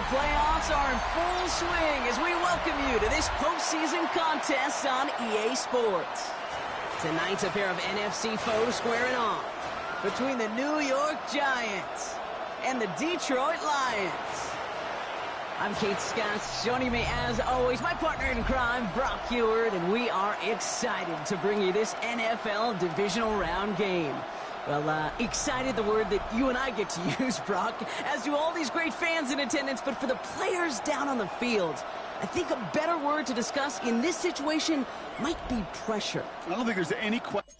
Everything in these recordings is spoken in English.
the playoffs are in full swing as we welcome you to this postseason contest on EA Sports. Tonight's a pair of NFC foes squaring off between the New York Giants and the Detroit Lions. I'm Kate Scott. Joining me, as always, my partner in crime, Brock Heward, and we are excited to bring you this NFL divisional round game. Well, excited, the word that you and I get to use, Brock, as do all these great fans in attendance, but for the players down on the field, I think a better word to discuss in this situation might be pressure. I don't think there's any question.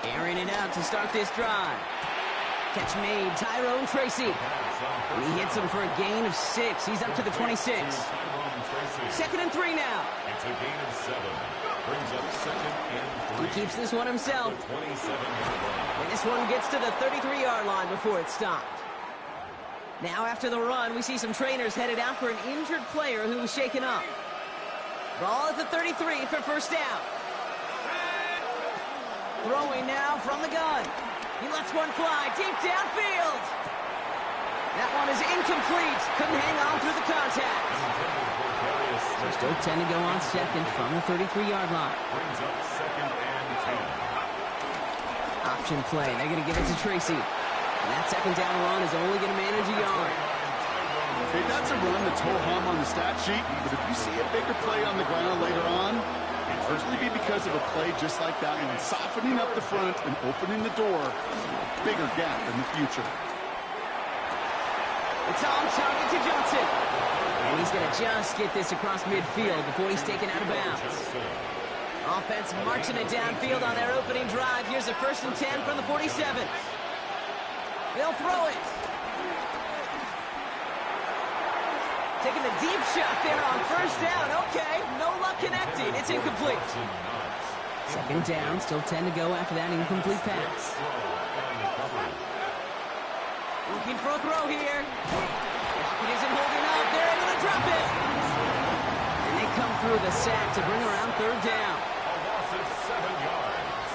Airing it out to start this drive. Catch made, Tyrone Tracy. And he hits him for a gain of 6. He's up to the 26. 2nd and 3 now. It's a gain of 7. Brings up 2nd and 3. He keeps this one himself. And this one gets to the 33-yard line before it's stopped. Now after the run, we see some trainers headed out for an injured player who was shaken up. Ball at the 33 for first down. Throwing now from the gun. He lets one fly deep downfield. That one is incomplete. Couldn't hang on through the contact. So still 10 to go on second from the 33-yard line. Brings up 2nd and 10. Option play. They're going to give it to Tracy. And that second down run is only going to manage a yard. Okay, that's a run that's ho-hum on the stat sheet, but if you see a bigger play on the ground later on, it'll largely be because of a play just like that one, softening up the front and opening the door for a bigger gap in the future. It's on target to Johnson. And he's going to just get this across midfield before he's taken out of bounds. Offense marching it downfield on their opening drive. Here's a 1st and 10 from the 47. They'll throw it. Taking the deep shot there on first down. Okay, no luck connecting. It's incomplete. 2nd down, still 10 to go after that incomplete pass. Looking for a throw here. It isn't holding up. They're able to drop it. And they come through the sack to bring around 3rd down. A loss of 7 yards.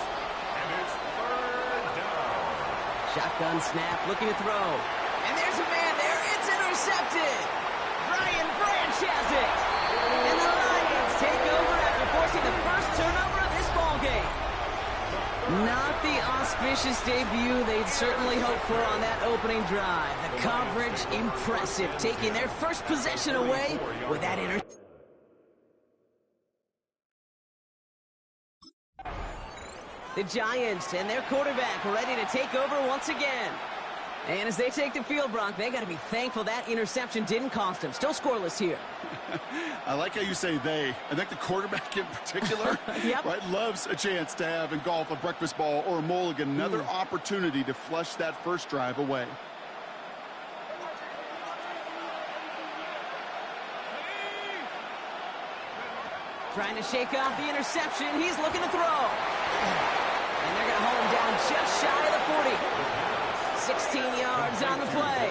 And it's 3rd down. Shotgun snap, looking to throw. And there's a man there. It's intercepted. Brian Branch has it. And the Lions take over after forcing the first turnover of this ballgame. Not the auspicious debut they'd certainly hoped for on that opening drive. The coverage, impressive, taking their first possession away with that interception. The Giants and their quarterback ready to take over once again. And as they take the field, Brock, they got to be thankful that interception didn't cost them. Still scoreless here. I like how you say they. I think the quarterback in particular Yep. right, loves a chance to have in golf a breakfast ball or a mulligan, another opportunity to flush that first drive away. Trying to shake off the interception. He's looking to throw. And they're going to hold him down just shy of the 40. 16 yards on the play.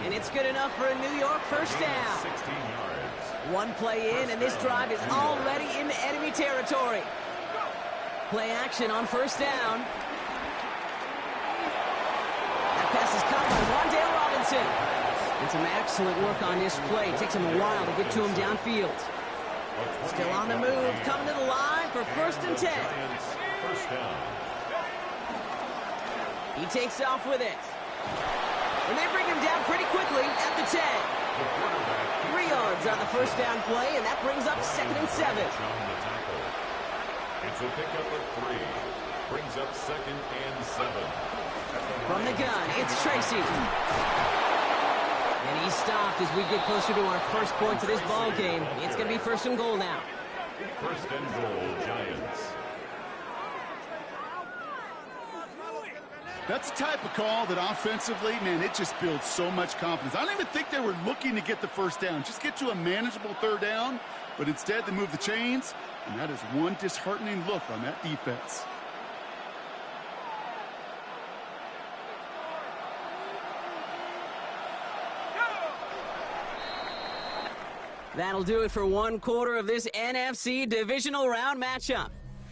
And it's good enough for a New York first down. 16 yards. One play in, and this drive is already in enemy territory. Play action on first down. That pass is caught by Wandale Robinson. And some excellent work on this play. It takes him a while to get to him downfield. Still on the move, coming to the line for 1st and 10. First down. He takes off with it. And they bring him down pretty quickly at the 10. 3 yards on the first down play, and that brings up 2nd and 7. It's a pickup of 3. Brings up 2nd and 7. From the gun, it's Tracy. And he's stopped as we get closer to our first points of this ball game. It's going to be first and goal now. First and goal, Giants. That's the type of call that offensively, man, it just builds so much confidence. I don't even think they were looking to get the first down. Just get to a manageable third down, but instead they move the chains, and that is one disheartening look on that defense. That'll do it for one quarter of this NFC divisional round matchup.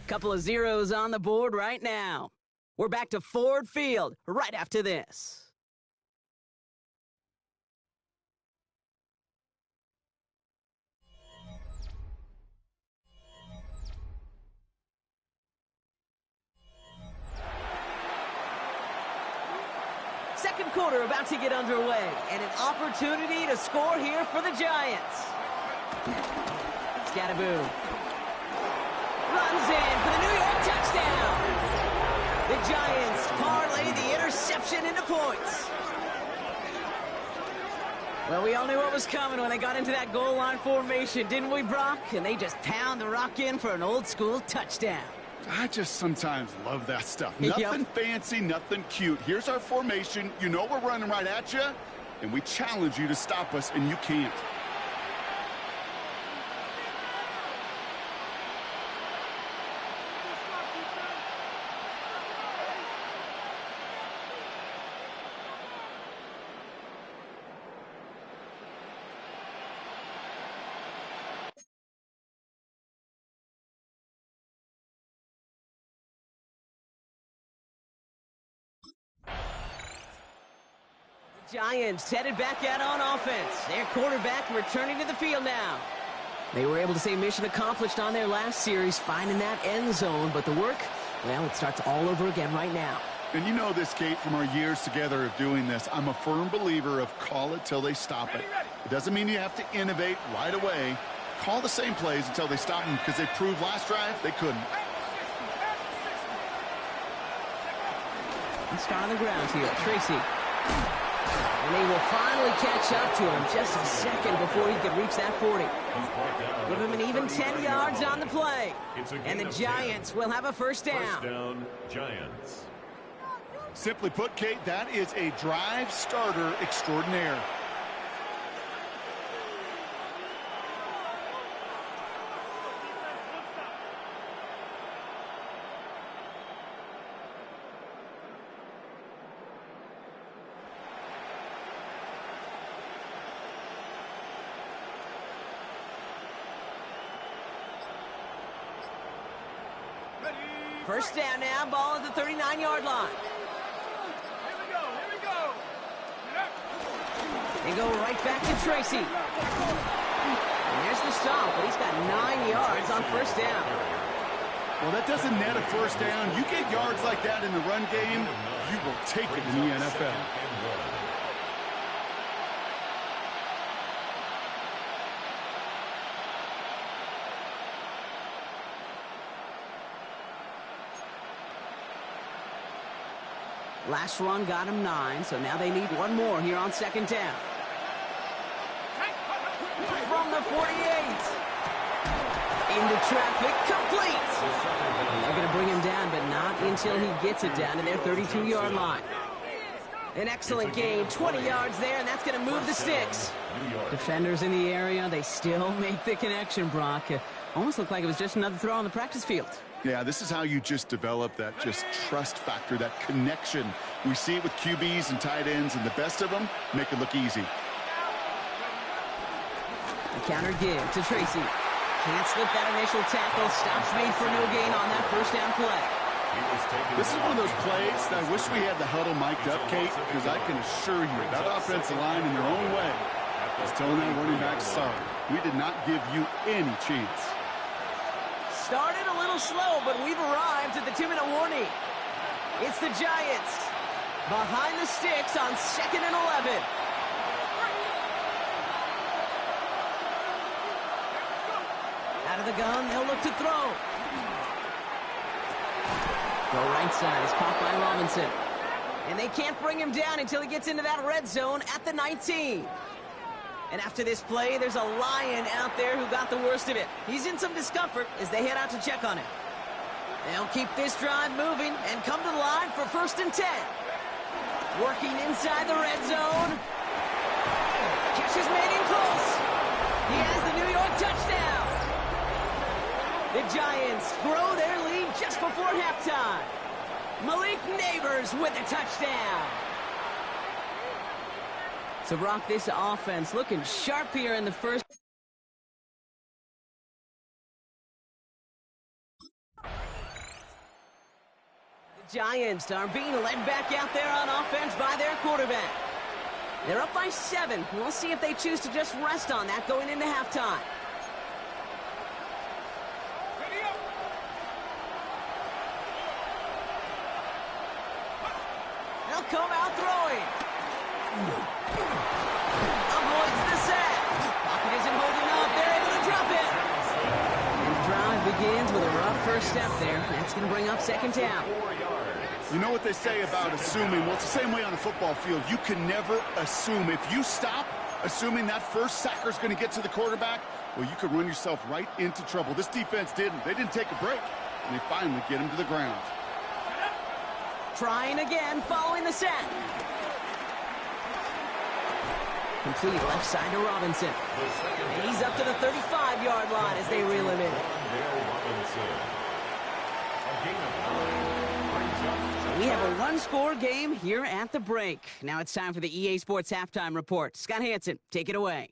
Couple of zeros on the board right now. We're back to Ford Field right after this. Second quarter about to get underway, and an opportunity to score here for the Giants. Scattaboo runs in for the New York touchdown. The Giants parlay the interception into points. Well, we all knew what was coming when they got into that goal line formation, didn't we, Brock? And they just pound the rock in for an old-school touchdown. I just sometimes love that stuff. Nothing fancy, nothing cute. Here's our formation. You know we're running right at you, and we challenge you to stop us, and you can't. Giants headed back out on offense. Their quarterback returning to the field now. They were able to say mission accomplished on their last series, finding that end zone, but the work, well, it starts all over again right now. And you know this, Kate, from our years together of doing this. I'm a firm believer of call it till they stop it. It doesn't mean you have to innovate right away. Call the same plays until they stop them, because they proved last drive they couldn't. Let's start on the ground here. Tracy. And they will finally catch up to him just a second before he could reach that 40. Give him an even 10 yards on the play. And the Giants will have a first down. First down, Giants. Simply put, Kate, that is a drive starter extraordinaire. First down now, ball at the 39-yard line. They go right back to Tracy. And there's the stop, but he's got 9 yards on first down. Well, that doesn't net a first down. You get yards like that in the run game, you will take it in the NFL. Last run got him 9, so now they need one more here on second down. From the 48. Into traffic, complete. And they're going to bring him down, but not until he gets it down to their 32-yard line. An excellent gain, 20 yards there, and that's going to move the sticks. Defenders in the area, they still make the connection, Brock. Almost looked like it was just another throw on the practice field. Yeah, this is how you just develop that just trust factor, that connection. We see it with QBs and tight ends, and the best of them make it look easy. The counter give to Tracy. Can't slip that initial tackle. Stops made for no gain on that first down play. This is one of those plays that I wish we had the huddle mic'd up, Kate, because I can assure you that offensive line in their own way is telling that running back, sorry, we did not give you any chance. Started a little slow, but we've arrived at the 2-minute warning. It's the Giants behind the sticks on 2nd and 11. Out of the gun, they'll look to throw. Go right side is caught by Robinson. And they can't bring him down until he gets into that red zone at the 19. And after this play, there's a Lion out there who got the worst of it. He's in some discomfort as they head out to check on him. They'll keep this drive moving and come to the line for 1st and 10. Working inside the red zone. Catch is made in close. He has the New York touchdown. The Giants grow their lead just before halftime. Malik Neighbors with a touchdown. So, Brock, this offense looking sharp here in the first. The Giants are being led back out there on offense by their quarterback. They're up by 7. We'll see if they choose to just rest on that going into halftime. They'll come out throwing. Avoids the sack. Pocket isn't holding up. They're able to drop it. And the drive begins with a rough first step there. That's going to bring up 2nd down. You know what they say about assuming? Well, it's the same way on a football field. You can never assume. If you stop assuming that first sacker's going to get to the quarterback, well, you could run yourself right into trouble. This defense didn't. They didn't take a break, and they finally get him to the ground. Trying again following the sack. Complete left side to Robinson. And he's up to the 35-yard line as they reel him in. We have a one-score game here at the break. Now it's time for the EA Sports Halftime Report. Scott Hansen, take it away.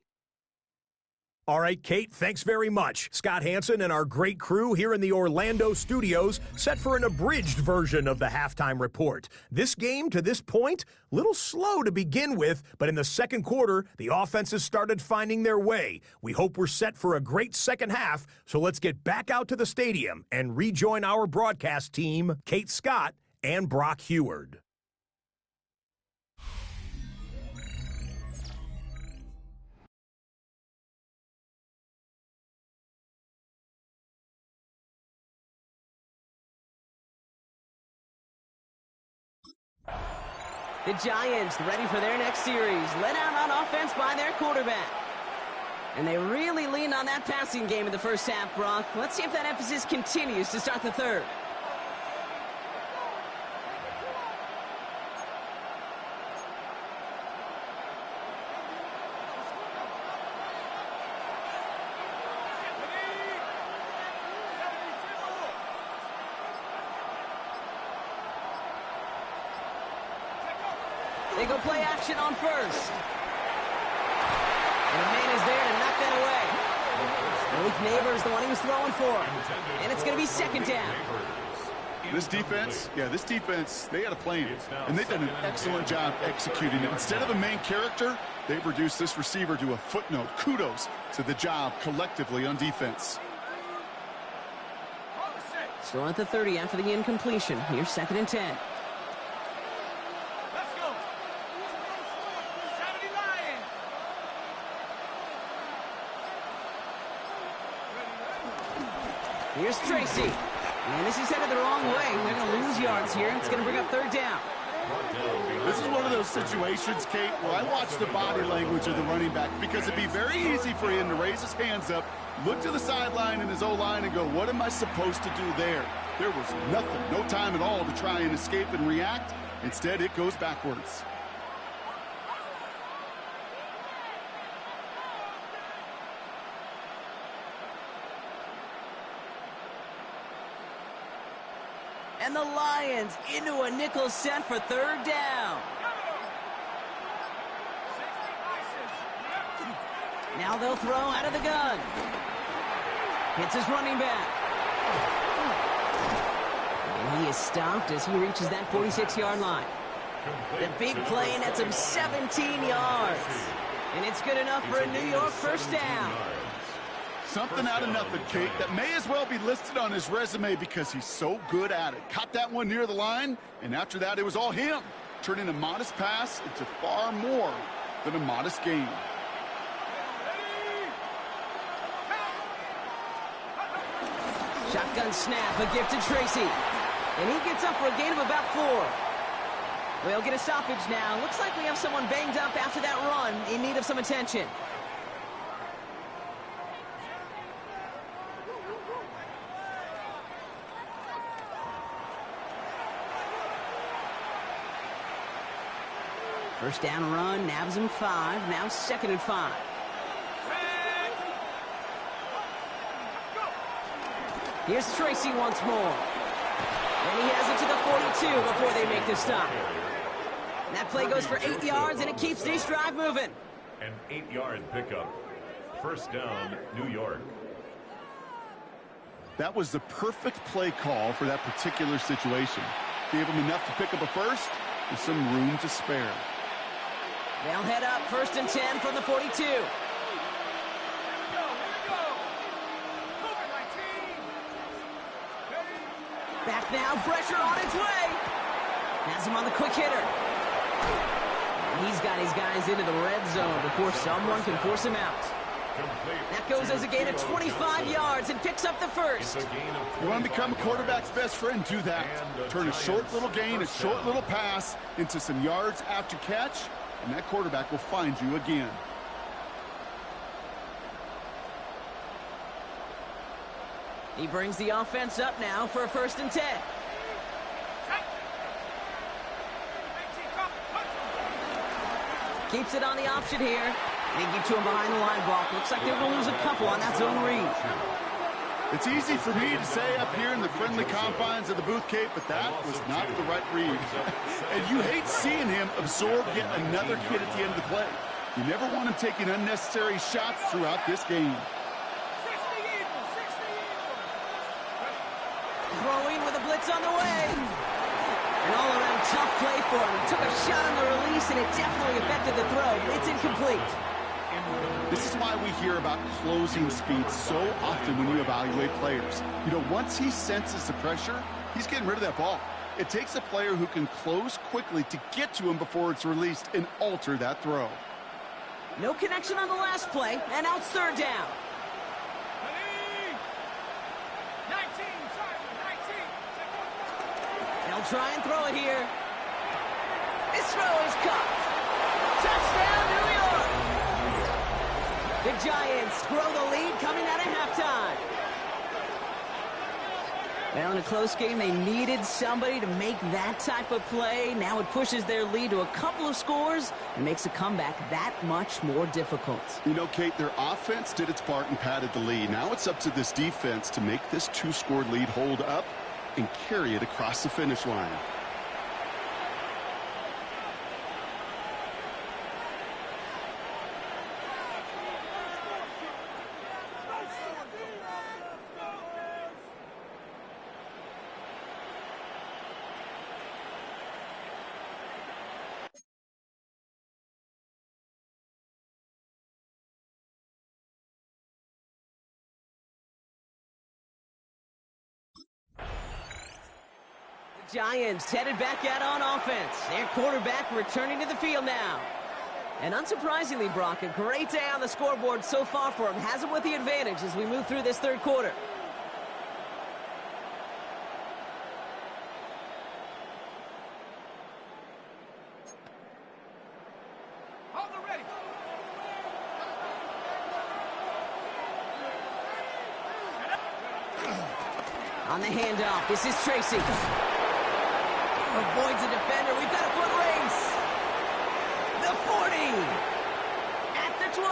All right, Kate, thanks very much. Scott Hansen and our great crew here in the Orlando studios set for an abridged version of the halftime report. This game, to this point, a little slow to begin with, but in the second quarter, the offenses started finding their way. We hope we're set for a great second half, so let's get back out to the stadium and rejoin our broadcast team, Kate Scott and Brock Heward. The Giants ready for their next series, led out on offense by their quarterback. And they really leaned on that passing game in the first half, Brock. Let's see if that emphasis continues to start the third. They go play action on first. And a man is there to knock that away. Malik Neighbors, the one he was throwing for. And it's going to be 2nd down. This defense, they had a plan. And they've done an excellent job executing it. Instead of a main character, they've reduced this receiver to a footnote. Kudos to the job collectively on defense. Still at the 30 after the incompletion. Here's 2nd and 10. Here's Tracy. And this is headed the wrong way. They're going to lose yards here. It's going to bring up 3rd down. This is one of those situations, Kate, where I watch the body language of the running back because it'd be very easy for him to raise his hands up, look to the sideline in his O-line and go, what am I supposed to do there? There was nothing, no time at all to try and escape and react. Instead, it goes backwards. And the Lions into a nickel set for 3rd down. Now they'll throw out of the gun. Hits his running back. And he is stopped as he reaches that 46-yard line. The big play nets him 17 yards. And it's good enough for a New York 1st down. Something out of nothing, Kate, that may as well be listed on his resume because he's so good at it. Caught that one near the line, and after that, it was all him, turning a modest pass into far more than a modest gain. Shotgun snap, a gift to Tracy. And he gets up for a gain of about 4. We'll get a stoppage now. Looks like we have someone banged up after that run in need of some attention. First down run, nabs him 5. Now 2nd and 5. Here's Tracy once more. And he has it to the 42 before they make the stop. And that play goes for 8 yards, and it keeps this drive moving. An 8-yard pickup. First down, New York. That was the perfect play call for that particular situation. Gave him enough to pick up a first with some room to spare. They'll head up 1st and 10 from the 42. Back now, pressure on its way. Has him on the quick hitter. And he's got his guys into the red zone before someone can force him out. That goes as a gain of 25 yards and picks up the first. You want to become a quarterback's best friend, do that. Turn a short little gain, a short little pass into some yards after catch, and that quarterback will find you again. He brings the offense up now for a 1st and 10. Keeps it on the option here. They get to him behind the line block. Looks like they're going to lose a couple on that zone read. It's easy for me to say up here in the friendly confines of the booth, Kate, but that was not the right read. And you hate seeing him absorb yet another hit at the end of the play. You never want him taking unnecessary shots throughout this game. Throwing with a blitz on the way. An all-around tough play for him. He took a shot on the release, and it definitely affected the throw. It's incomplete. This is why we hear about closing speed so often when you evaluate players. You know, once he senses the pressure, he's getting rid of that ball. It takes a player who can close quickly to get to him before it's released and alter that throw. No connection on the last play, and now it's 3rd down. They'll try and throw it here. This throw is caught. Touchdown, New York! The Giants grow the lead coming out of halftime. Well, in a close game, they needed somebody to make that type of play. Now it pushes their lead to a couple of scores and makes a comeback that much more difficult. You know, Kate, their offense did its part and padded the lead. Now it's up to this defense to make this 2-score lead hold up and carry it across the finish line. Giants headed back out on offense. Their quarterback returning to the field now. And unsurprisingly, Brock, a great day on the scoreboard so far for him. Has him with the advantage as we move through this 3rd quarter. On the handoff, this is Tracy. Avoids the defender. We've got a foot race. The 40. At the 20.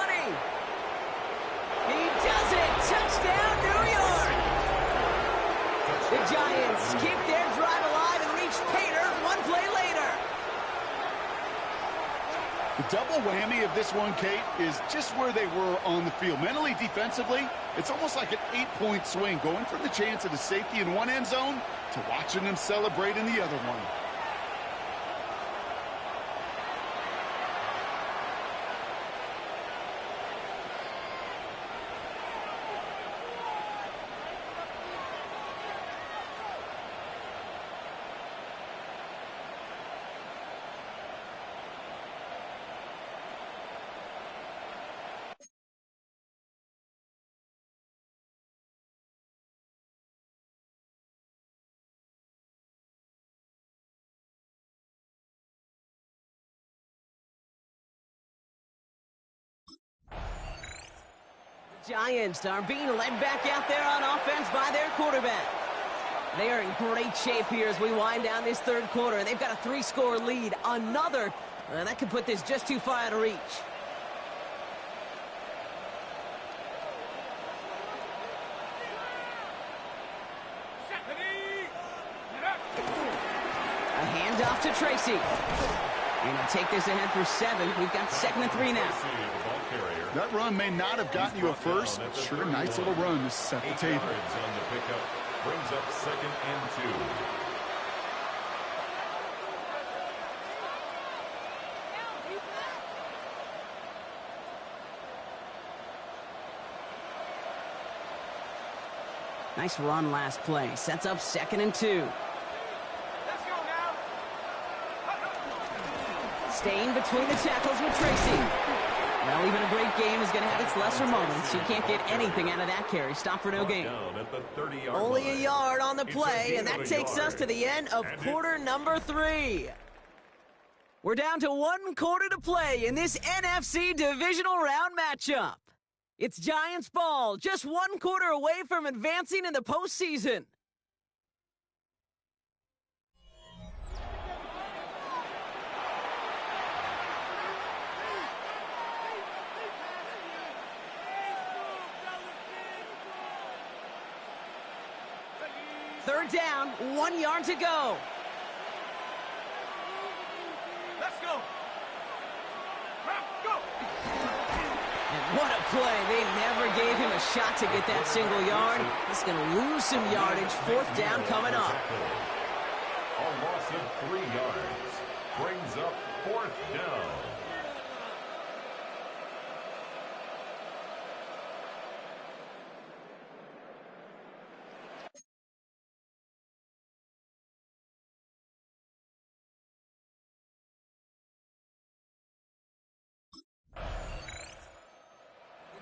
He does it. Touchdown, New York. The Giants keep their drive alive and reach Pater 1 play later. The double whammy of this one, Kate, is just where they were on the field. Mentally, defensively, it's almost like an 8-point swing, going from the chance of a safety in one end zone to watching them celebrate in the other one. Giants are being led back out there on offense by their quarterback. They are in great shape here as we wind down this third quarter. They've got a 3-score lead. Another that could put this just too far out of reach. A handoff to Tracy. And he'll take this ahead for 7. We've got 2nd and 3 now. That run may not have gotten you a first, but sure, nice little run to set the table. On the pickup brings up 2nd and 2. Nice run last play. Sets up 2nd and 2. Staying between the tackles with Tracy. Well, even a great game is going to have its lesser moments. You can't get anything out of that carry. Stop for no gain. Only a yard on the play, and that takes us to the end of quarter number 3. We're down to 1 quarter to play in this NFC divisional round matchup. It's Giants ball, just 1 quarter away from advancing in the postseason. Third down, 1 yard to go. Let's go. Go. And what a play. They never gave him a shot to get that single yard. He's going to lose some yardage. 4th down coming up. A loss of 3 yards brings up 4th down.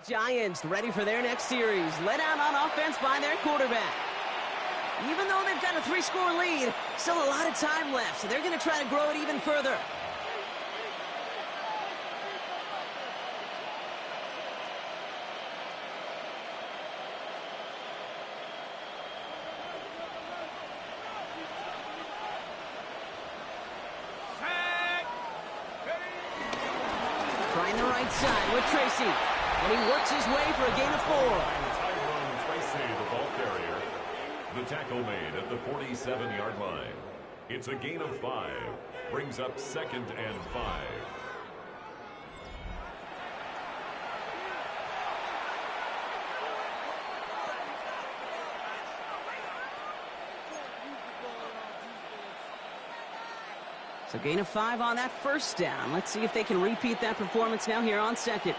Giants ready for their next series. Led out on offense by their quarterback. Even though they've got a 3-score lead, still a lot of time left, so they're going to try to grow it even further. Trying the right side with Tracy. And he works his way for a gain of 4. Tracy, the ball carrier. The tackle made at the 47-yard line. It's a gain of 5. Brings up 2nd and 5. So gain of 5 on that first down. Let's see if they can repeat that performance now here on 2nd.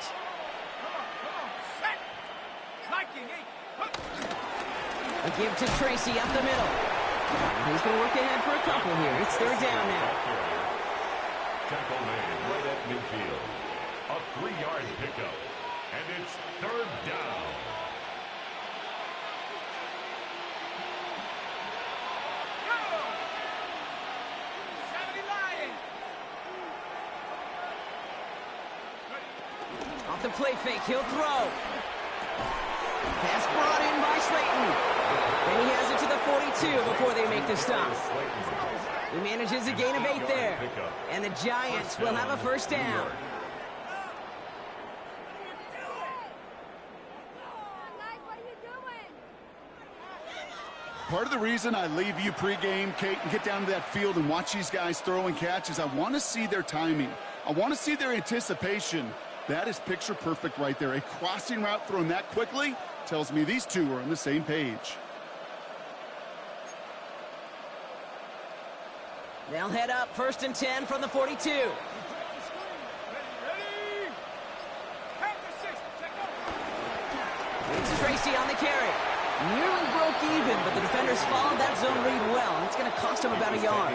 A give to Tracy up the middle. He's going to work ahead for a couple here. It's 3rd down now. Tackle made right at midfield. A 3-yard pickup. And it's 3rd down. Off the play fake, he'll throw. Pass brought in by Slayton. And he has it to the 42 before they make the stop. He manages a gain of 8 there. And the Giants will have a 1st down. Part of the reason I leave you pregame, Kate, and get down to that field and watch these guys throw and catch is I want to see their timing. I want to see their anticipation. That is picture perfect right there. A crossing route thrown that quickly tells me these two are on the same page. They'll head up 1st and 10 from the 42. It's Tracy on the carry. Nearly broke even, but the defenders followed that zone read well. It's going to cost them about a yard.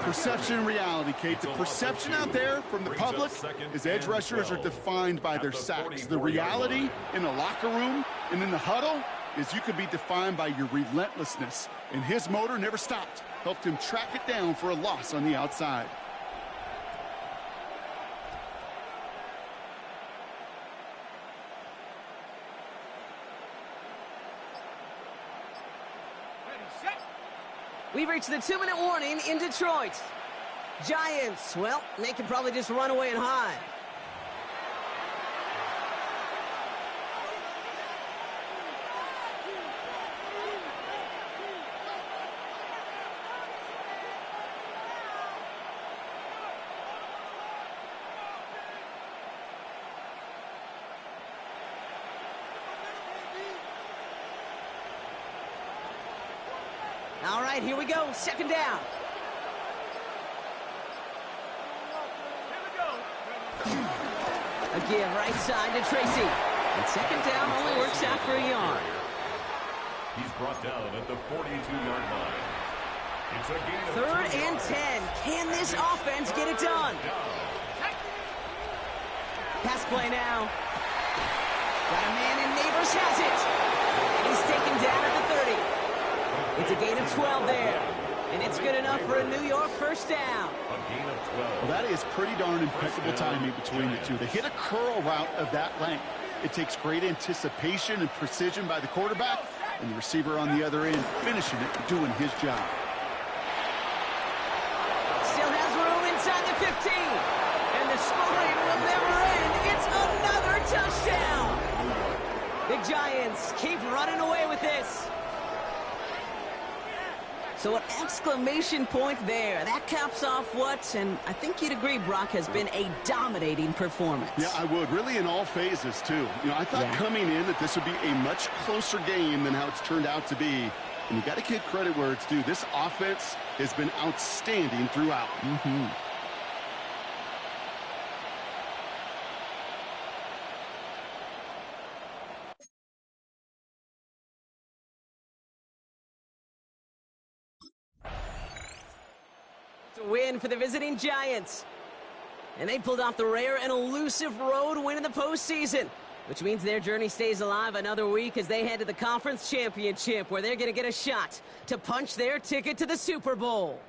Perception and reality, Kate. The perception out there from the public is edge rushers are defined by their sacks. The reality in the locker room and in the huddle is you can be defined by your relentlessness. And his motor never stopped. Helped him track it down for a loss on the outside. We've reached the 2-minute warning in Detroit. Giants, well, they can probably just run away and hide. All right, here we go. Second down. A give right side to Tracy. And second down only works out for a yard. He's brought down at the 42-yard line. It's a gain of 3rd 2 and yards. 10. Can this offense get it done? Pass play now. Got a man and Neighbors has it. And he's taken down at the 30. It's a gain of 12 there. And it's good enough for a New York first down. A gain of 12. Well, that is pretty darn impeccable timing between the two. They hit a curl route of that length. It takes great anticipation and precision by the quarterback, and the receiver on the other end finishing it, doing his job. Still has room inside the 15. And the scoring will never end. It's another touchdown. The Giants keep running away with this. So an exclamation point there. That caps off what, and I think you'd agree, Brock, has been a dominating performance. Yeah, I would. Really in all phases, too. You know, I thought coming in that this would be a much closer game than how it's turned out to be. And you got to give credit where it's due. This offense has been outstanding throughout. It's a win for the visiting Giants. And they pulled off the rare and elusive road win in the postseason, which means their journey stays alive another week as they head to the conference championship, where they're going to get a shot to punch their ticket to the Super Bowl.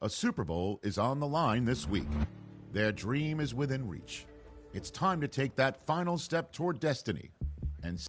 A Super Bowl is on the line this week. Their dream is within reach. It's time to take that final step toward destiny and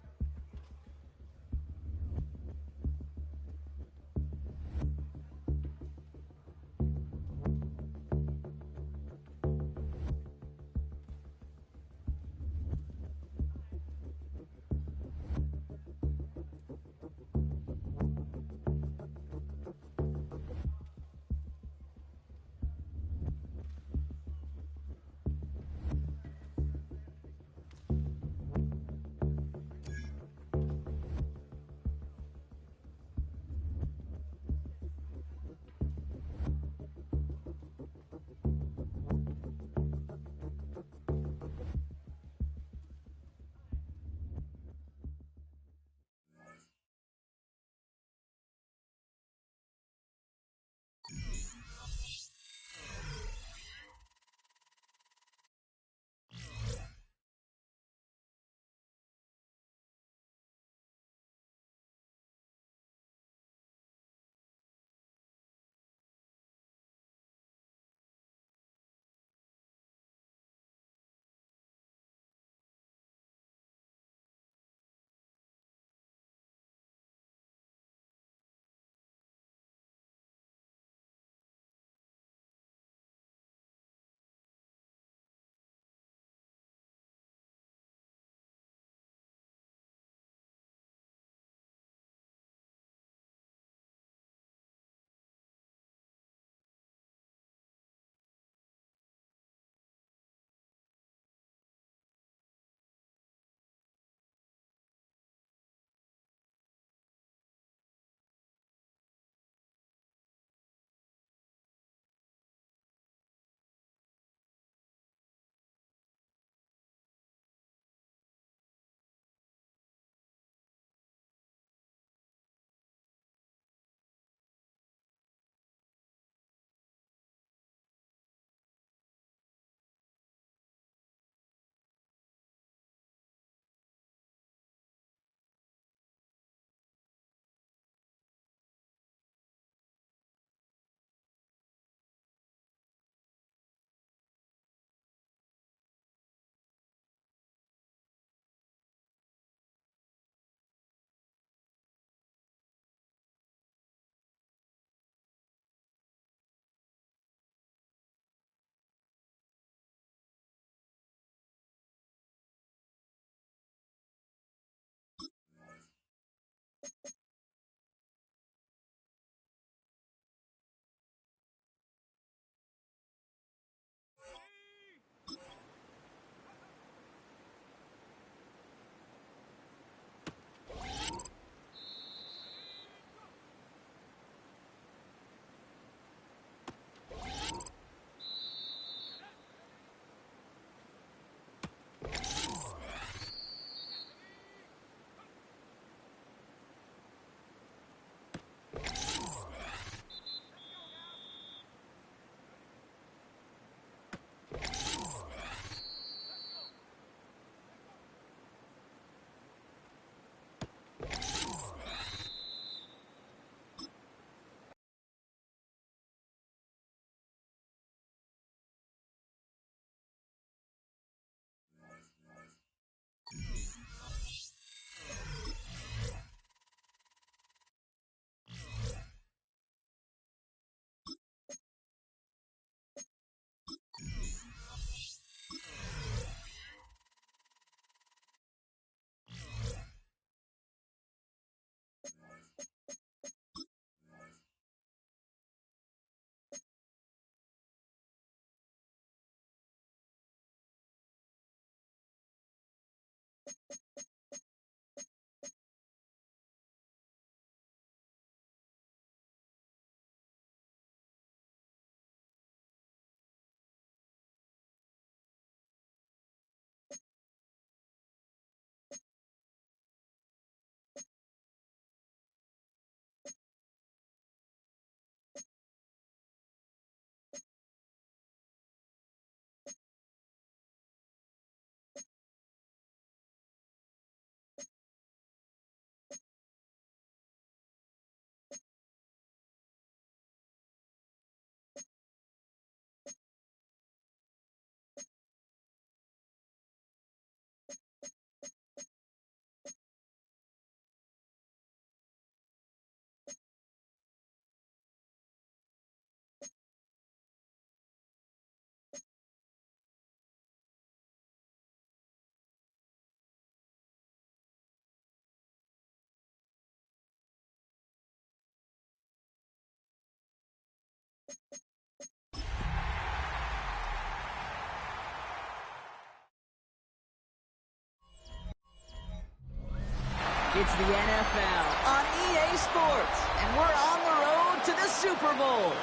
It's the NFL on EA Sports, and we're on the road to the Super Bowl.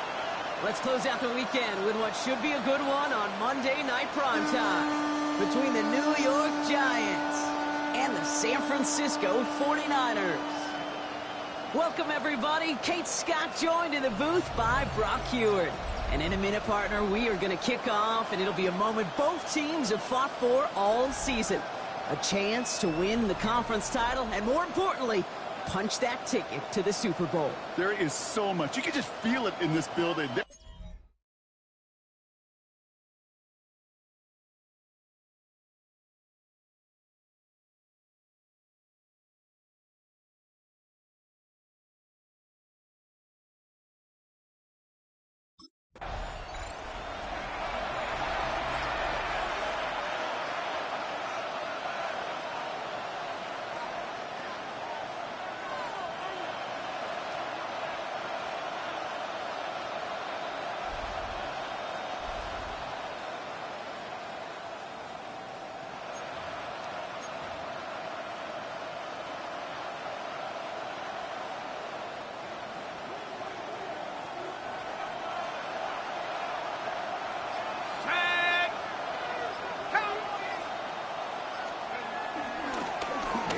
Let's close out the weekend with what should be a good one on Monday Night Primetime between the New York Giants and the San Francisco 49ers. Welcome, everybody. Kate Scott joined in the booth by Brock Heward. And in a minute, partner, we are going to kick off, and it'll be a moment both teams have fought for all season. A chance to win the conference title, and more importantly, punch that ticket to the Super Bowl. There is so much. You can just feel it in this building.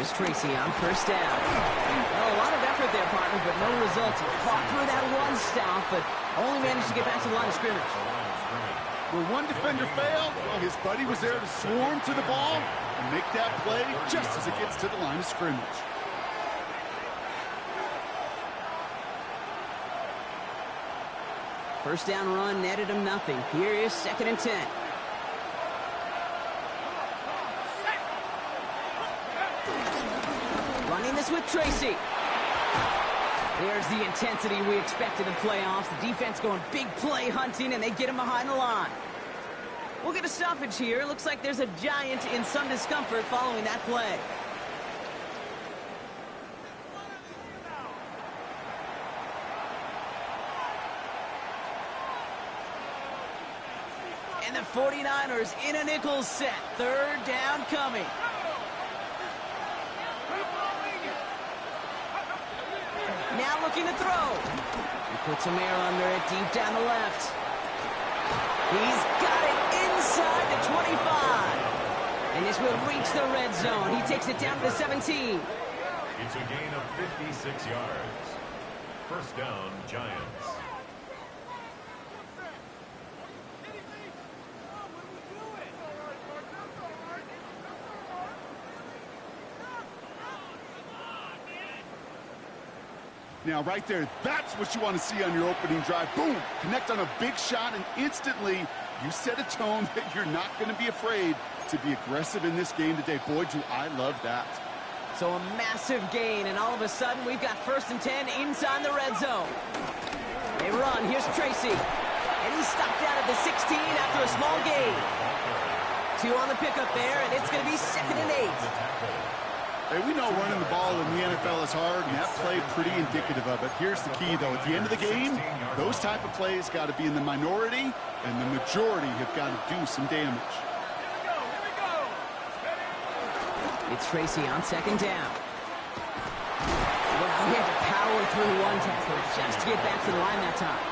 Here's Tracy on first down. Well, a lot of effort there, partner, but no results. He fought through that one stop, but only managed to get back to the line of scrimmage. Where one defender failed, well, his buddy was there to swarm to the ball and make that play just as it gets to the line of scrimmage. First down run netted him nothing. Here is 2nd and 10. Running this with Tracy. There's the intensity we expect in the playoffs. The defense going big play hunting, and they get him behind the line. We'll get a stoppage here. Looks like there's a Giant in some discomfort following that play. And the 49ers in a nickel set. 3rd down coming. Now looking to throw. He puts some air under it deep down the left. He's got it inside the 25. And this will reach the red zone. He takes it down to the 17. It's a gain of 56 yards. First down, Giants. Now, right there, that's what you want to see on your opening drive. Boom! Connect on a big shot, and instantly you set a tone that you're not going to be afraid to be aggressive in this game today. Boy, do I love that. So a massive gain, and all of a sudden, we've got 1st and 10 inside the red zone. They run. Here's Tracy. And he's stopped out at the 16 after a small gain. 2 on the pickup there, and it's going to be 2nd and 8. Hey, we know running the ball in the NFL is hard, and that play pretty indicative of it. Here's the key, though. At the end of the game, those type of plays got to be in the minority, and the majority have got to do some damage. It's Tracy on 2nd down. Well, he had to power through one tackle just to get back to the line that time.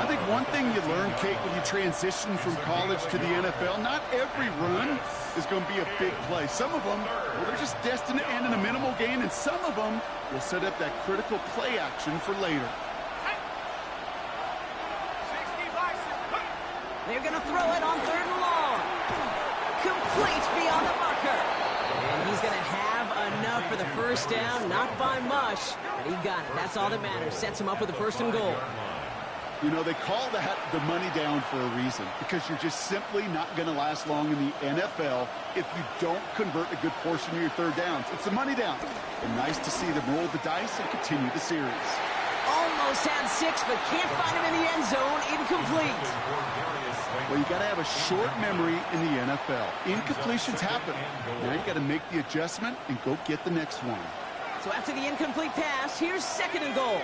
I think one thing you learn, Kate, when you transition from college to the NFL, not every run is going to be a big play. Some of them, well, they're just destined to end in a minimal gain, and some of them will set up that critical play action for later. They're going to throw it on 3rd and long. Complete beyond the marker. And he's going to have enough for the first down, not by much, but he got it. That's all that matters. Sets him up with the 1st and goal. You know, they call that the money down for a reason, because you're just simply not going to last long in the NFL if you don't convert a good portion of your 3rd downs. It's the money down. And nice to see them roll the dice and continue the series. Almost had 6, but can't find him in the end zone. Incomplete. Well, you got to have a short memory in the NFL. Incompletions happen. Now you got to make the adjustment and go get the next one. So after the incomplete pass, here's 2nd and goal.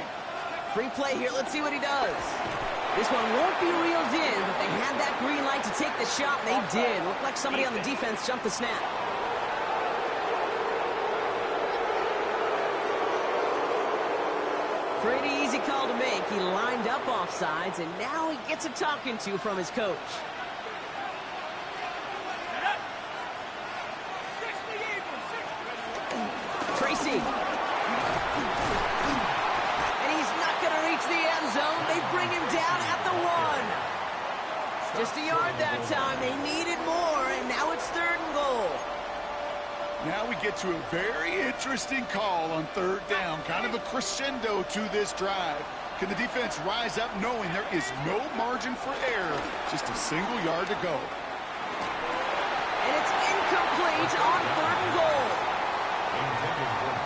Free play here. Let's see what he does. This one won't be reeled in, but they had that green light to take the shot, and they did. Looked like somebody on the defense jumped the snap. Pretty easy call to make. He lined up offsides, and now he gets a talking to from his coach. Tracy. And he's not going to reach the end zone. They bring him down at the 1. Just a yard that time. They needed more, and now it's 3rd and goal. Now we get to a very interesting call on 3rd down. Kind of a crescendo to this drive. Can the defense rise up knowing there is no margin for error? Just a single yard to go. And it's incomplete on 3rd and goal.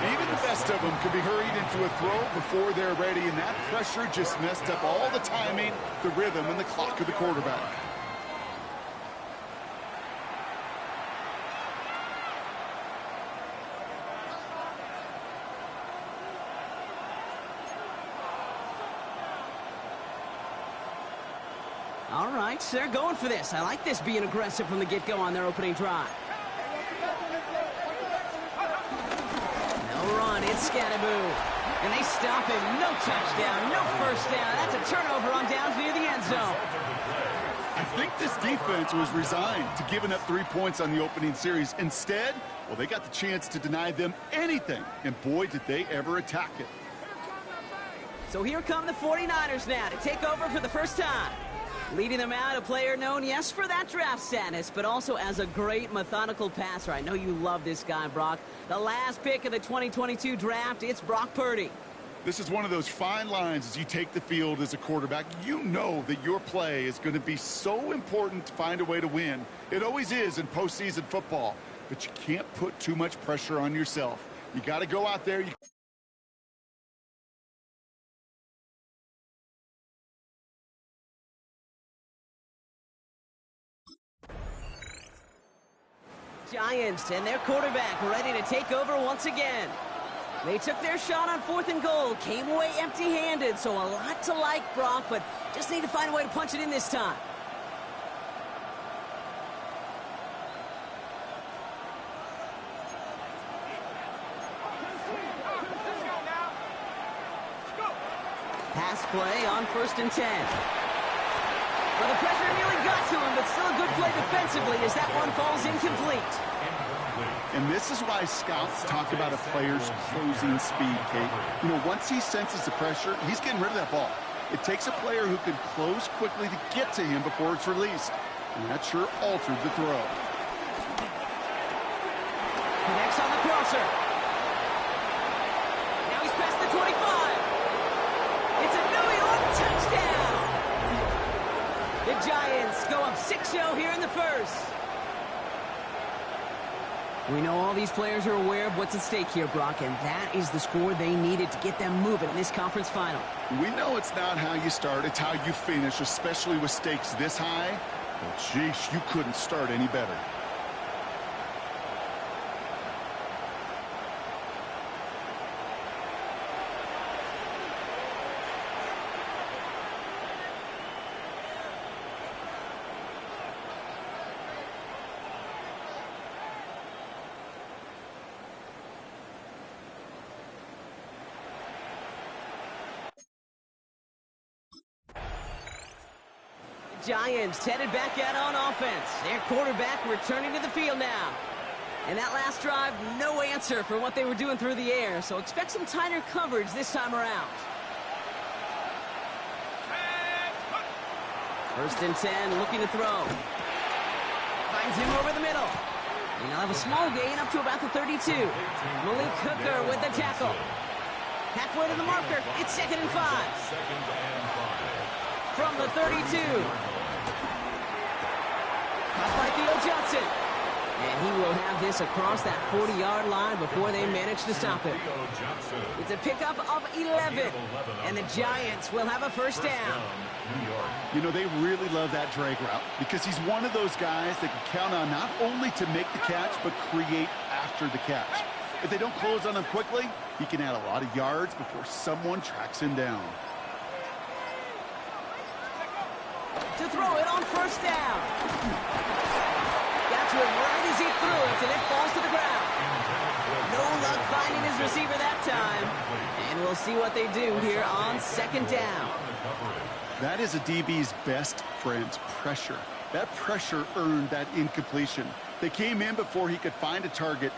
Even the best of them can be hurried into a throw before they're ready, and that pressure just messed up all the timing, the rhythm, and the clock of the quarterback. All right, they're going for this. I like this being aggressive from the get-go on their opening drive. No run, it's Scattaboo. And they stop him. No touchdown, no first down. That's a turnover on downs near the end zone. I think this defense was resigned to giving up 3 points on the opening series. Instead, well, they got the chance to deny them anything. And boy, did they ever attack it. So here come the 49ers now to take over for the first time. Leading them out, a player known, yes, for that draft status, but also as a great methodical passer. I know you love this guy, Brock. The last pick of the 2022 draft, it's Brock Purdy. This is one of those fine lines as you take the field as a quarterback. You know that your play is going to be so important to find a way to win. It always is in postseason football, but you can't put too much pressure on yourself. You got to go out there. Giants and their quarterback ready to take over once again. They took their shot on 4th and goal, came away empty-handed, so a lot to like, Brock, but just need to find a way to punch it in this time. Pass play on 1st and 10. Well, the pressure nearly got to him, but still a good play defensively as that one falls incomplete. And this is why scouts talk about a player's closing speed, Kate. You know, once he senses the pressure, he's getting rid of that ball. It takes a player who can close quickly to get to him before it's released. And that sure altered the throw. Connects on the crosser. Now he's past the 25. It's a New York touchdown. The Giants go up 6-0 here in the first. We know all these players are aware of what's at stake here, Brock, and that is the score they needed to get them moving in this conference final. We know it's not how you start, it's how you finish, especially with stakes this high. But, geez, you couldn't start any better. Giants headed back out on offense. Their quarterback returning to the field now. And that last drive, no answer for what they were doing through the air, so expect some tighter coverage this time around. 1st and 10, looking to throw. Finds him over the middle. And he'll have a small gain up to about the 32. Malik Hooker with the tackle. Halfway to the marker, it's 2nd and 5. From the 32. Caught by Theo Johnson. And he will have this across that 40-yard line before they manage to stop it. It's a pickup of 11. And the Giants will have a first down. You know, they really love that drag route because he's one of those guys that can count on not only to make the catch, but create after the catch. If they don't close on him quickly, he can add a lot of yards before someone tracks him down. to throw it on first down. Got to it right as he threw it, and it falls to the ground. No luck finding his receiver that time. And we'll see what they do here on second down. That is a DB's best friend, pressure. That pressure earned that incompletion. They came in before he could find a target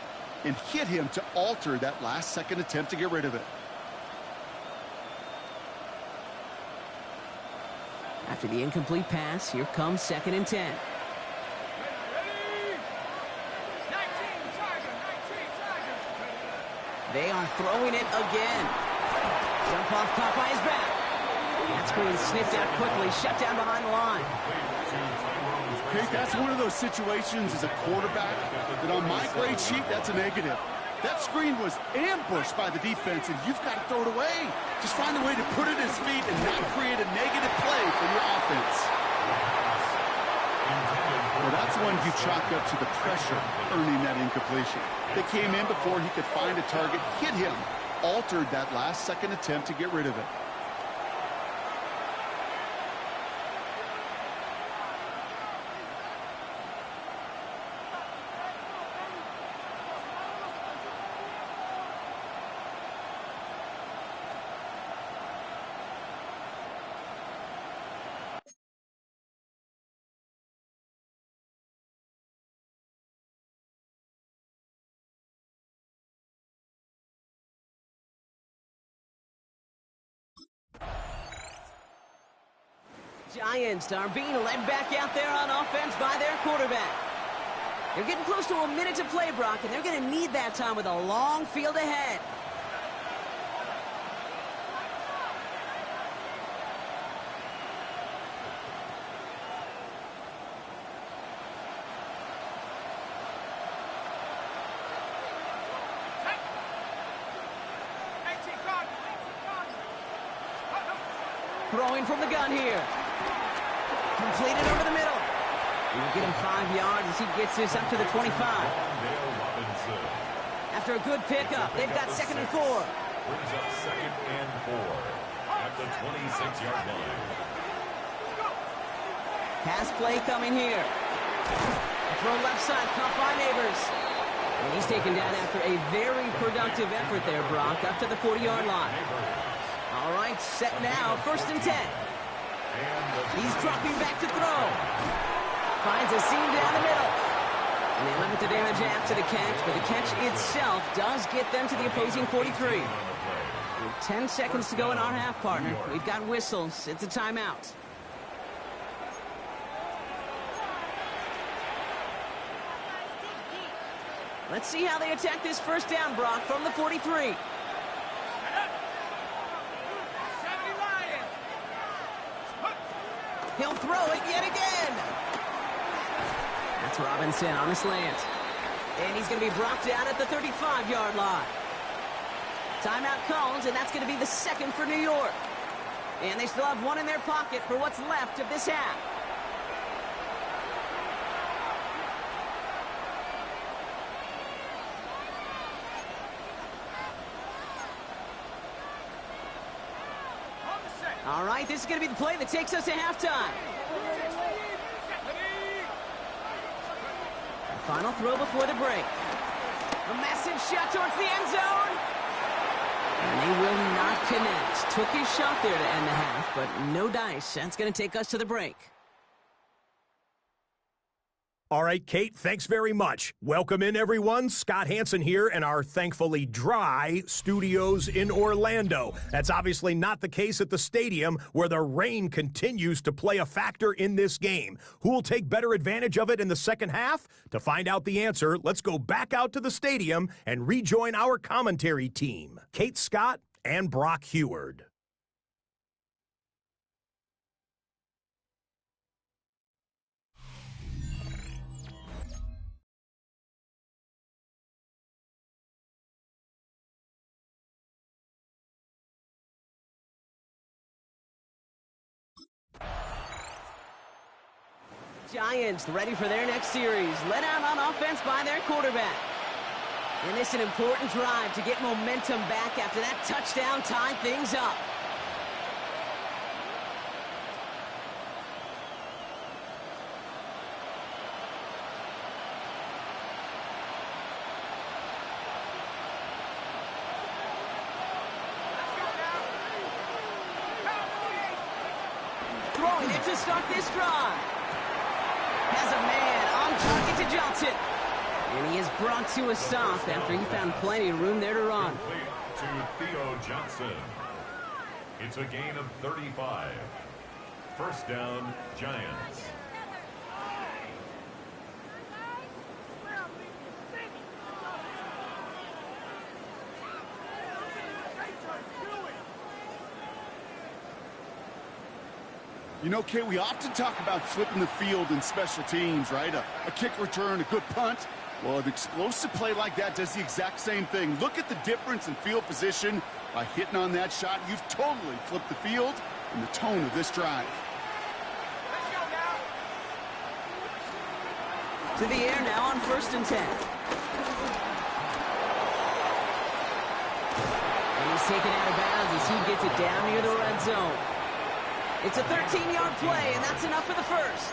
and hit him to alter that last-second attempt to get rid of it. After the incomplete pass, here comes 2nd and 10. They are throwing it again. Jump off caught by his back. That screen sniffed out quickly, shut down behind the line. Okay, that's one of those situations as a quarterback that on my grade sheet, that's a negative. That screen was ambushed by the defense, and you've got to throw it away. Just find a way to put it at his feet and not create a negative play for your offense. Well, that's one you chalk up to the pressure earning that incompletion. They came in before he could find a target, hit him, altered that last-second attempt to get rid of it. Giants are being led back out there on offense by their quarterback. They're getting close to a minute to play, Brock, and they're going to need that time with a long field ahead. Throwing from the gun here. Completed over the middle. He'll get him 5 yards as he gets this up to the 25. After a good pickup, they've got 2nd and 4. Brings up 2nd and 4 at the 26-yard line. Pass play coming here. Throw left side, caught by Neighbors. And he's taken down after a very productive effort there, Brock, up to the 40-yard line. All right, set now, 1st and 10. He's dropping back to throw. Finds a seam down the middle. And they limit the damage after the catch, but the catch itself does get them to the opposing 43. With 10 seconds to go in our half, partner. We've got whistles. It's a timeout. Let's see how they attack this 1st down, Brock, from the 43. He'll throw it yet again. That's Robinson on the slant. And he's going to be brought down at the 35-yard line. Timeout called, and that's going to be the 2nd for New York. And they still have one in their pocket for what's left of this half. All right, this is going to be the play that takes us to halftime. The final throw before the break. A massive shot towards the end zone. And they will not connect. Took his shot there to end the half, but no dice. That's going to take us to the break. All right, Kate, thanks very much. Welcome in, everyone. Scott Hansen here in our thankfully dry studios in Orlando. That's obviously not the case at the stadium, where the rain continues to play a factor in this game. Who will take better advantage of it in the second half? To find out the answer, let's go back out to the stadium and rejoin our commentary team, Kate Scott and Brock Heward. Giants ready for their next series. Led out on offense by their quarterback. And this is an important drive to get momentum back after that touchdown tied things up. throwing it to start this drive. Has a man on target to Johnson. And he is brought to a stop after he found plenty of room there to run. Complete to Theo Johnson. It's a gain of 35. First down, Giants. You know, Kate, we often talk about flipping the field in special teams, right? A kick return, a good punt. Well, an explosive play like that does the exact same thing. Look at the difference in field position. By hitting on that shot, you've totally flipped the field and the tone of this drive. To the air now on 1st and 10. And he's taken out of bounds as he gets it down near the red zone. It's a 13-yard play, and that's enough for the first.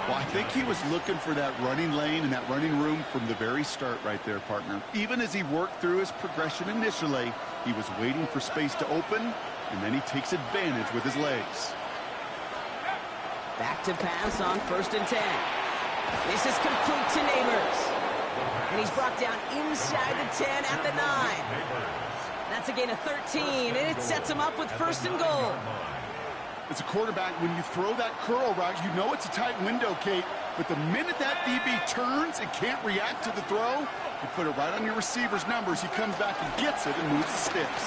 Well, I think he was looking for that running lane and that running room from the very start right there, partner. Even as he worked through his progression initially, he was waiting for space to open, and then he takes advantage with his legs. Back to pass on 1st and 10. This is complete to Neighbors. And he's brought down inside the 10 at the 9. That's a gain of 13, and it sets him up with 1st and goal. As a quarterback, when you throw that curl route, you know it's a tight window, Kate. But the minute that DB turns and can't react to the throw, you put it right on your receiver's numbers. He comes back and gets it and moves the sticks.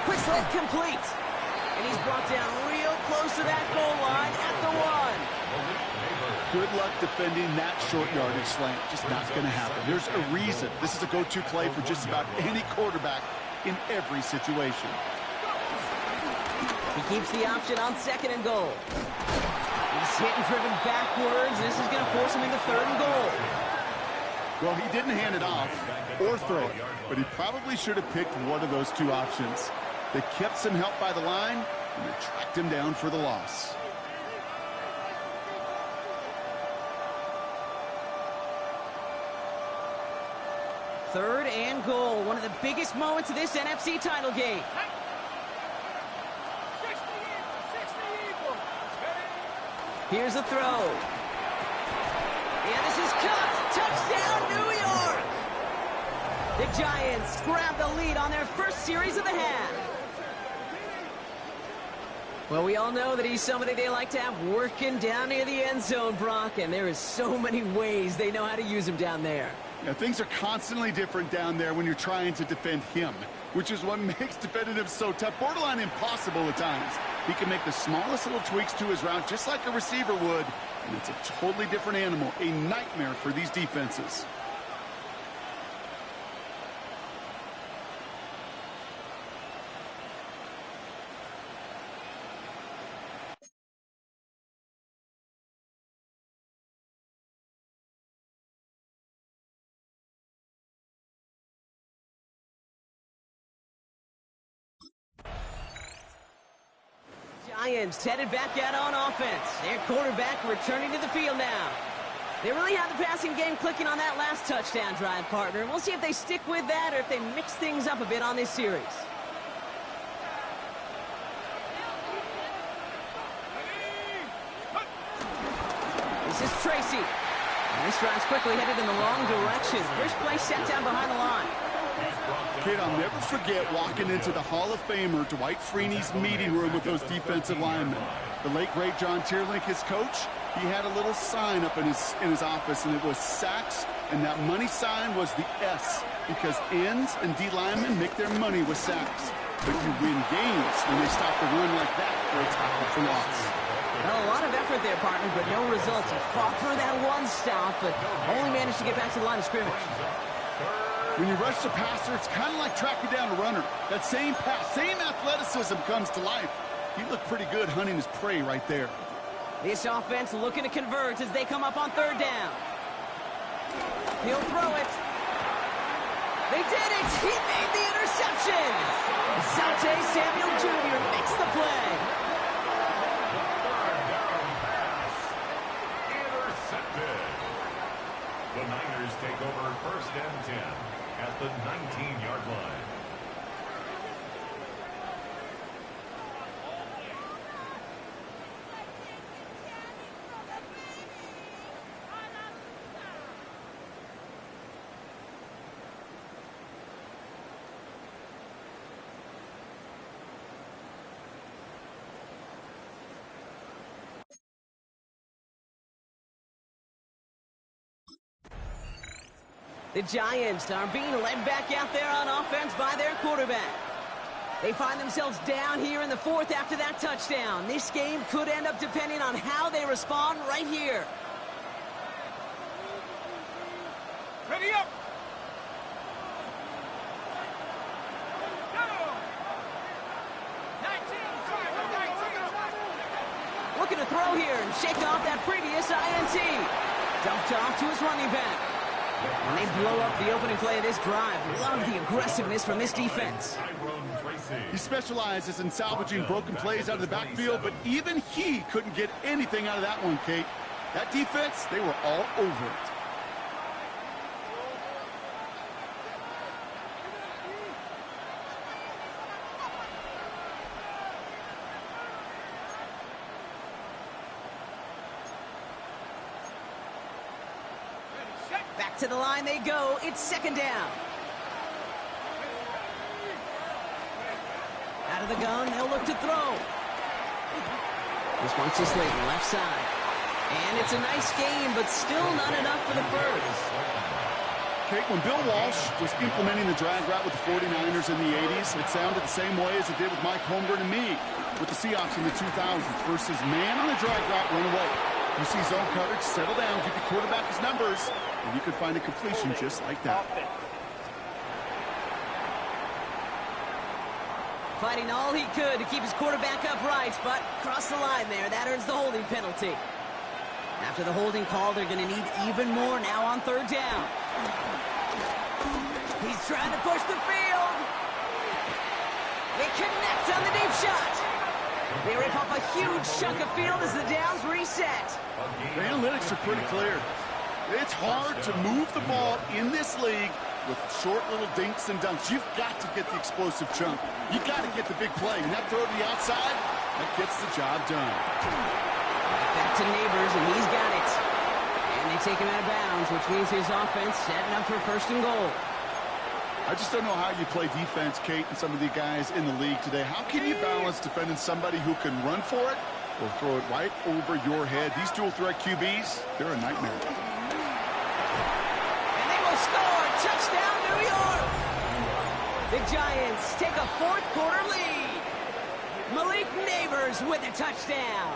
Quick slip complete. And he's brought down real close to that goal line at the 1. Good luck defending that short yardage slant. Just not going to happen. There's a reason. This is a go-to play for just about any quarterback in every situation. He keeps the option on 2nd and goal. He's hit and driven backwards. This is going to force him into 3rd and goal. Well, he didn't hand it off or throw it, but he probably should have picked one of those two options. They kept some help by the line, and they tracked him down for the loss. Third and goal, one of the biggest moments of this NFC title game. Here's a throw. And this is caught. Touchdown, New York! The Giants grab the lead on their first series of the half. Well, we all know that he's somebody they like to have working down near the end zone, Brock, and there is so many ways they know how to use him down there. Yeah, things are constantly different down there when you're trying to defend him, which is what makes defending him so tough, borderline impossible at times. He can make the smallest little tweaks to his route just like a receiver would, and it's a totally different animal, a nightmare for these defenses. Giants headed back out on offense. Their quarterback returning to the field now. They really have the passing game clicking on that last touchdown drive, partner. We'll see if they stick with that or if they mix things up a bit on this series. This is Tracy. And this drive's quickly headed in the wrong direction. First play set down behind the line. Kid, I'll never forget walking into the Hall of Famer Dwight Freeney's meeting room with those defensive linemen. The late, great John Tierlink, his coach, he had a little sign up in his office, and it was sacks, and that money sign was the S, because ends and D linemen make their money with sacks. But you win games when they stop the run like that for a tackle for loss. Well, a lot of effort there, partner, but no results. He fought through that one stop, but only managed to get back to the line of scrimmage. When you rush the passer, it's kind of like tracking down a runner. That same pass, same athleticism comes to life. He looked pretty good hunting his prey right there. This offense looking to convert as they come up on 3rd down. He'll throw it. They did it! He made the interception! Sante Samuel Jr. makes the play. Intercepted. The Niners take over 1st and 10 at the 19-yard line. The Giants are being led back out there on offense by their quarterback. They find themselves down here in the fourth after that touchdown. This game could end up depending on how they respond right here. Ready up! Looking to throw here and shake off that previous INT. Dumped off to his running back. And they blow up the opening play of this drive. Love the aggressiveness from this defense. He specializes in salvaging broken plays out of the backfield, but even he couldn't get anything out of that one, Kate. That defense, they were all over it. Back to the line they go. It's second down. Out of the gun, they'll look to throw. This one's to Slayton, left side. And it's a nice game, but still not enough for the first. Kate, when Bill Walsh was implementing the drag route with the 49ers in the 80s, it sounded the same way as it did with Mike Holmgren and me with the Seahawks in the 2000s versus man on the drag route, run away. You see zone coverage, settle down, give your quarterback his numbers, and you could find a completion just like that. Fighting all he could to keep his quarterback upright, but crossed the line there. That earns the holding penalty. After the holding call, they're going to need even more now on third down. He's trying to push the field. They connect on the deep shot. They rip off a huge chunk of field as the downs reset. The analytics are pretty clear. It's hard to move the ball in this league with short little dinks and dunks. You've got to get the explosive chunk. You've got to get the big play. And that throw to the outside, that gets the job done. Back to Neighbors, and he's got it. And they take him out of bounds, which means his offense setting up for first and goal. I just don't know how you play defense, Kate, and some of the guys in the league today. How can you balance defending somebody who can run for it or throw it right over your head? These dual threat QBs, they're a nightmare. And they will score. Touchdown, New York. The Giants take a fourth quarter lead. Malik Neighbors with a touchdown.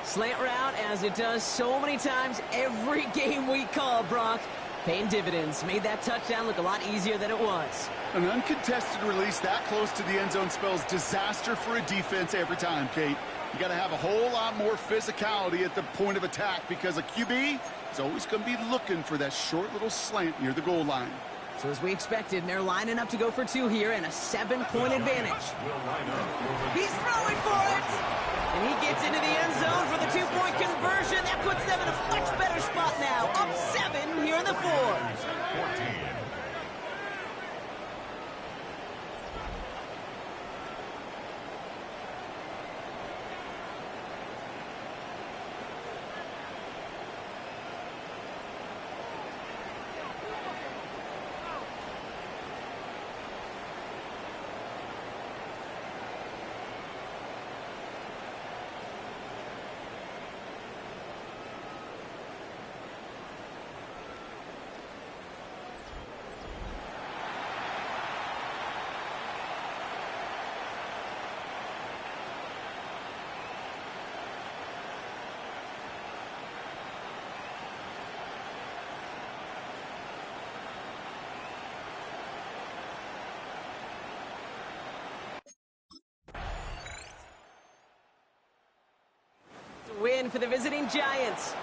Slant route, as it does so many times every game we call, Brock. Paying dividends. Made that touchdown look a lot easier than it was. An uncontested release that close to the end zone spells disaster for a defense every time, Kate. You got to have a whole lot more physicality at the point of attack because a QB is always going to be looking for that short little slant near the goal line. So as we expected, they're lining up to go for two here and a 7-point advantage. He's throwing for it! And he gets into the end zone for the 2-point conversion. That puts them in a much better spot now. Up 7 here in the fourth. 14. Win for the visiting Giants.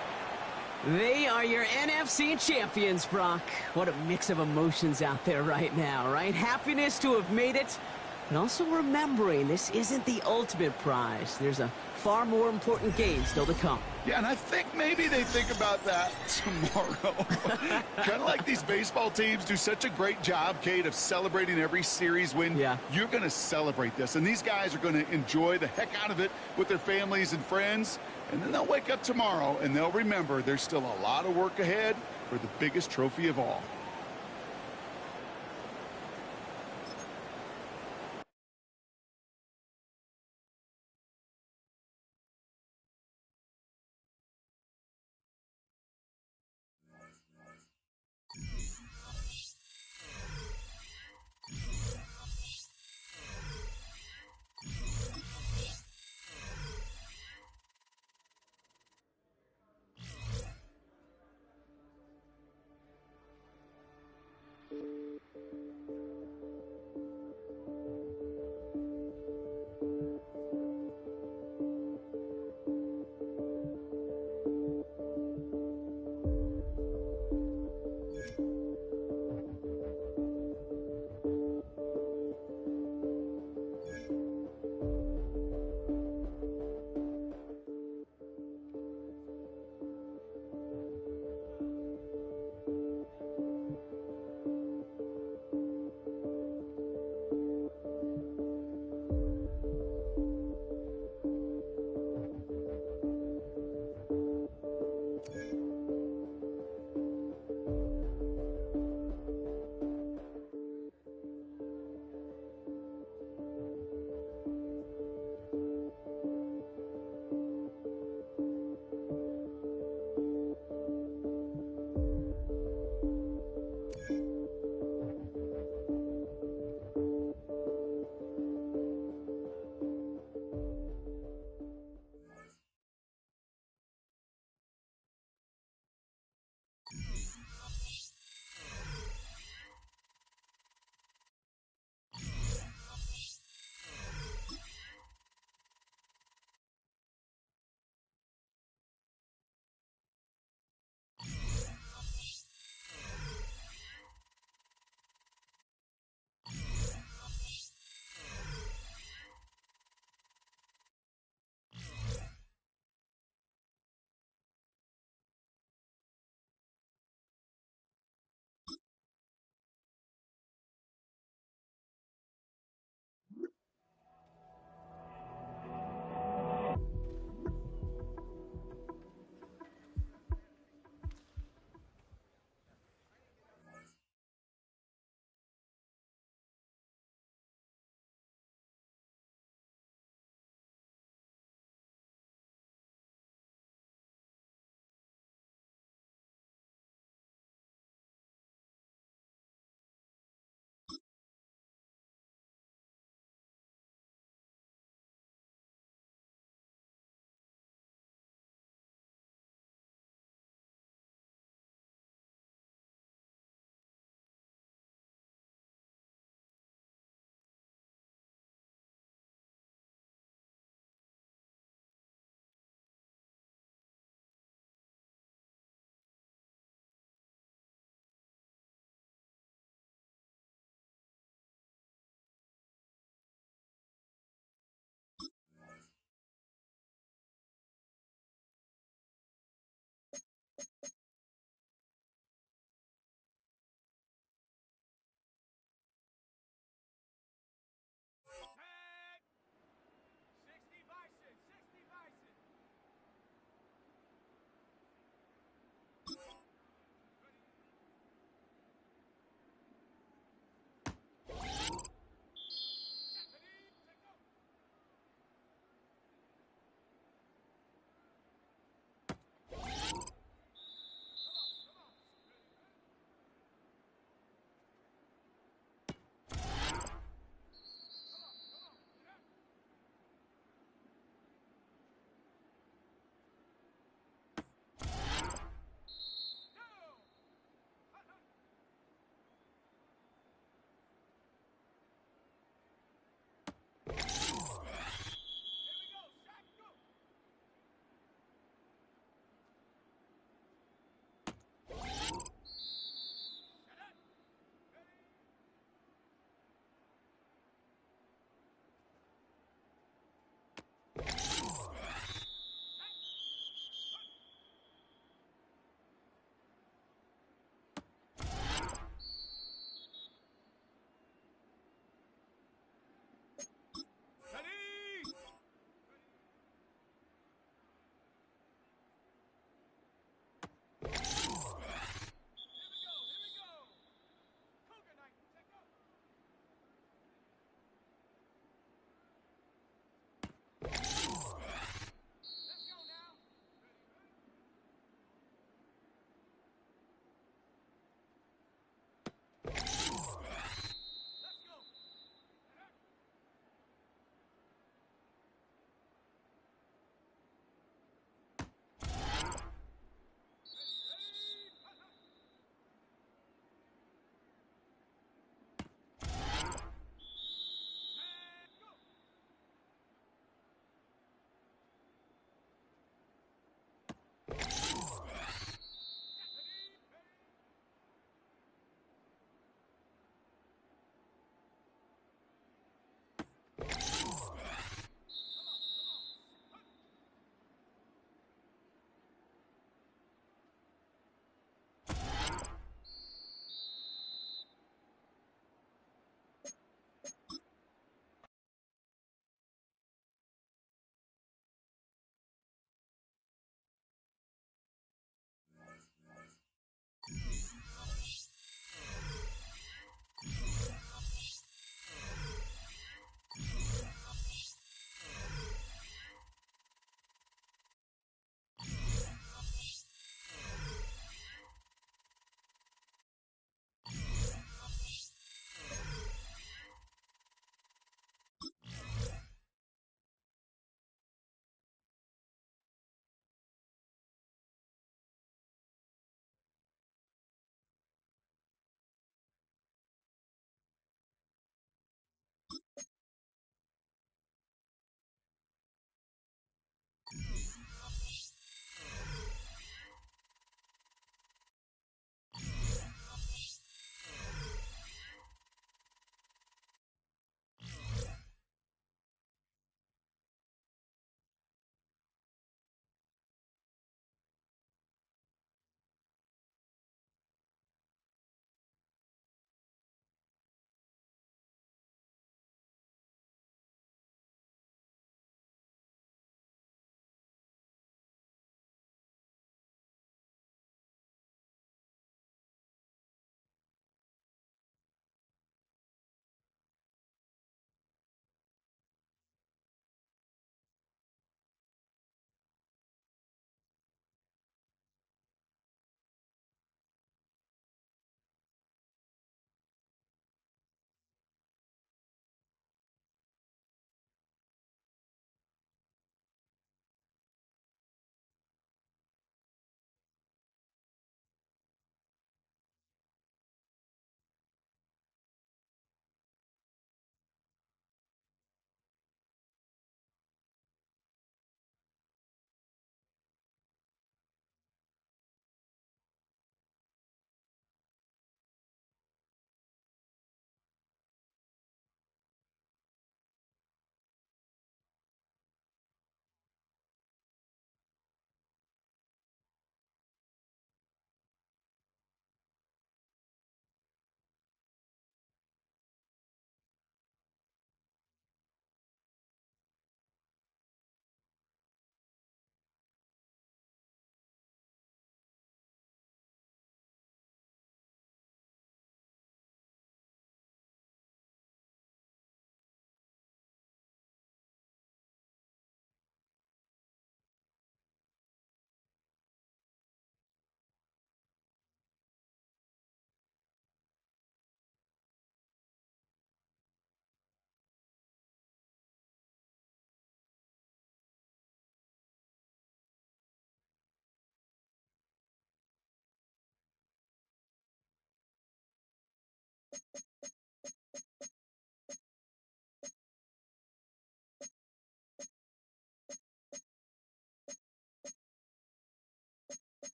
They are your NFC champions, Brock. What a mix of emotions out there right now, right? Happiness to have made it, but also remembering this isn't the ultimate prize. There's a far more important game still to come. Yeah, and I think maybe they think about that tomorrow. Kind of like these baseball teams do such a great job, Kate, of celebrating every series win. Yeah. You're going to celebrate this, and these guys are going to enjoy the heck out of it with their families and friends, and then they'll wake up tomorrow, and they'll remember there's still a lot of work ahead for the biggest trophy of all.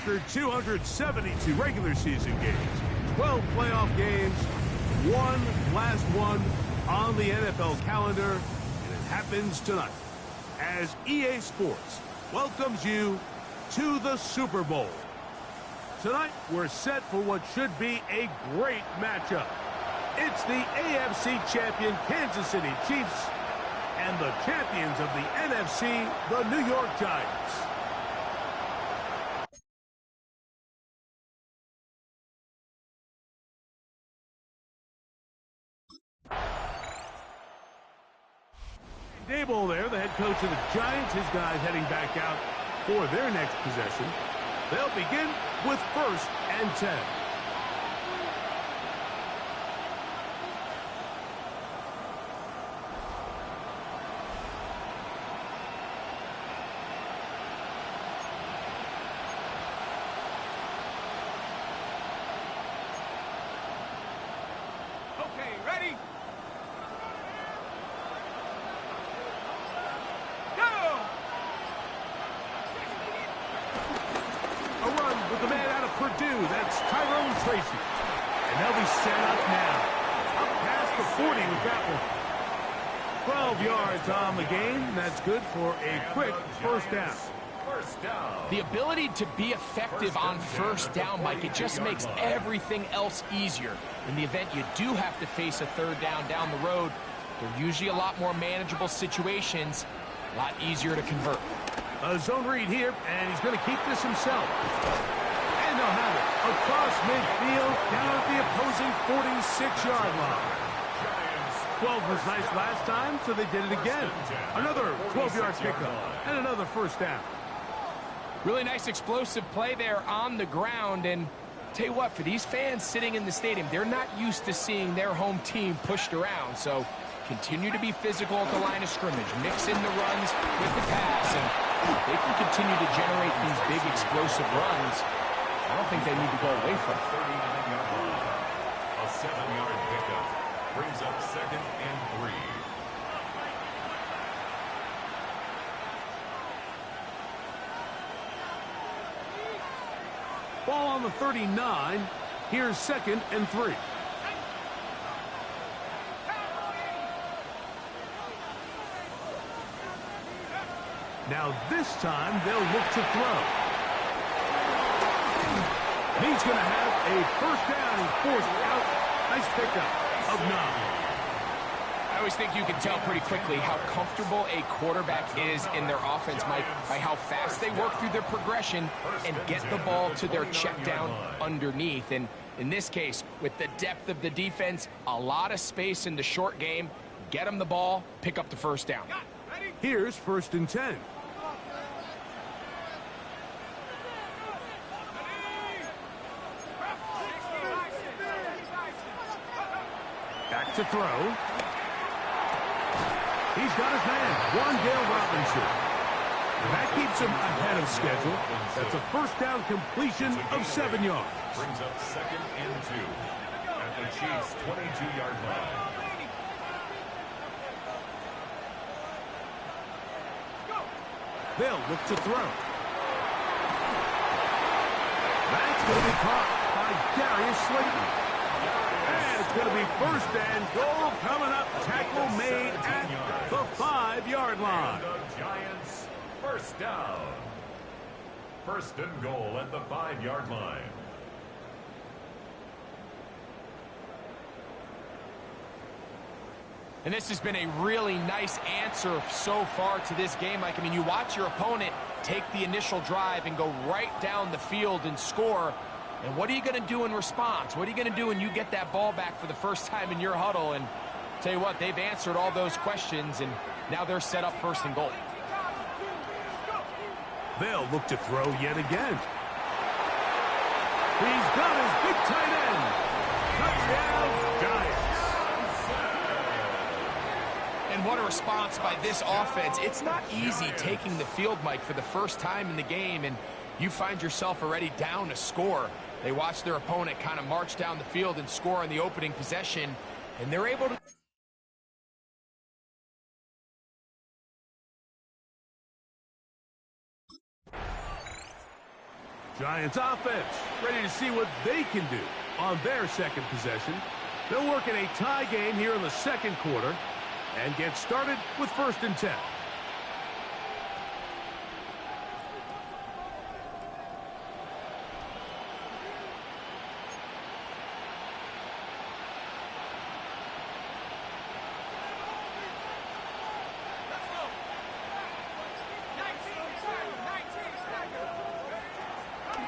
After 272 regular season games, 12 playoff games, one last one on the NFL calendar, and it happens tonight as EA Sports welcomes you to the Super Bowl. Tonight, we're set for what should be a great matchup. It's the AFC champion Kansas City Chiefs and the champions of the NFC, the New York Giants. Dable there, the head coach of the Giants, his guys heading back out for their next possession. They'll begin with 1st and 10. Okay, ready? The man out of Purdue, that's Tyrone Tracy. And they'll be set up now. Up past the 40 with that one. 12 yards on the game. That's good for a quick first down. The ability to be effective on first down, Mike, it just makes everything else easier. In the event you do have to face a third down the road, they're usually a lot more manageable situations, a lot easier to convert. A zone read here, and he's going to keep this himself. And they'll have it across midfield, down at the opposing 46-yard line. 12 was nice last time, so they did it again. Another 12-yard pickup, and another first down. Really nice explosive play there on the ground, and tell you what, for these fans sitting in the stadium, they're not used to seeing their home team pushed around, so continue to be physical at the line of scrimmage, mix in the runs with the pass, and they can continue to generate these big explosive runs. I don't think they need to go away from it. 39-yard line. A 7-yard pickup brings up 2nd and 3. Ball on the 39. Here's 2nd and 3. Now this time they'll look to throw. He's going to have a first down. He's forced out. Nice pickup of 9. I always think you can tell pretty quickly how comfortable a quarterback is in their offense, Mike, by how fast they work through their progression and get the ball to their check down underneath. And in this case, with the depth of the defense, a lot of space in the short game, get them the ball, pick up the first down. Here's 1st and 10. Back to throw. He's got his man, Wandale Robinson. And that keeps him ahead of schedule. That's a first down completion of 7 yards. Brings up 2nd and 2 at the Chiefs' 22-yard line. They'll look to throw. That's going to be caught by Darius Slayton. And it's going to be 1st and goal coming up. Tackle made at the 5-yard line. And the Giants, first down. 1st and goal at the 5-yard line. And this has been a really nice answer so far to this game. Like, I mean, you watch your opponent take the initial drive and go right down the field and score. And what are you going to do in response? What are you going to do when you get that ball back for the first time in your huddle? And tell you what, they've answered all those questions, and now they're set up 1st and goal. They'll look to throw yet again. He's got his big tight end. Touchdown, Giants. And what a response by this offense. It's not easy taking the field, Mike, for the first time in the game, and you find yourself already down a score. They watch their opponent kind of march down the field and score on the opening possession, and they're able to... Giants offense ready to see what they can do on their second possession. They'll work in a tie game here in the second quarter and get started with 1st and 10.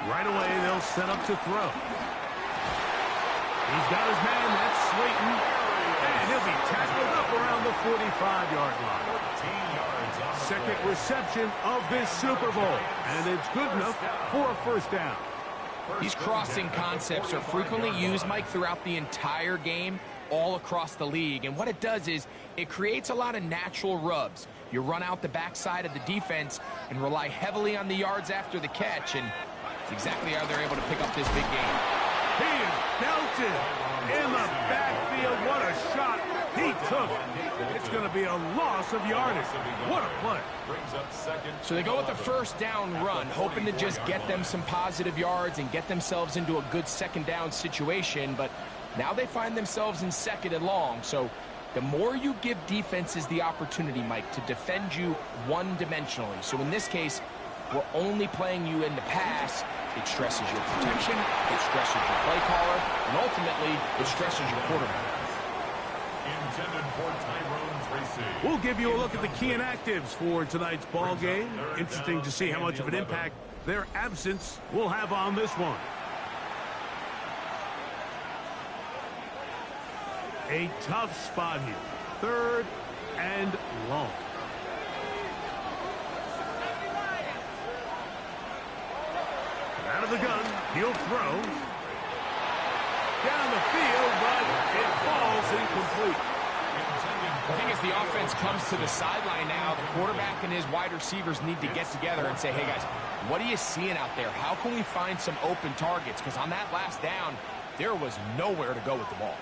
Right away, they'll set up to throw. He's got his man, that's Slayton. And he'll be tackled up around the 45-yard line. Second reception of this Super Bowl. And it's good enough for a 1st down. These crossing concepts are frequently used, Mike, throughout the entire game, all across the league. And what it does is it creates a lot of natural rubs. You run out the backside of the defense and rely heavily on the yards after the catch. And it's exactly how they're able to pick up this big game. He is belted in the backfield. What a shot he took. It's going to be a loss of yardage. What a play. So they go with the 1st down run, hoping to just get them some positive yards and get themselves into a good 2nd down situation. But now they find themselves in 2nd and long. So the more you give defenses the opportunity, Mike, to defend you one-dimensionally. So in this case, we're only playing you in the pass. It stresses your protection, it stresses your play caller, and ultimately, it stresses your quarterback. We'll give you a look at the key inactives for tonight's ball game. Interesting to see how much of an impact their absence will have on this one. A tough spot here. 3rd and long. Out of the gun, he'll throw. Down the field, but it falls incomplete. I think as the offense comes to the sideline now, the quarterback and his wide receivers need to get together and say, hey guys, what are you seeing out there? How can we find some open targets? Because on that last down, there was nowhere to go with the ball.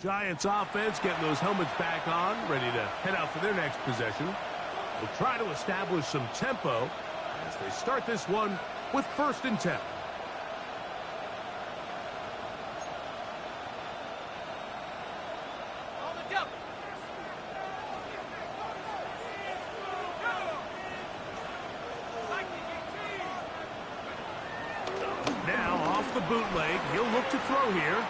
Giants offense getting those helmets back on, ready to head out for their next possession. They'll try to establish some tempo as they start this one with 1st and 10. Now off the bootleg, he'll look to throw here.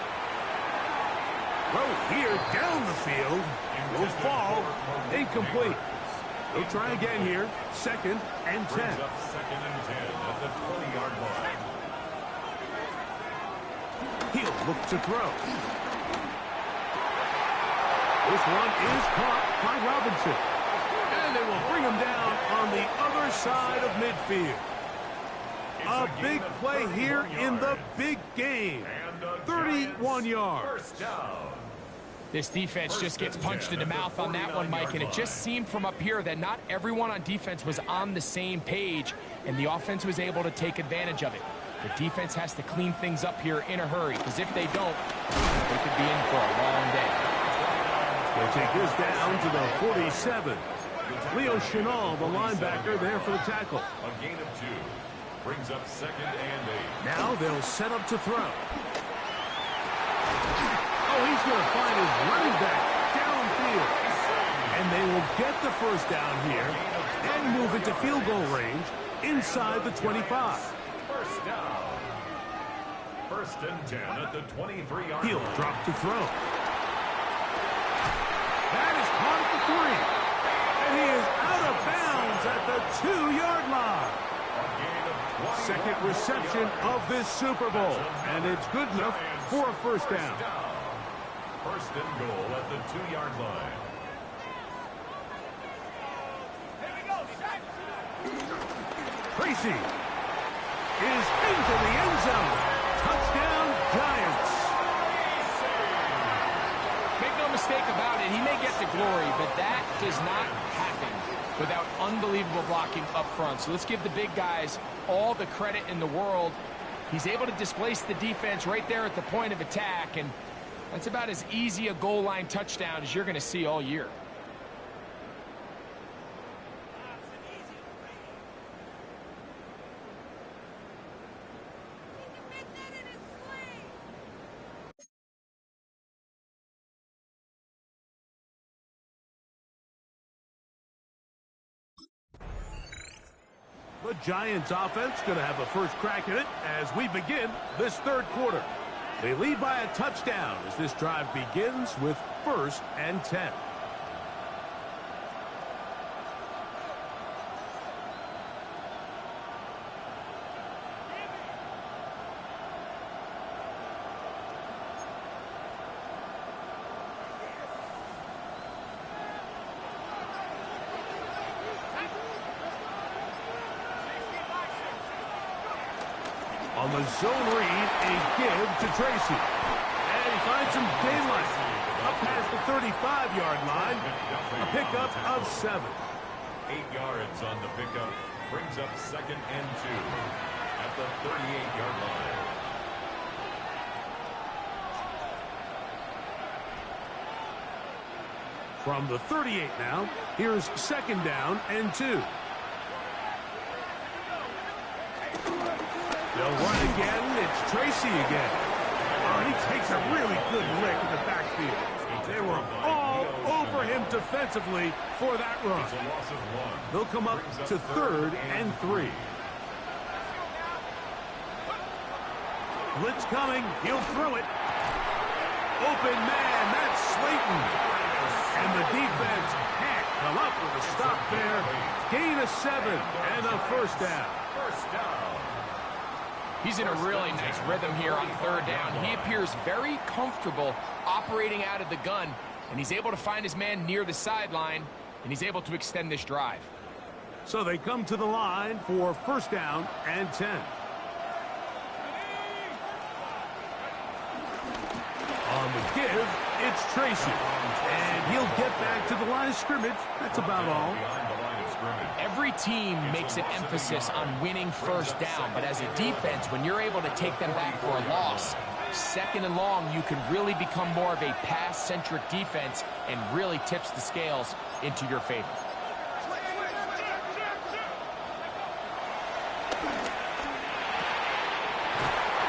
Throw here down the field. Will fall. Incomplete. They'll try again here. 2nd and 10. 2nd and 10 at the 20-yard line. He'll look to throw. This one is caught by Robinson. And they will bring him down on the other side of midfield. A big play here in the big game. 31 yards. This defense just gets punched in the mouth on that one, Mike, and it just seemed from up here that not everyone on defense was on the same page, and the offense was able to take advantage of it. The defense has to clean things up here in a hurry, because if they don't, they could be in for a long day. They'll take this down to the 47. Leo Chenal, the linebacker, there for the tackle. A gain of 2 brings up 2nd and 8. Now they'll set up to throw. Oh, he's going to find his running back downfield. And they will get the 1st down here and move into field goal range inside the 25. 1st down. 1st and 10 at the 23-yard line. He'll drop to throw. That is caught at the 3. And he is out of bounds at the 2-yard line. 2nd reception of this Super Bowl. And it's good enough for a 1st down. 1st and goal at the 2-yard line. Tracy is into the end zone. Touchdown, Giants. Make no mistake about it, he may get the glory, but that does not happen without unbelievable blocking up front. So let's give the big guys all the credit in the world. He's able to displace the defense right there at the point of attack, and that's about as easy a goal line touchdown as you're going to see all year. The Giants offense going to have a first crack at it as we begin this third quarter. They lead by a touchdown as this drive begins with 1st and 10. On the zone read, a give to Tracy. And he finds some daylight. Up past the 35-yard line. A pickup of 7. 8 yards on the pickup. Brings up 2nd and 2 at the 38-yard line. From the 38 now, here's 2nd down and 2. They'll run again. It's Tracy again. Oh, he takes a really good lick in the backfield. They were all over him defensively for that run. They'll come up to 3rd and 3. Blitz coming. He'll throw it. Open man. That's Slayton. And the defense can't come up with a stop there. Gain of 7 and a first down. He's in a really nice rhythm here on 3rd down. He appears very comfortable operating out of the gun, and he's able to find his man near the sideline, and he's able to extend this drive. So they come to the line for 1st down and 10. On the give, it's Tracy. And he'll get back to the line of scrimmage. That's about all. Every team makes an emphasis on winning 1st down, but as a defense, when you're able to take them back for a loss, 2nd and long, you can really become more of a pass-centric defense and really tips the scales into your favor.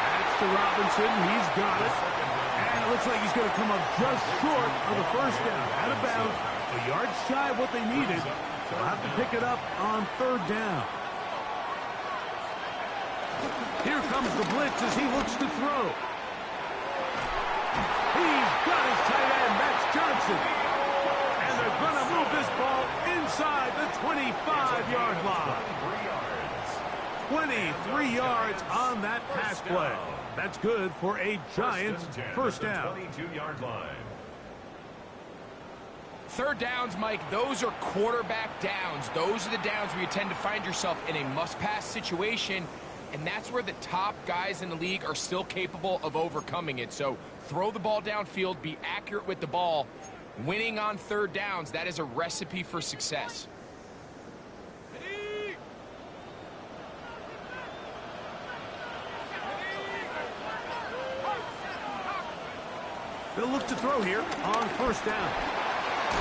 That's to Robinson. He's got it. And it looks like he's going to come up just short of the 1st down. Out of bounds, a yard shy of what they needed. They'll have to pick it up on 3rd down. Here comes the blitz as he looks to throw. He's got his tight end. That's Johnson. And they're going to move this ball inside the 25-yard line. 23 yards on that pass play. That's good for a Giants 1st down. 22-yard line. 3rd downs, Mike, those are quarterback downs. Those are the downs where you tend to find yourself in a must-pass situation, and that's where the top guys in the league are still capable of overcoming it. So throw the ball downfield, be accurate with the ball. Winning on 3rd downs, that is a recipe for success. They'll look to throw here on 1st down.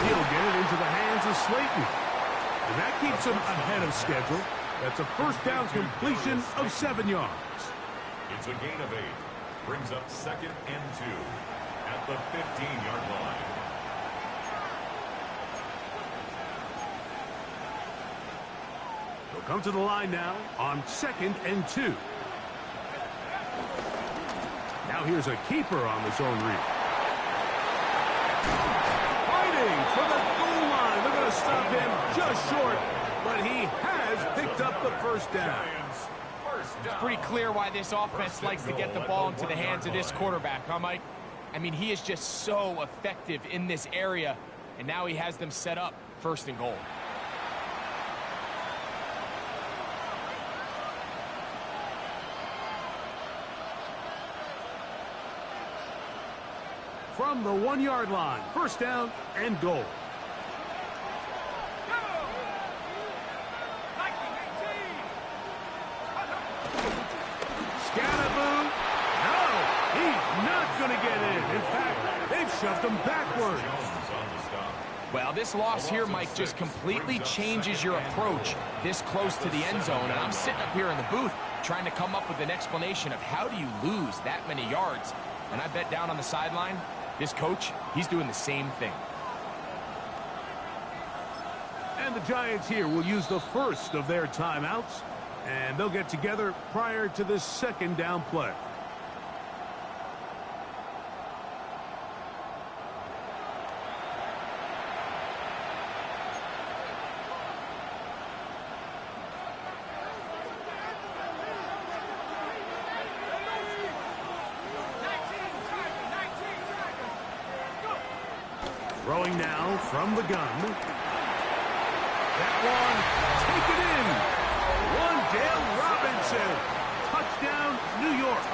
He'll get it into the hands of Slayton. And that keeps him ahead of schedule. That's a 1st down completion of 7 yards. It's a gain of 8. Brings up 2nd and 2 at the 15-yard line. They'll come to the line now on 2nd and 2. Now here's a keeper on the zone read. For the goal line. They're going to stop him just short, but he has picked up the 1st down. It's pretty clear why this offense likes to get the ball into the hands of this quarterback, huh, Mike? I mean, he is just so effective in this area, and now he has them set up 1st and goal. From the 1-yard line, 1st down and goal. shoved him backwards. Well, this loss here, Mike, just completely changes your approach this close to the end zone. And I'm sitting up here in the booth trying to come up with an explanation of how do you lose that many yards. And I bet down on the sideline, this coach, he's doing the same thing. And the Giants here will use the first of their timeouts, and they'll get together prior to this second down play. Throwing now from the gun. That one, take it in. Dale Robinson. Touchdown, New York.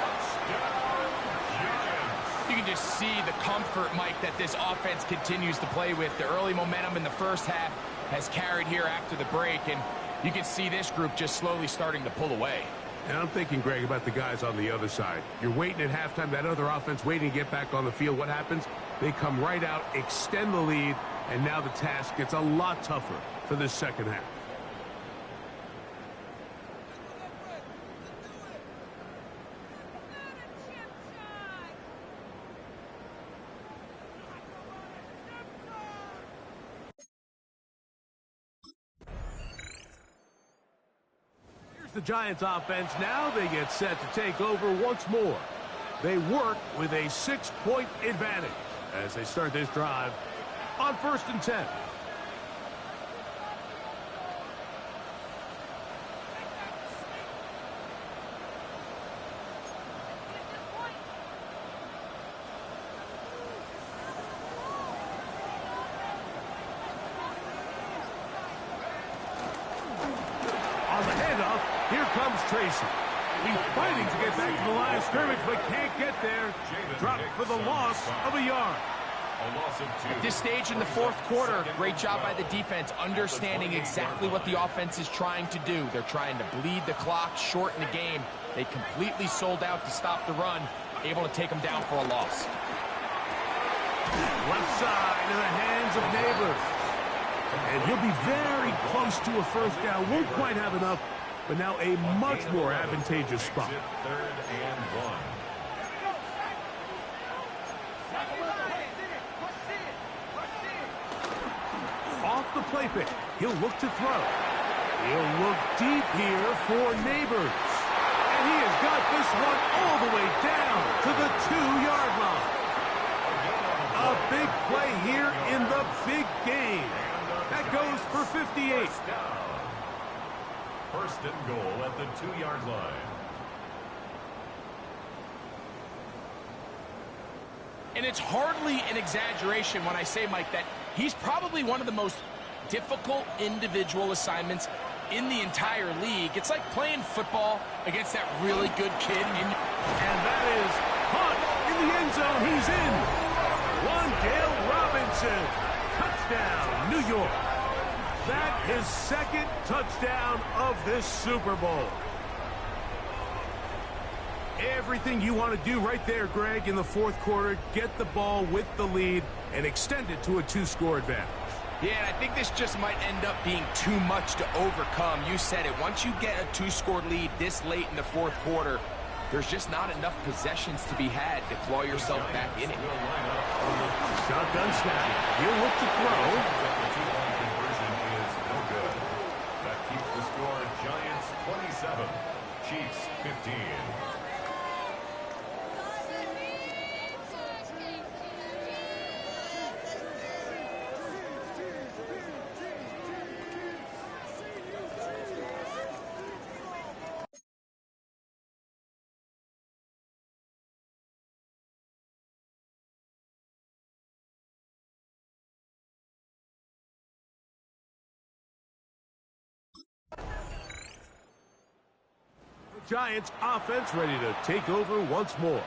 You can just see the comfort, Mike, that this offense continues to play with. The early momentum in the first half has carried here after the break, and you can see this group just slowly starting to pull away. And I'm thinking, Greg, about the guys on the other side. You're waiting at halftime, that other offense waiting to get back on the field. What happens? They come right out, extend the lead, and now the task gets a lot tougher for this second half. Here's the Giants offense. Now they get set to take over once more. They work with a 6-point advantage as they start this drive on 1st and 10. On the handoff, here comes Tracy. He's fighting to get back to the line of scrimmage, but can't get there. Dropped for the loss of a yard. At this stage in the fourth quarter, great job by the defense, understanding exactly what the offense is trying to do. They're trying to bleed the clock, shorten the game. They completely sold out to stop the run, able to take them down for a loss. Left side in the hands of Neighbors. And he'll be very close to a first down. Won't quite have enough, but now a much more advantageous spot. 3rd and 1. Off the play fake, he'll look to throw. He'll look deep here for Neighbors. And he has got this one all the way down to the 2-yard line. A big play here in the big game. That goes for 58. 1st and goal at the 2-yard line. And it's hardly an exaggeration when I say, Mike, that he's probably one of the most difficult individual assignments in the entire league. It's like playing football against that really good kid. And that is caught in the end zone. He's in. Dale Robinson. Touchdown, New York. That is 2nd touchdown of this Super Bowl. Everything you want to do right there, Greg, in the fourth quarter. Get the ball with the lead and extend it to a 2-score advantage. Yeah, and I think this just might end up being too much to overcome. You said it. Once you get a 2-score lead this late in the fourth quarter, there's just not enough possessions to be had to claw yourself back in it. Shotgun snap. He'll look to throw. The 2-point conversion is no good. That keeps the score Giants 27, Chiefs 15. Giants offense ready to take over once more.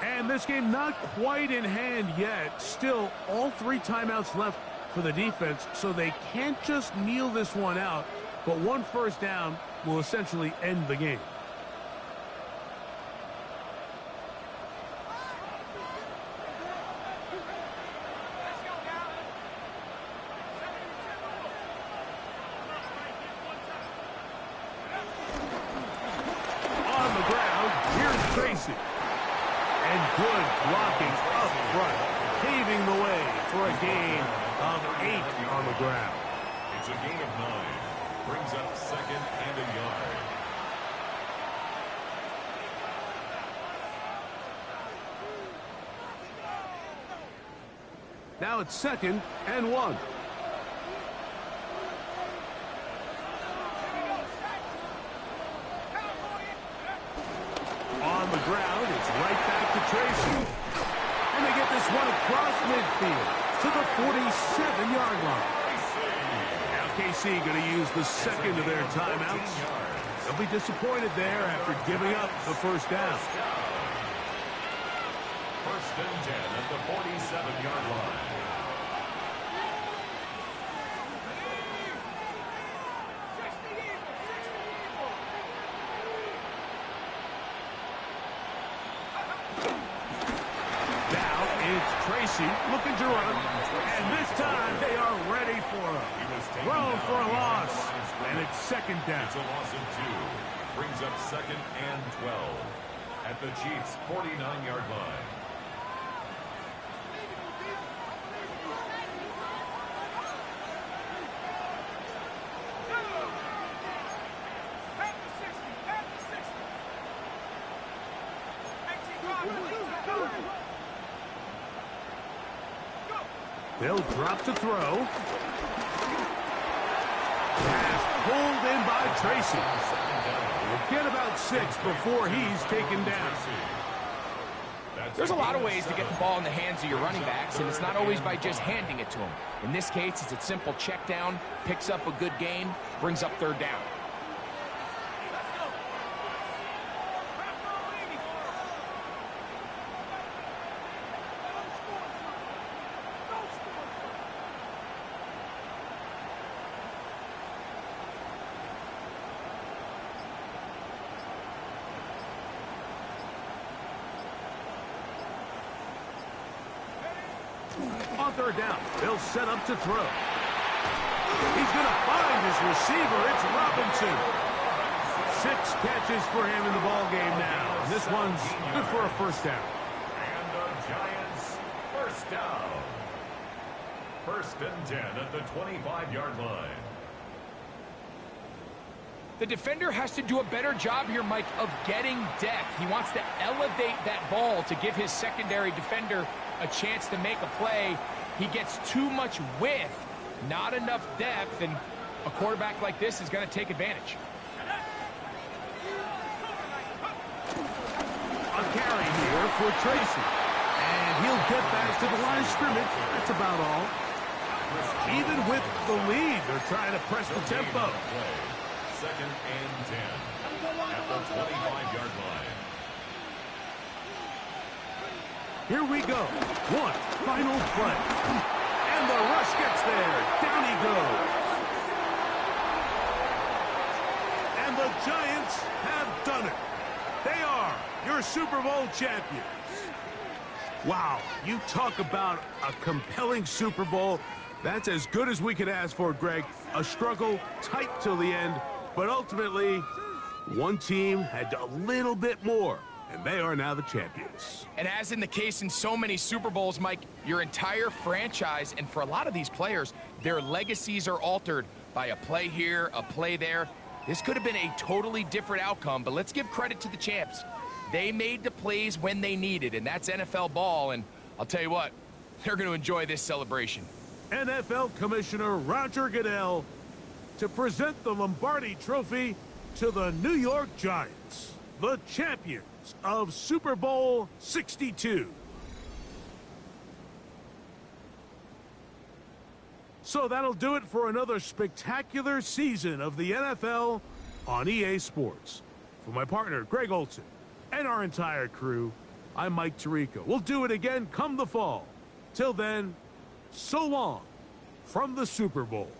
And this game not quite in hand yet. Still, all 3 timeouts left for the defense, so they can't just kneel this one out. But 1 first down will essentially end the game. Good blocking up front, paving the way for a gain of 8 on the ground. It's a gain of 9. Brings up second and a yard. Now it's 2nd and 1. On the ground, it's right back to Tracy. And they get this one across midfield to the 47-yard line. Now KC going to use the second of their timeouts. They'll be disappointed there after giving up the first down. 1st and 10 at the 47-yard line. Tracy looking to run, and this time they are ready for him. Thrown for a loss, and it's 2nd down. It's a loss of 2. Brings up 2nd and 12 at the Chiefs' 49-yard line. They'll drop to throw. Pass pulled in by Tracy. We'll get about 6 before he's taken down. There's a lot of ways to get the ball in the hands of your running backs, and it's not always by just handing it to them. In this case, it's a simple check down, picks up a good gain, brings up 3rd down. On 3rd down, they'll set up to throw. He's going to find his receiver. It's Robinson. 6 catches for him in the ball game now. And this one's good for a 1st down. And the Giants' 1st down. 1st and 10 at the 25-yard line. The defender has to do a better job here, Mike, of getting depth. He wants to elevate that ball to give his secondary defender a chance to make a play. He gets too much width, not enough depth, and a quarterback like this is going to take advantage. A carry here for Tracy. And he'll get back to the line of scrimmage. That's about all. Even with the lead, they're trying to press the tempo. 2nd and 10 at the 25-yard line. Here we go. One final play. And the rush gets there. Down he goes. And the Giants have done it. They are your Super Bowl champions. Wow, you talk about a compelling Super Bowl. That's as good as we could ask for, Greg. A struggle, tight till the end, but ultimately, one team had a little bit more, and they are now the champions. And as in the case in so many Super Bowls, Mike, your entire franchise, and for a lot of these players, their legacies are altered by a play here, a play there. This could have been a totally different outcome, but let's give credit to the champs. They made the plays when they needed, and that's NFL ball, and I'll tell you what, they're going to enjoy this celebration. NFL Commissioner Roger Goodell to present the Lombardi Trophy to the New York Giants, the champions of Super Bowl 62. So that'll do it for another spectacular season of the NFL on EA Sports. For my partner, Greg Olson, and our entire crew, I'm Mike Tirico. We'll do it again come the fall. Till then, so long from the Super Bowl.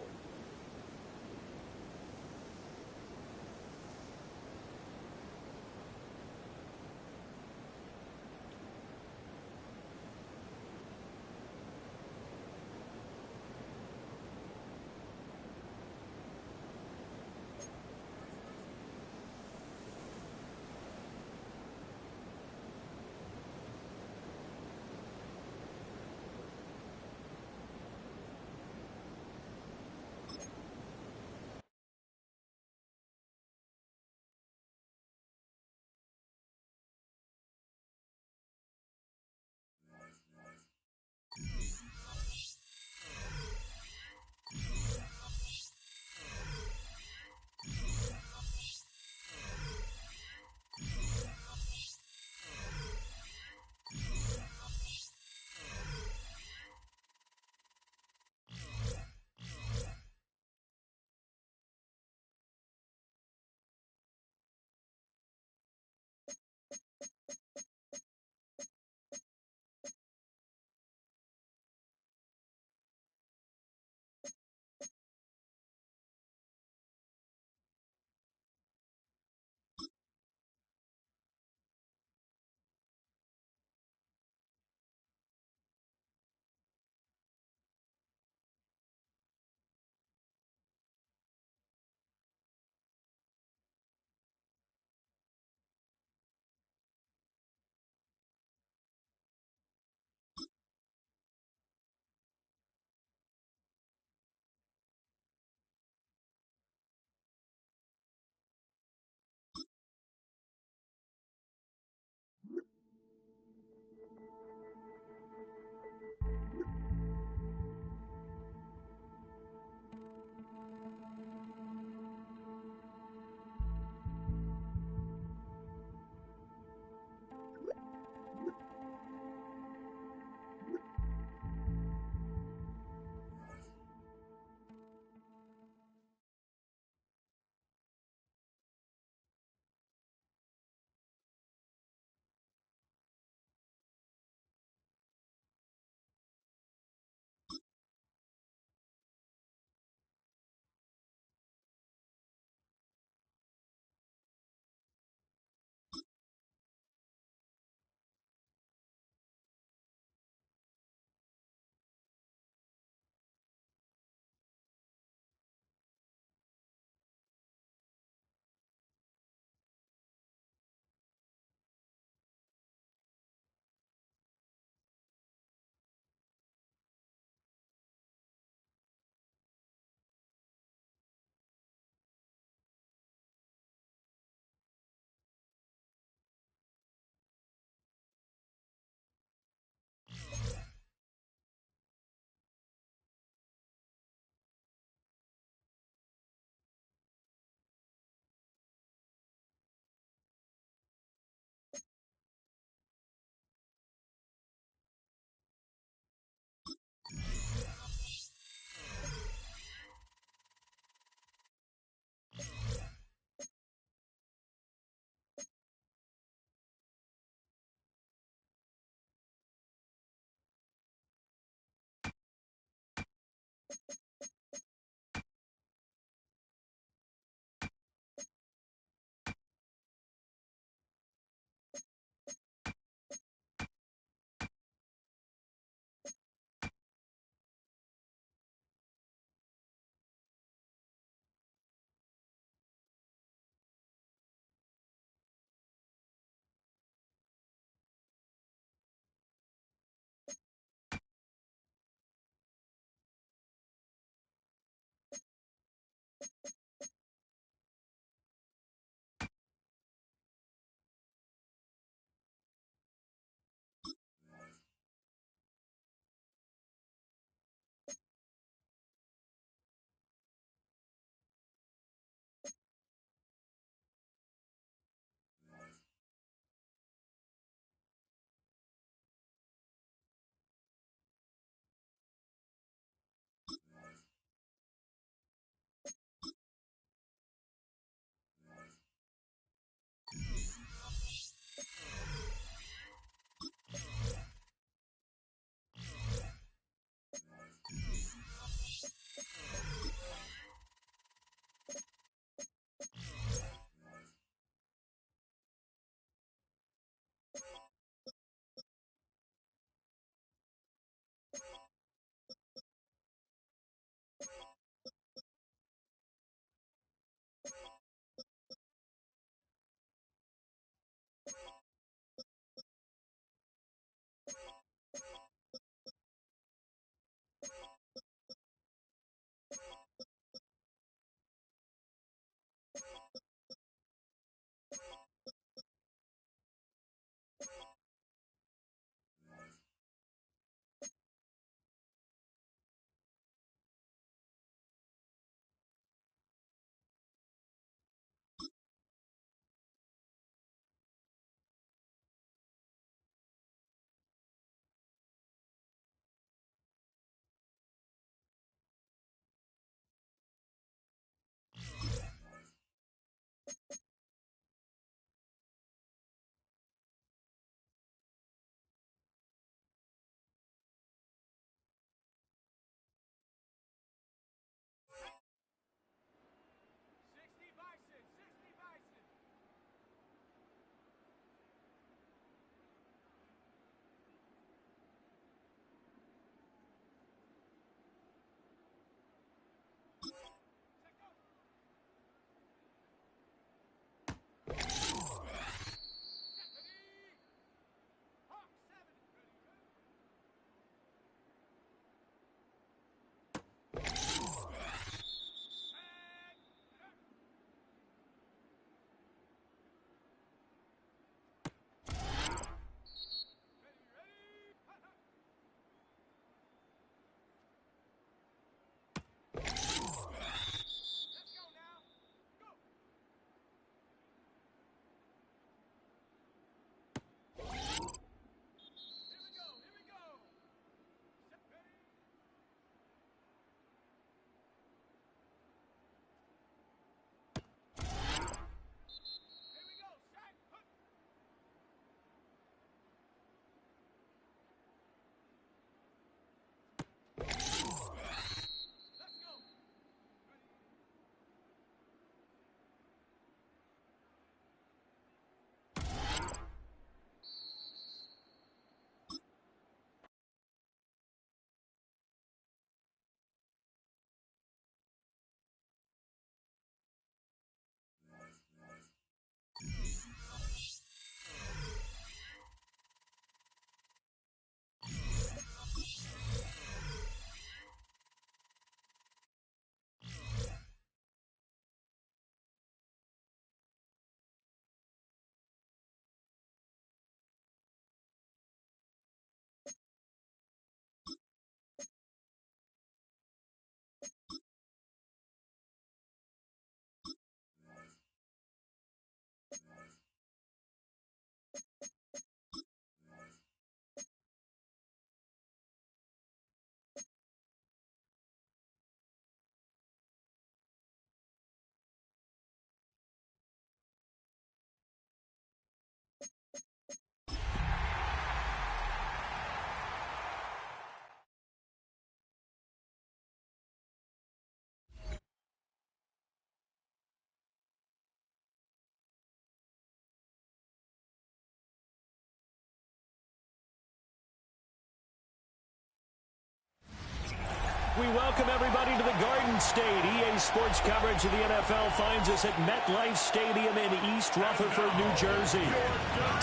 We welcome everybody to the Garden State. EA Sports coverage of the NFL finds us at MetLife Stadium in East Rutherford, New Jersey.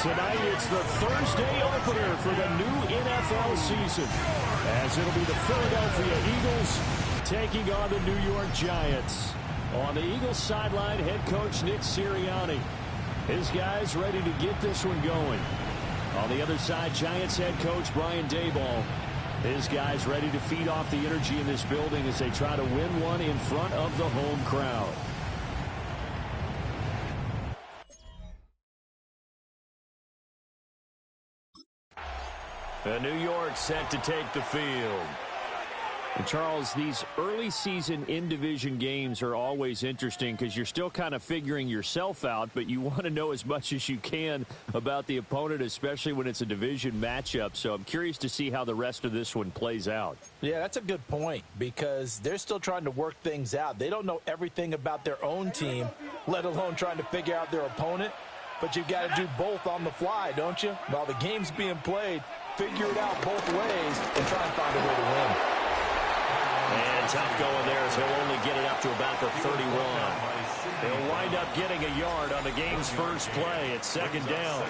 Tonight, it's the Thursday opener for the new NFL season, as it'll be the Philadelphia Eagles taking on the New York Giants. On the Eagles sideline, head coach Nick Sirianni. His guys ready to get this one going. On the other side, Giants head coach Brian Daboll. His guys ready to feed off the energy in this building as they try to win one in front of the home crowd. New York set to take the field. And Charles, these early season in-division games are always interesting because you're still kind of figuring yourself out, but you want to know as much as you can about the opponent, especially when it's a division matchup. So I'm curious to see how the rest of this one plays out. Yeah, that's a good point because they're still trying to work things out. They don't know everything about their own team, let alone trying to figure out their opponent. But you've got to do both on the fly, don't you? While the game's being played, figure it out both ways and try and find a way to win. And tough going there as he'll only get it up to about the 31. He'll wind up getting a yard on the game's first play. It's second down.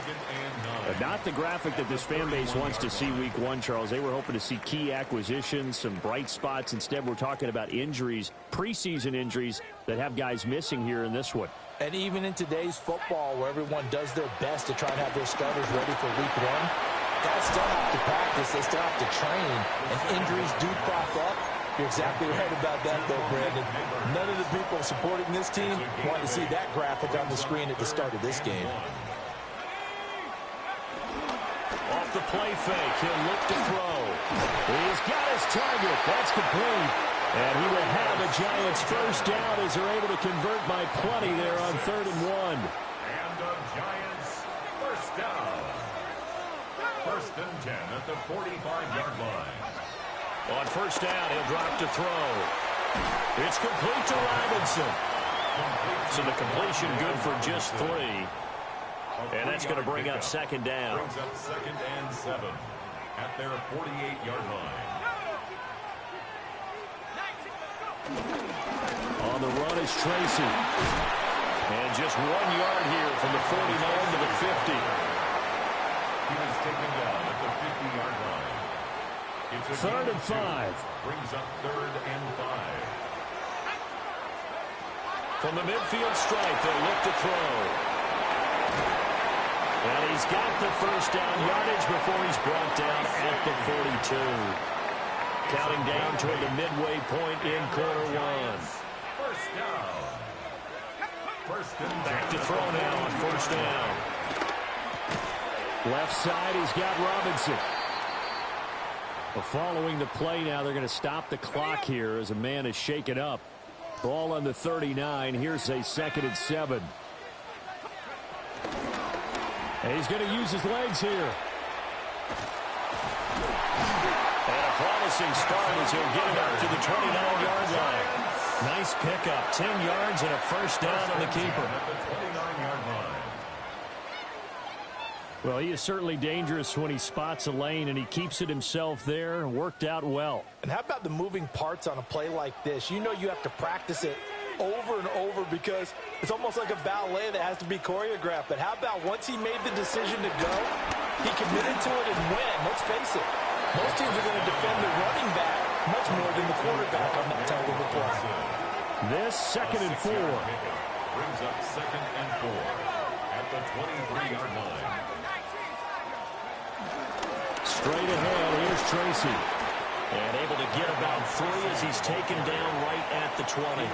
But not the graphic that this fan base wants to see week one, Charles. They were hoping to see key acquisitions, some bright spots. Instead, we're talking about injuries, preseason injuries that have guys missing here in this one. And even in today's football where everyone does their best to try and have their starters ready for week one, guys still have to practice. They still have to train. And injuries do crop up. You're exactly right about that, though, Brandon. None of the people supporting this team want to see that graphic on the screen at the start of this game. Off the play fake, he'll look to throw. He's got his target. That's complete. And he will have a Giants first down as they're able to convert by plenty there on 3rd and 1. And the Giants first down. 1st and 10 at the 45-yard line. On first down, he'll drop to throw. It's complete to Robinson. So the completion good for just 3. And that's going to bring up 2nd down. Brings up 2nd and 7 at their 48-yard line. On the run is Tracy. And just 1 yard here from the 49 to the 50. He was taken down at the 50-yard line. It's 3rd and 5. Brings up 3rd and 5. From the midfield stripe, they'll look to throw. And he's got the first down yardage before he's brought down at the 42. Counting down toward the midway point in quarter 1. First down. First and Back to throw now on first down. Left side, he's got Robinson. Well, following the play now, they're going to stop the clock here as a man is shaken up. Ball on the 39. Here's a 2nd and 7. And he's going to use his legs here. And a promising start as he'll get it up to the 29-yard line. Nice pickup. 10 yards and a first down on the keeper. Well, he is certainly dangerous when he spots a lane, and he keeps it himself there. Worked out well. And how about the moving parts on a play like this? You know you have to practice it over and over because it's almost like a ballet that has to be choreographed. But how about once he made the decision to go, he committed to it and went. Let's face it, most teams are going to defend the running back much more than the quarterback on that type of a play. This 2nd and 4. Brings up 2nd and 4 at the 23-yard line. Straight ahead, here's Tracy. And able to get about 3 as he's taken down right at the 20.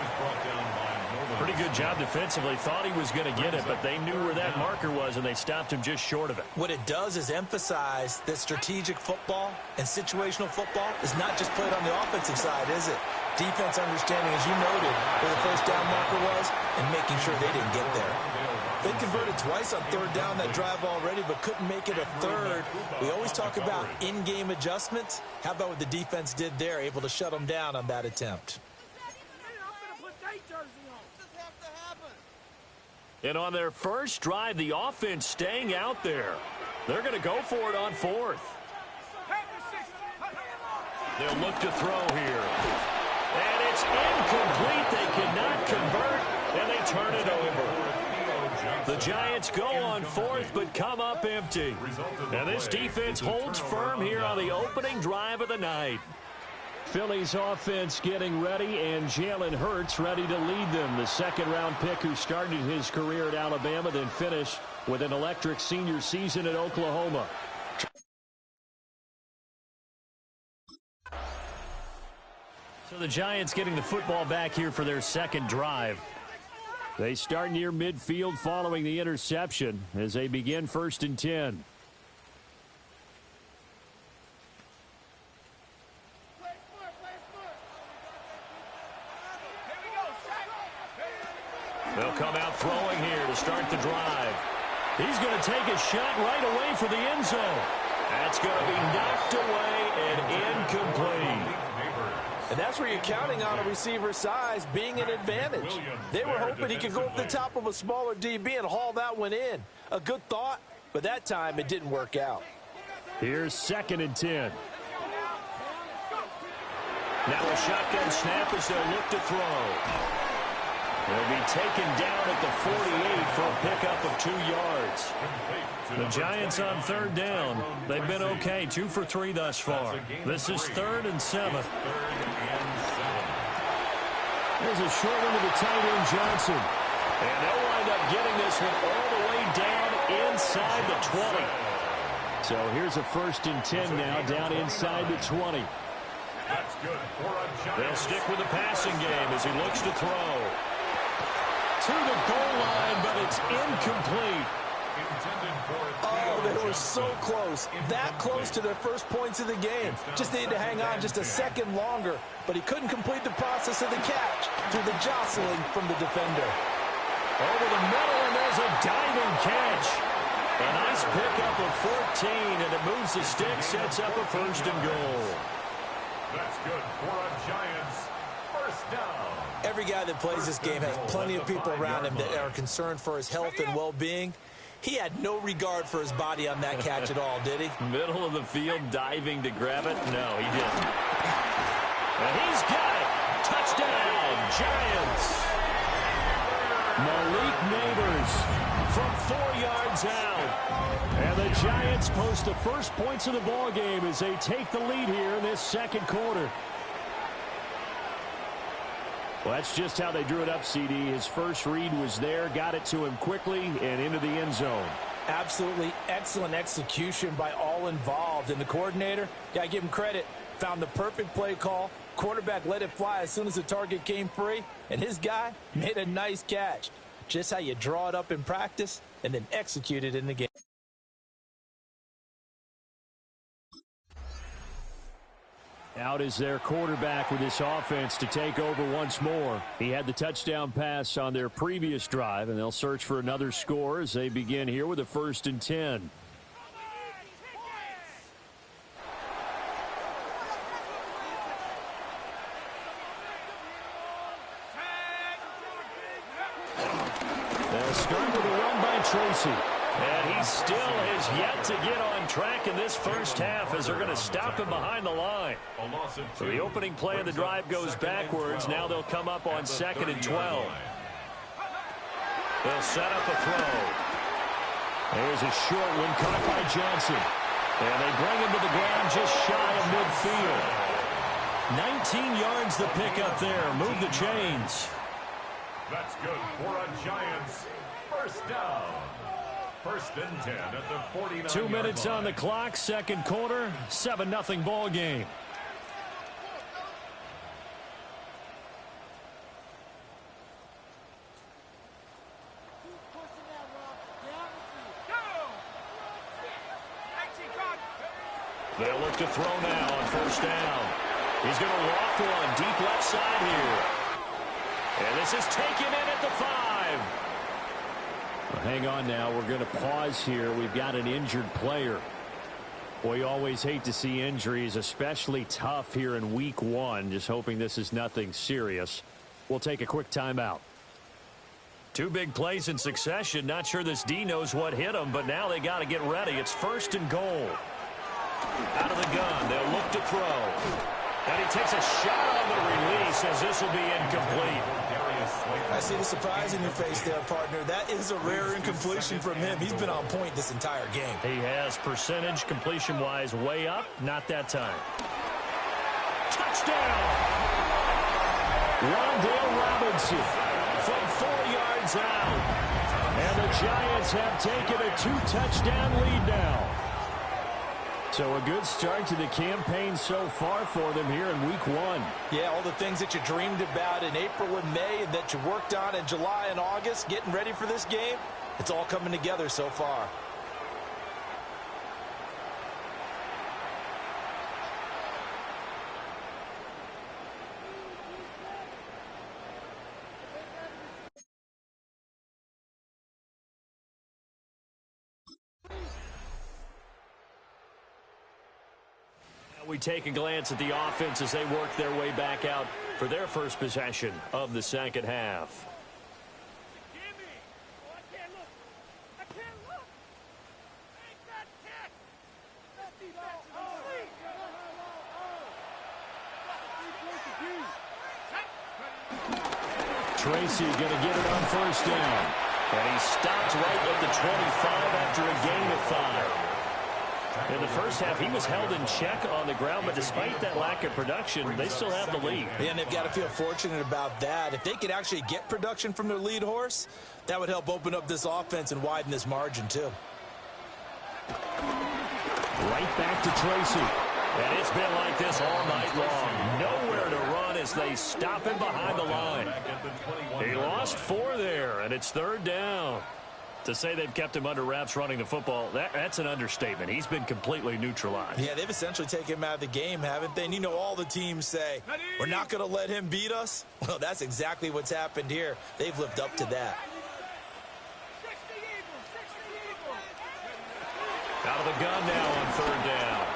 Pretty good job defensively. Thought he was going to get it, but they knew where that marker was, and they stopped him just short of it. What it does is emphasize that strategic football and situational football is not just played on the offensive side, is it? Defense understanding, as you noted, where the first down marker was and making sure they didn't get there. They converted twice on 3rd down that drive already, but couldn't make it a 3rd. We always talk about in-game adjustments. How about what the defense did there, able to shut them down on that attempt? And on their first drive, the offense staying out there. They're going to go for it on 4th. They'll look to throw here. And it's incomplete. They cannot convert, and they turn it over. The Giants go on fourth, but come up empty. And this defense holds firm here on the opening drive of the night. Philly's offense getting ready, and Jalen Hurts ready to lead them. The second-round pick who started his career at Alabama, then finished with an electric senior season at Oklahoma. So the Giants getting the football back here for their second drive. They start near midfield following the interception as they begin 1st and 10. They'll come out throwing here to start the drive. He's going to take a shot right away for the end zone. That's going to be knocked away and incomplete. And that's where you're counting on a receiver's size being an advantage. They were hoping he could go up the top of a smaller DB and haul that one in. A good thought, but that time it didn't work out. Here's 2nd and 10. Now a shotgun snap as they'll look to throw. They'll be taken down at the 48 for a pickup of 2 yards. The Giants on 3rd down. They've been okay, 2 for 3 thus far. This is 3rd and 7. There's a short one to the tight end, Johnson. And they'll wind up getting this one all the way down inside the 20. So here's a 1st and 10 now, down inside the 20. They'll stick with the passing game as he looks to throw. To the goal line, but it's incomplete. Oh, they were so close. That close to their first points of the game. Just needed to hang on just a second longer, but he couldn't complete the process of the catch through the jostling from the defender. Over the middle, and there's a diving catch. A nice pickup of 14, and it moves the stick, sets up a 1st and goal. That's good for a Giants 1st down. Every guy that plays this game has plenty of people around him that are concerned for his health and well-being. He had no regard for his body on that catch at all, did he? Middle of the field, diving to grab it? No, he didn't. And he's got it. Touchdown, Giants. Malik Neighbors from 4 yards out. And the Giants post the first points of the ball game as they take the lead here in this 2nd quarter. Well, that's just how they drew it up, CD. His first read was there, got it to him quickly, and into the end zone. Absolutely excellent execution by all involved. And the coordinator, got to give him credit, found the perfect play call. Quarterback let it fly as soon as the target came free, and his guy made a nice catch. Just how you draw it up in practice and then execute it in the game. Out is their quarterback with this offense to take over once more. He had the touchdown pass on their previous drive, and they'll search for another score as they begin here with a 1st and 10. They'll start with a run by Tracy. And he still has yet to get on track in this first half as they're going to stop him behind the line. So the opening play of the drive goes backwards. Now they'll come up on 2nd and 12. They'll set up a throw. There's a short one caught by Johnson. And they bring him to the ground just shy of midfield. 19 yards the pickup there. Move the chains. That's good for a Giants 1st down. 1st and 10 at the 49. 2 minutes on the clock, 2nd quarter, 7-0 ball game. They'll look to throw now on 1st down. He's going to walk one deep left side here. And this is taken in at the 5. Well, hang on now. We're going to pause here. We've got an injured player. Boy, you always hate to see injuries, especially tough here in week 1. Just hoping this is nothing serious. We'll take a quick timeout. 2 big plays in succession. Not sure this D knows what hit him, but now they got to get ready. It's 1st and goal. Out of the gun. They'll look to throw. And he takes a shot on the release as this will be incomplete. I see the surprise in your face there, partner. That is a rare incompletion from him. He's been on point this entire game. He has percentage completion-wise way up. Not that time. Touchdown! Rondale Robinson from 4 yards out. And the Giants have taken a 2-touchdown lead now. So a good start to the campaign so far for them here in week 1. Yeah, all the things that you dreamed about in April and May and that you worked on in July and August, getting ready for this game, it's all coming together so far. We take a glance at the offense as they work their way back out for their first possession of the second half. Tracy going to get it on first down. And he stopped right at the 25 after a gain of 5. In the first half, he was held in check on the ground, but despite that lack of production, they still have the lead. And they've got to feel fortunate about that. If they could actually get production from their lead horse, that would help open up this offense and widen this margin, too. Right back to Tracy. And it's been like this all night long. Nowhere to run as they stop him behind the line. He lost 4 there, and it's 3rd down. To say they've kept him under wraps running the football, that's an understatement. He's been completely neutralized. Yeah, they've essentially taken him out of the game, haven't they? And you know all the teams say, we're not going to let him beat us. Well, that's exactly what's happened here. They've lived up to that. Out of the gun now on 3rd down.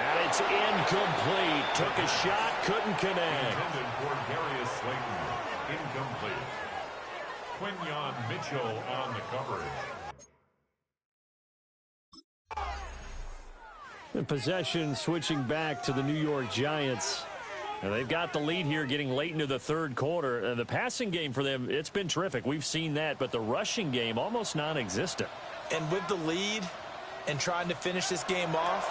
And it's incomplete. Took a shot, couldn't connect. Intended for Darius Slayton. Incomplete. Quinyon Mitchell on the coverage. And possession switching back to the New York Giants. And they've got the lead here getting late into the 3rd quarter. The passing game for them, it's been terrific. We've seen that, but the rushing game almost non-existent. And with the lead and trying to finish this game off,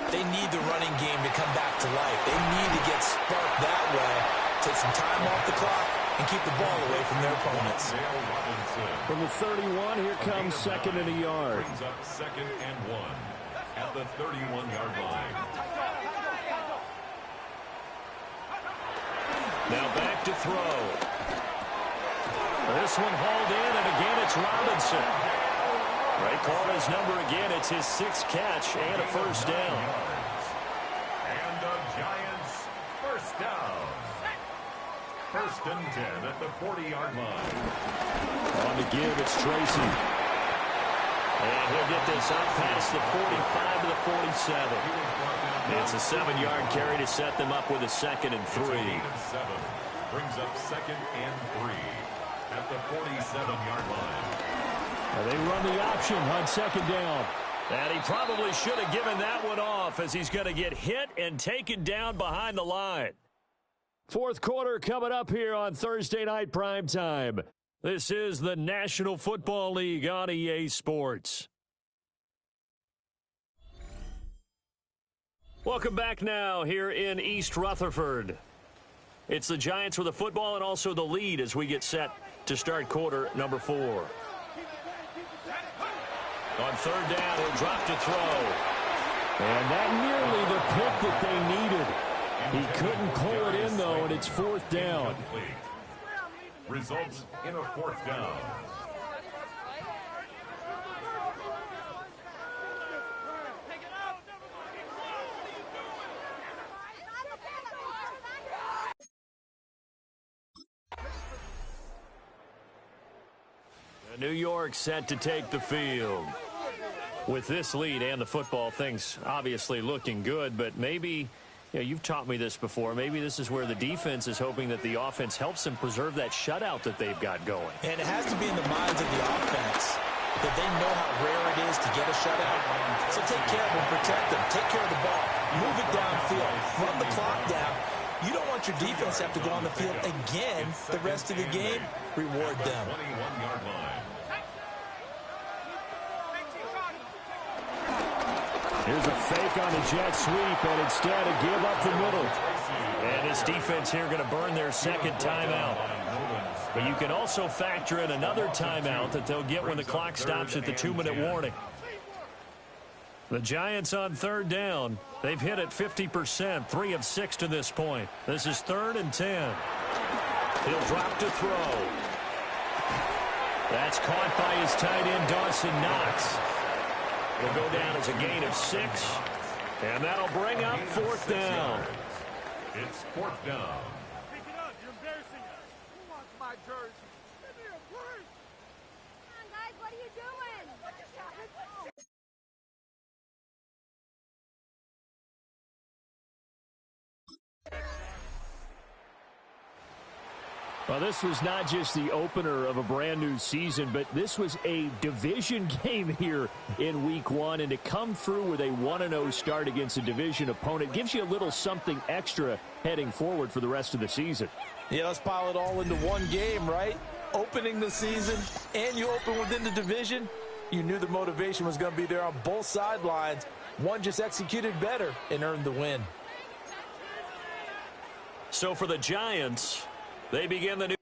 they need the running game to come back to life. They need to get sparked that way, take some time off the clock, and keep the ball away from their opponents. From the 31, here comes 2nd and a yard. Brings up 2nd and 1 at the 31-yard line. Now back to throw. This one hauled in, and again it's Robinson. Right, call his number again. It's his 6th catch and a 1st down. And the Giants' 1st down. 1st and 10 at the 40-yard line. On the give, it's Tracy. And he'll get this up past the 45 to the 47. It's a 7-yard carry to set them up with a 2nd and 3. Brings up 2nd and 3 at the 47-yard line. And they run the option on 2nd down. And he probably should have given that one off as he's going to get hit and taken down behind the line. 4th quarter coming up here on Thursday Night Primetime. This is the National Football League on EA Sports. Welcome back now here in East Rutherford. It's the Giants with the football and also the lead as we get set to start quarter number 4. On 3rd down, he'll drop to throw. And that nearly the pick that they needed. He couldn't pull it in, though, and it's 4th down. Results in a 4th down. New York set to take the field. With this lead and the football, things obviously looking good, but maybe, you've taught me this before, maybe this is where the defense is hoping that the offense helps them preserve that shutout that they've got going. And it has to be in the minds of the offense that they know how rare it is to get a shutout. So take care of them, protect them, take care of the ball. Move it downfield. Run the clock down. You don't want your defense to have to go on the field again the rest of the game. Reward them. 21-yard line. Here's a fake on the jet sweep, and instead a give up the middle. And this defense here going to burn their second timeout. But you can also factor in another timeout that they'll get when the clock stops at the 2-minute warning. The Giants on third down. They've hit it 50%, 3 of 6 to this point. This is 3rd and 10. He'll drop to throw. That's caught by his tight end, Dawson Knox. Will go down as a gain of 6, and that'll bring up 4th down. It's 4th down. Pick it up. You're embarrassing us. Who wants my jersey? Give me a break. Come on, guys. What are you doing? Well, this was not just the opener of a brand new season, but this was a division game here in week 1. And to come through with a 1-0 start against a division opponent gives you a little something extra heading forward for the rest of the season. Yeah, let's pile it all into one game, right? Opening the season, and you open within the division. You knew the motivation was going to be there on both sidelines. One just executed better and earned the win. So for the Giants, they begin the new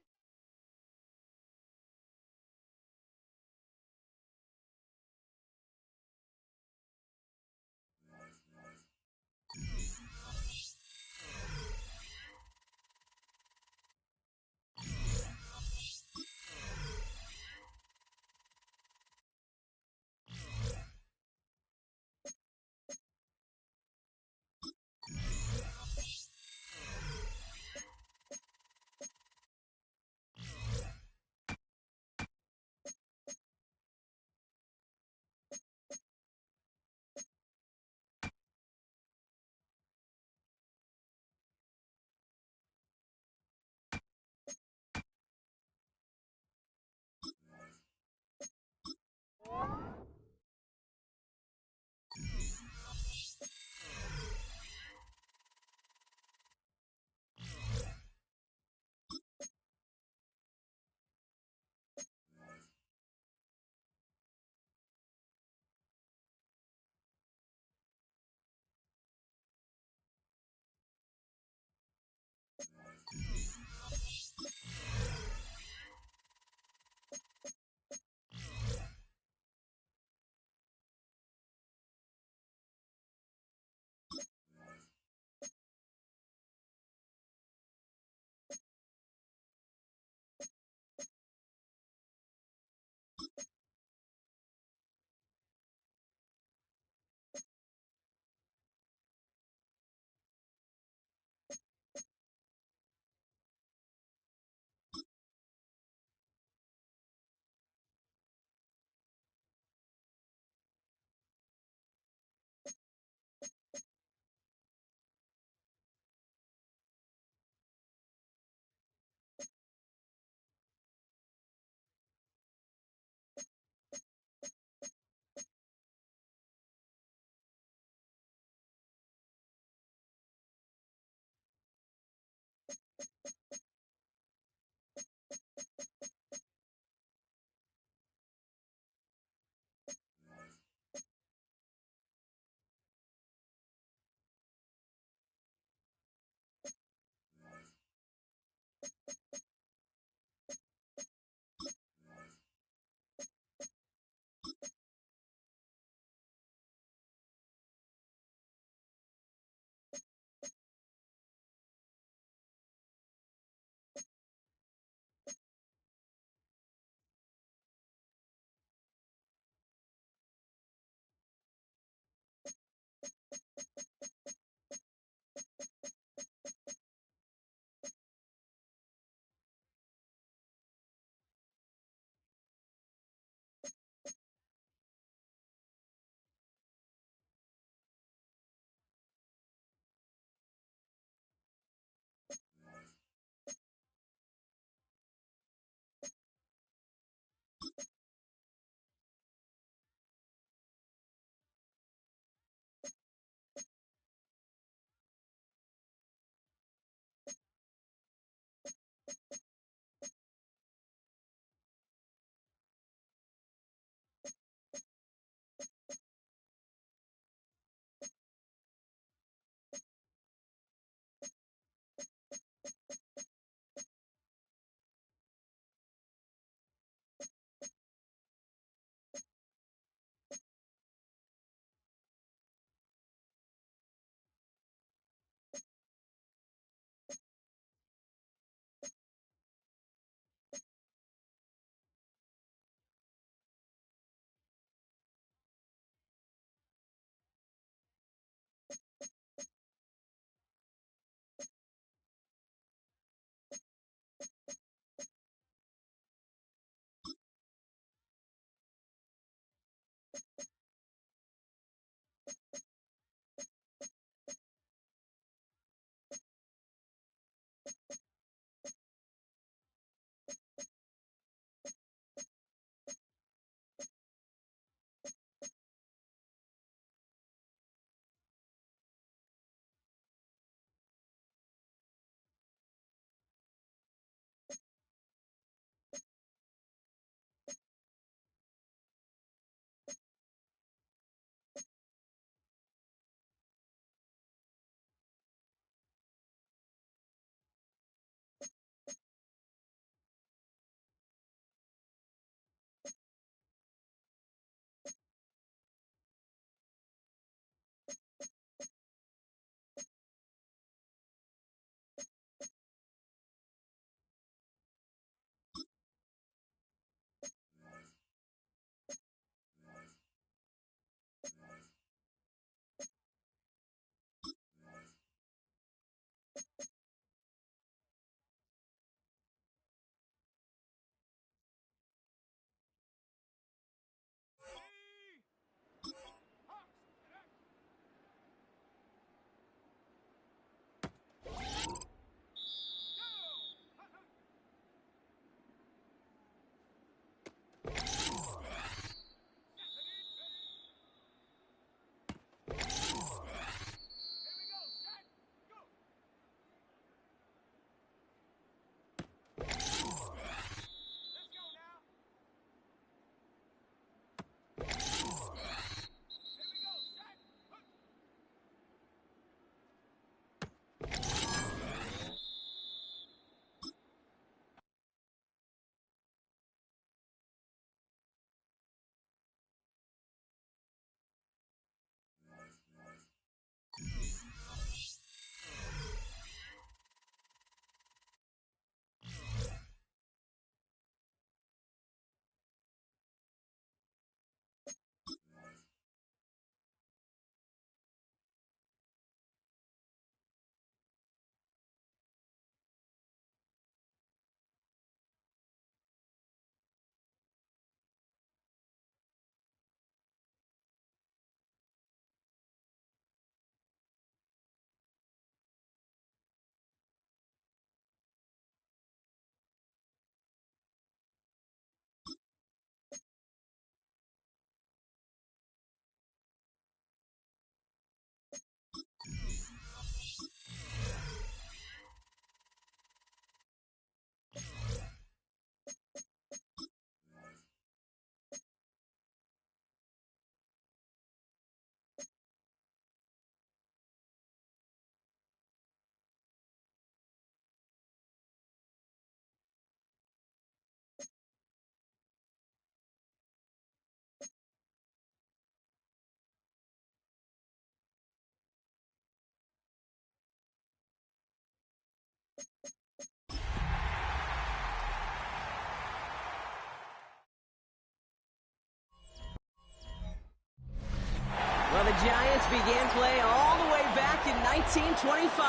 Giants began play all the way back in 1925.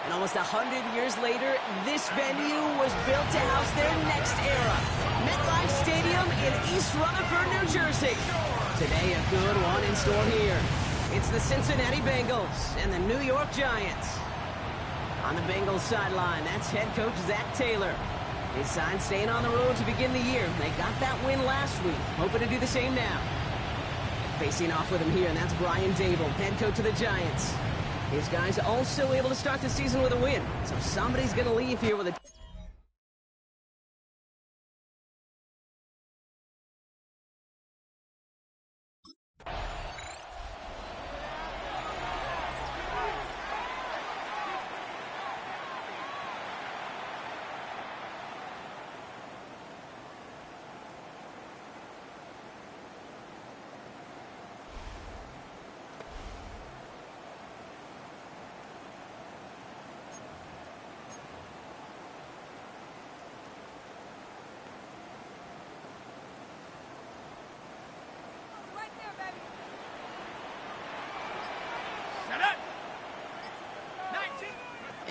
And almost 100 years later, this venue was built to house their next era. MetLife Stadium in East Rutherford, New Jersey. Today, a good one in store here. It's the Cincinnati Bengals and the New York Giants. On the Bengals sideline, that's head coach Zach Taylor. His side staying on the road to begin the year. They got that win last week, hoping to do the same now. Facing off with him here, and that's Brian Dable, head coach of the Giants. His guys also able to start the season with a win, so somebody's going to leave here with a...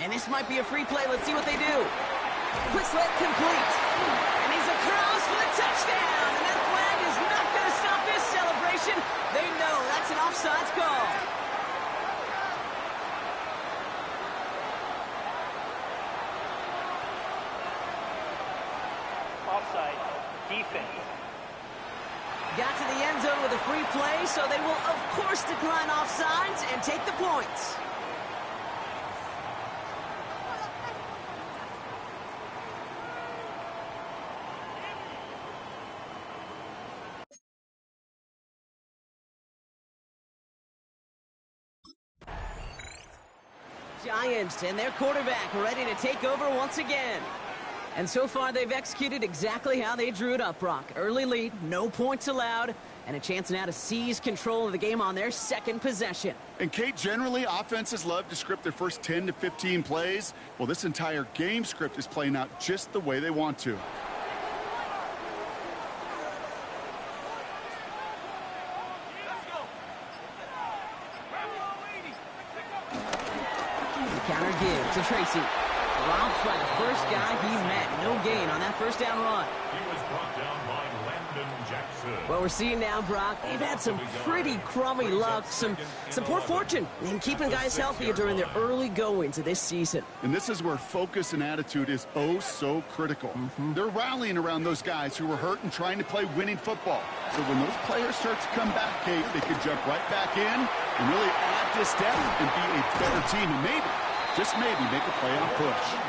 And this might be a free play. Let's see what they do. Quick slant complete. And he's across for the touchdown. And that flag is not going to stop this celebration. They know that's an offsides call. Offside. Defense. Got to the end zone with a free play, so they will, of course, decline offsides and take the points. Giants and their quarterback ready to take over once again. And so far, they've executed exactly how they drew it up, Brock. Early lead, no points allowed, and a chance now to seize control of the game on their second possession. And, Kate, generally, offenses love to script their first 10 to 15 plays. Well, this entire game script is playing out just the way they want to. Counter give to Tracy. Dropped by the first guy he met. No gain on that first down run. He was brought down by Landon Jackson. What we're seeing now, Brock, they've had some pretty crummy luck, some poor fortune in keeping guys healthy during their early goings of this season. And this is where focus and attitude is oh so critical. They're rallying around those guys who were hurt and trying to play winning football. So when those players start to come back, Kate, they could jump right back in and really add this depth and be a better team and maybe, just maybe, make a playoff push.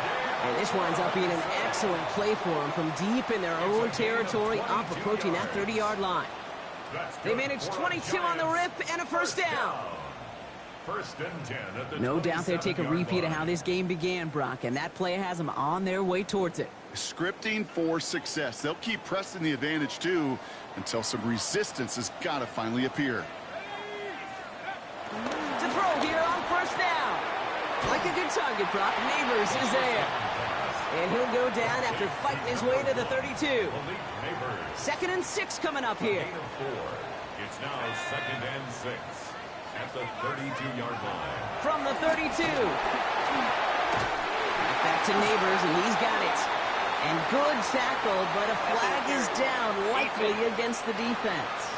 And this winds up being an excellent play for them from deep in their own territory, up approaching that 30-yard line. They managed 22 on the rip and a first down. First and 10 at the no doubt they'll take a repeat of how this game began, Brock, and that play has them on their way towards it. Scripting for success. They'll keep pressing the advantage, too, until some resistance has got to finally appear. To throw here on first down. Like a good target, Brock. Neighbors is there. And he'll go down after fighting his way to the 32. 2nd and 6 coming up here. It's now 2nd and 6 at the 32-yard line. From the 32. Back to Neighbors, and he's got it. And good tackle, but a flag is down, likely against the defense.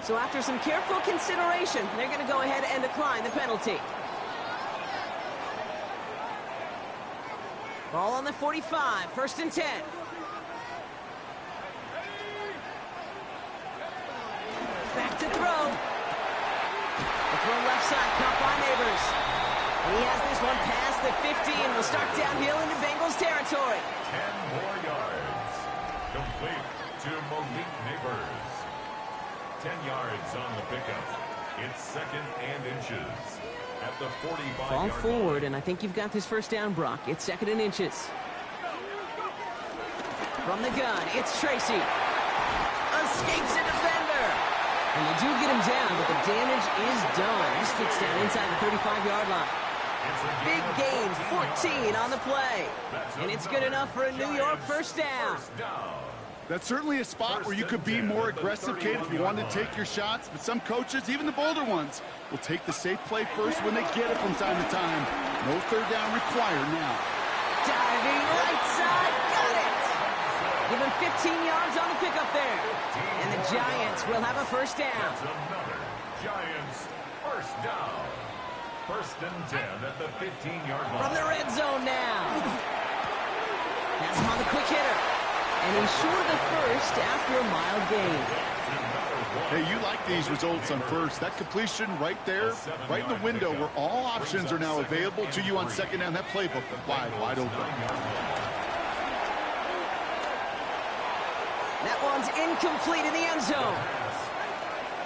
So after some careful consideration, they're going to go ahead and decline the penalty. Ball on the 45, 1st and 10. Back to throw. The throw left side, caught by Neighbors. And he has this one past the 50 and will start downhill into Bengals territory. 10 more yards. Complete to Malik Neighbors. 10 yards on the pickup. It's 2nd and inches at the 45-yard Fall forward, and I think you've got this first down, Brock. It's 2nd and inches. From the gun, it's Tracy. Escapes a defender. And they do get him down, but the damage is done. This gets down inside the 35-yard line. Big gain, 14 on the play. And it's good enough for a New York first down. That's certainly a spot where you could be more aggressive, Kate, if you wanted to take your shots. But some coaches, even the bolder ones, will take the safe play first when they get it from time to time. No third down required now. Diving right side, got it. Give him 15 yards on the pickup there. And the Giants will have a first down. That's another Giants first down. First and 10 at the 15-yard line. From the red zone now. That's him on the quick hitter. And he's short of the first after a mild gain. Hey, you like these results on first. That completion right there, right in the window where all options are now available to you on second down. That playbook wide open. That one's incomplete in the end zone.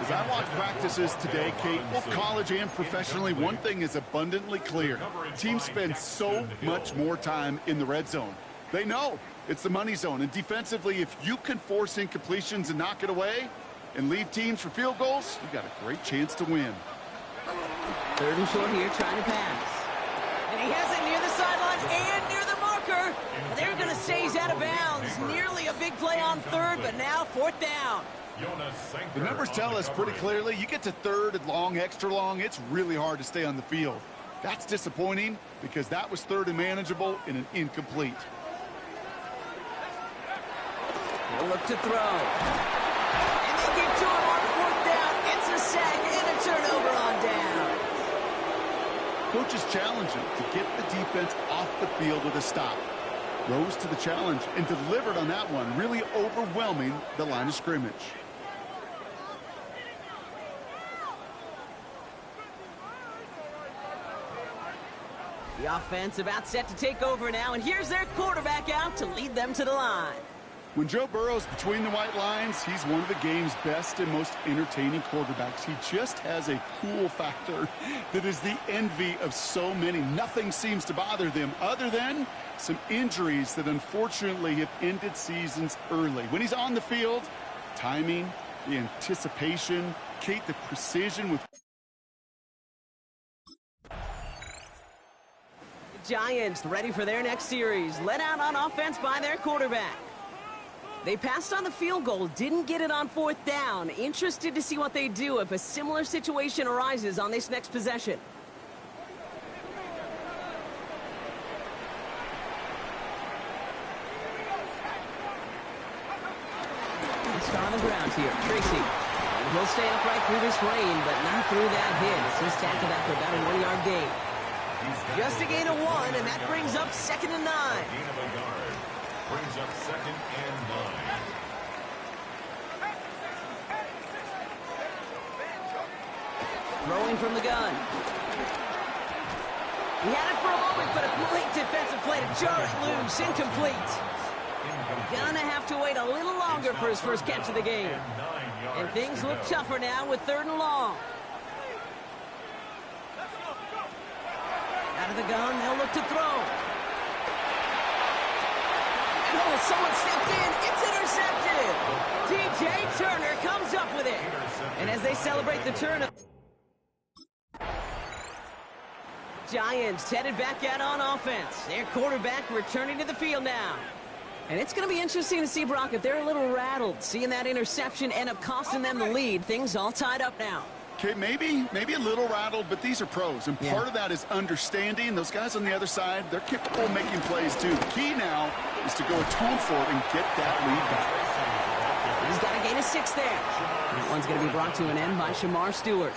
As I watch practices today, Kate, both college and professionally, one thing is abundantly clear. Teams spend so much more time in the red zone. They know it's the money zone. And defensively, if you can force incompletions and knock it away and leave teams for field goals, you've got a great chance to win. Third and short here, trying to pass. And he has it near the sideline and near the marker. And they're going to say he's out of bounds. Nearly a big play on third, but now fourth down. The numbers tell us pretty clearly, you get to third and long, extra long, it's really hard to stay on the field. That's disappointing because that was third and manageable in an incomplete. He'll look to throw. And they get to him on fourth down. It's a sack and a turnover on down. Coaches challenge him to get the defense off the field with a stop. Rose to the challenge and delivered on that one, really overwhelming the line of scrimmage. The offense about set to take over now, and here's their quarterback out to lead them to the line. When Joe Burrow's between the white lines, he's one of the game's best and most entertaining quarterbacks. He just has a cool factor that is the envy of so many. Nothing seems to bother them other than some injuries that unfortunately have ended seasons early. When he's on the field, timing, the anticipation, Kate, the precision with... The Giants ready for their next series, led out on offense by their quarterback. They passed on the field goal, didn't get it on fourth down. Interested to see what they do if a similar situation arises on this next possession. On the ground here, Tracy. And he'll stay upright through this rain, but not through that hit. He's tackled after about a 1-yard gain. Just a gain of 1, and that brings up 2nd and 9. Gain of a yard. Brings up 2nd and 9. Throwing from the gun. He had it for a moment, but a great defensive play to jar it loose. Incomplete. Gonna have to wait a little longer for his first catch of the game. And things look tougher now with 3rd and long. Out of the gun, they'll look to throw. And oh, someone stepped in. It's intercepted. DJ Turner comes up with it. And as they celebrate the turn, Giants headed back out on offense. Their quarterback returning to the field now. And it's going to be interesting to see, Brock, if they're a little rattled. Seeing that interception end up costing them the lead. Things all tied up now. Okay, maybe a little rattled, but these are pros. And part of that is understanding. Those guys on the other side, they're capable of making plays too. The key now is to go atone for it and get that lead back. He's got a gain of 6 there. That one's going to be brought to an end by Shamar Stewart.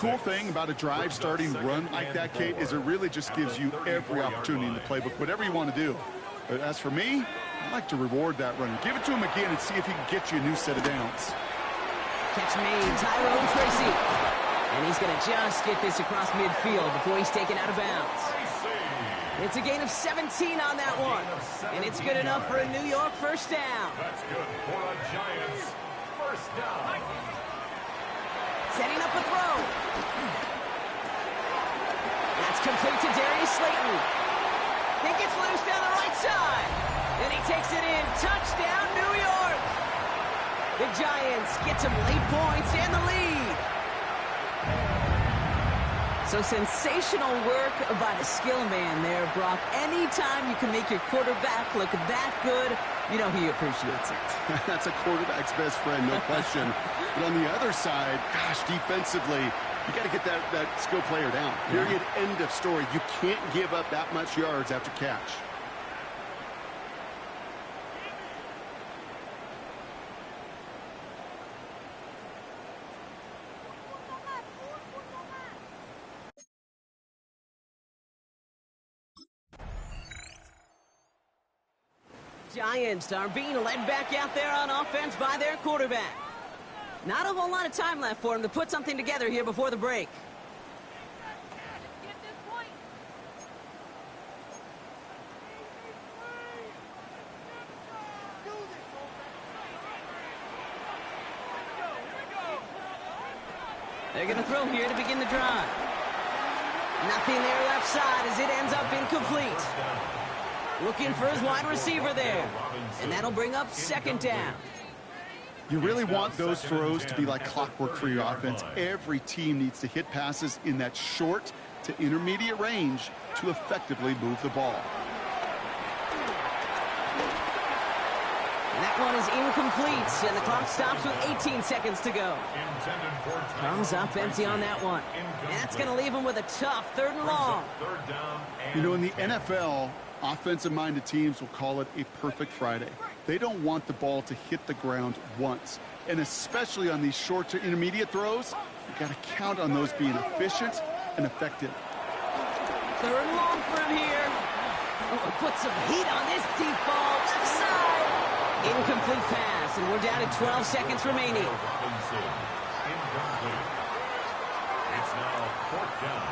Cool thing about a drive starting run like that, Kate, is it really just gives you every opportunity in the playbook, whatever you want to do. But as for me, I like to reward that runner. Give it to him again and see if he can get you a new set of downs. Catch made, Tyrone Tracy. And he's going to just get this across midfield before he's taken out of bounds. It's a gain of 17 on that one. And it's good enough for a New York first down. That's good for a Giants first down. Setting up a throw. That's complete to Darius Slayton. He gets loose down the right side. And he takes it in. Touchdown, New York. The Giants get some late points and the lead. So sensational work by the skill man there, Brock. Anytime you can make your quarterback look that good, You know he appreciates it. That's a quarterback's best friend, no question. But on the other side, gosh, defensively, you got to get that skill player down. Period, end of story. You can't give up that much yards after catch. Giants are being led back out there on offense by their quarterback. Not a whole lot of time left for him to put something together here before the break. They're going to throw here to begin the drive. Nothing there left side as it ends up incomplete. Looking for his wide receiver there. And that'll bring up second down. You really want those throws to be like clockwork for your offense. Every team needs to hit passes in that short to intermediate range to effectively move the ball. And that one is incomplete, and the clock stops with 18 seconds to go. Comes up empty on that one. And that's going to leave him with a tough 3rd and long. You know, in the NFL, offensive-minded teams will call it a perfect Friday. They don't want the ball to hit the ground once. And especially on these short to intermediate throws, you've got to count on those being efficient and effective. 3rd and long for him here. Oh, put some heat on this deep ball. Left side. Incomplete pass, and we're down to 12 seconds remaining. Incomplete. It's now 4th down.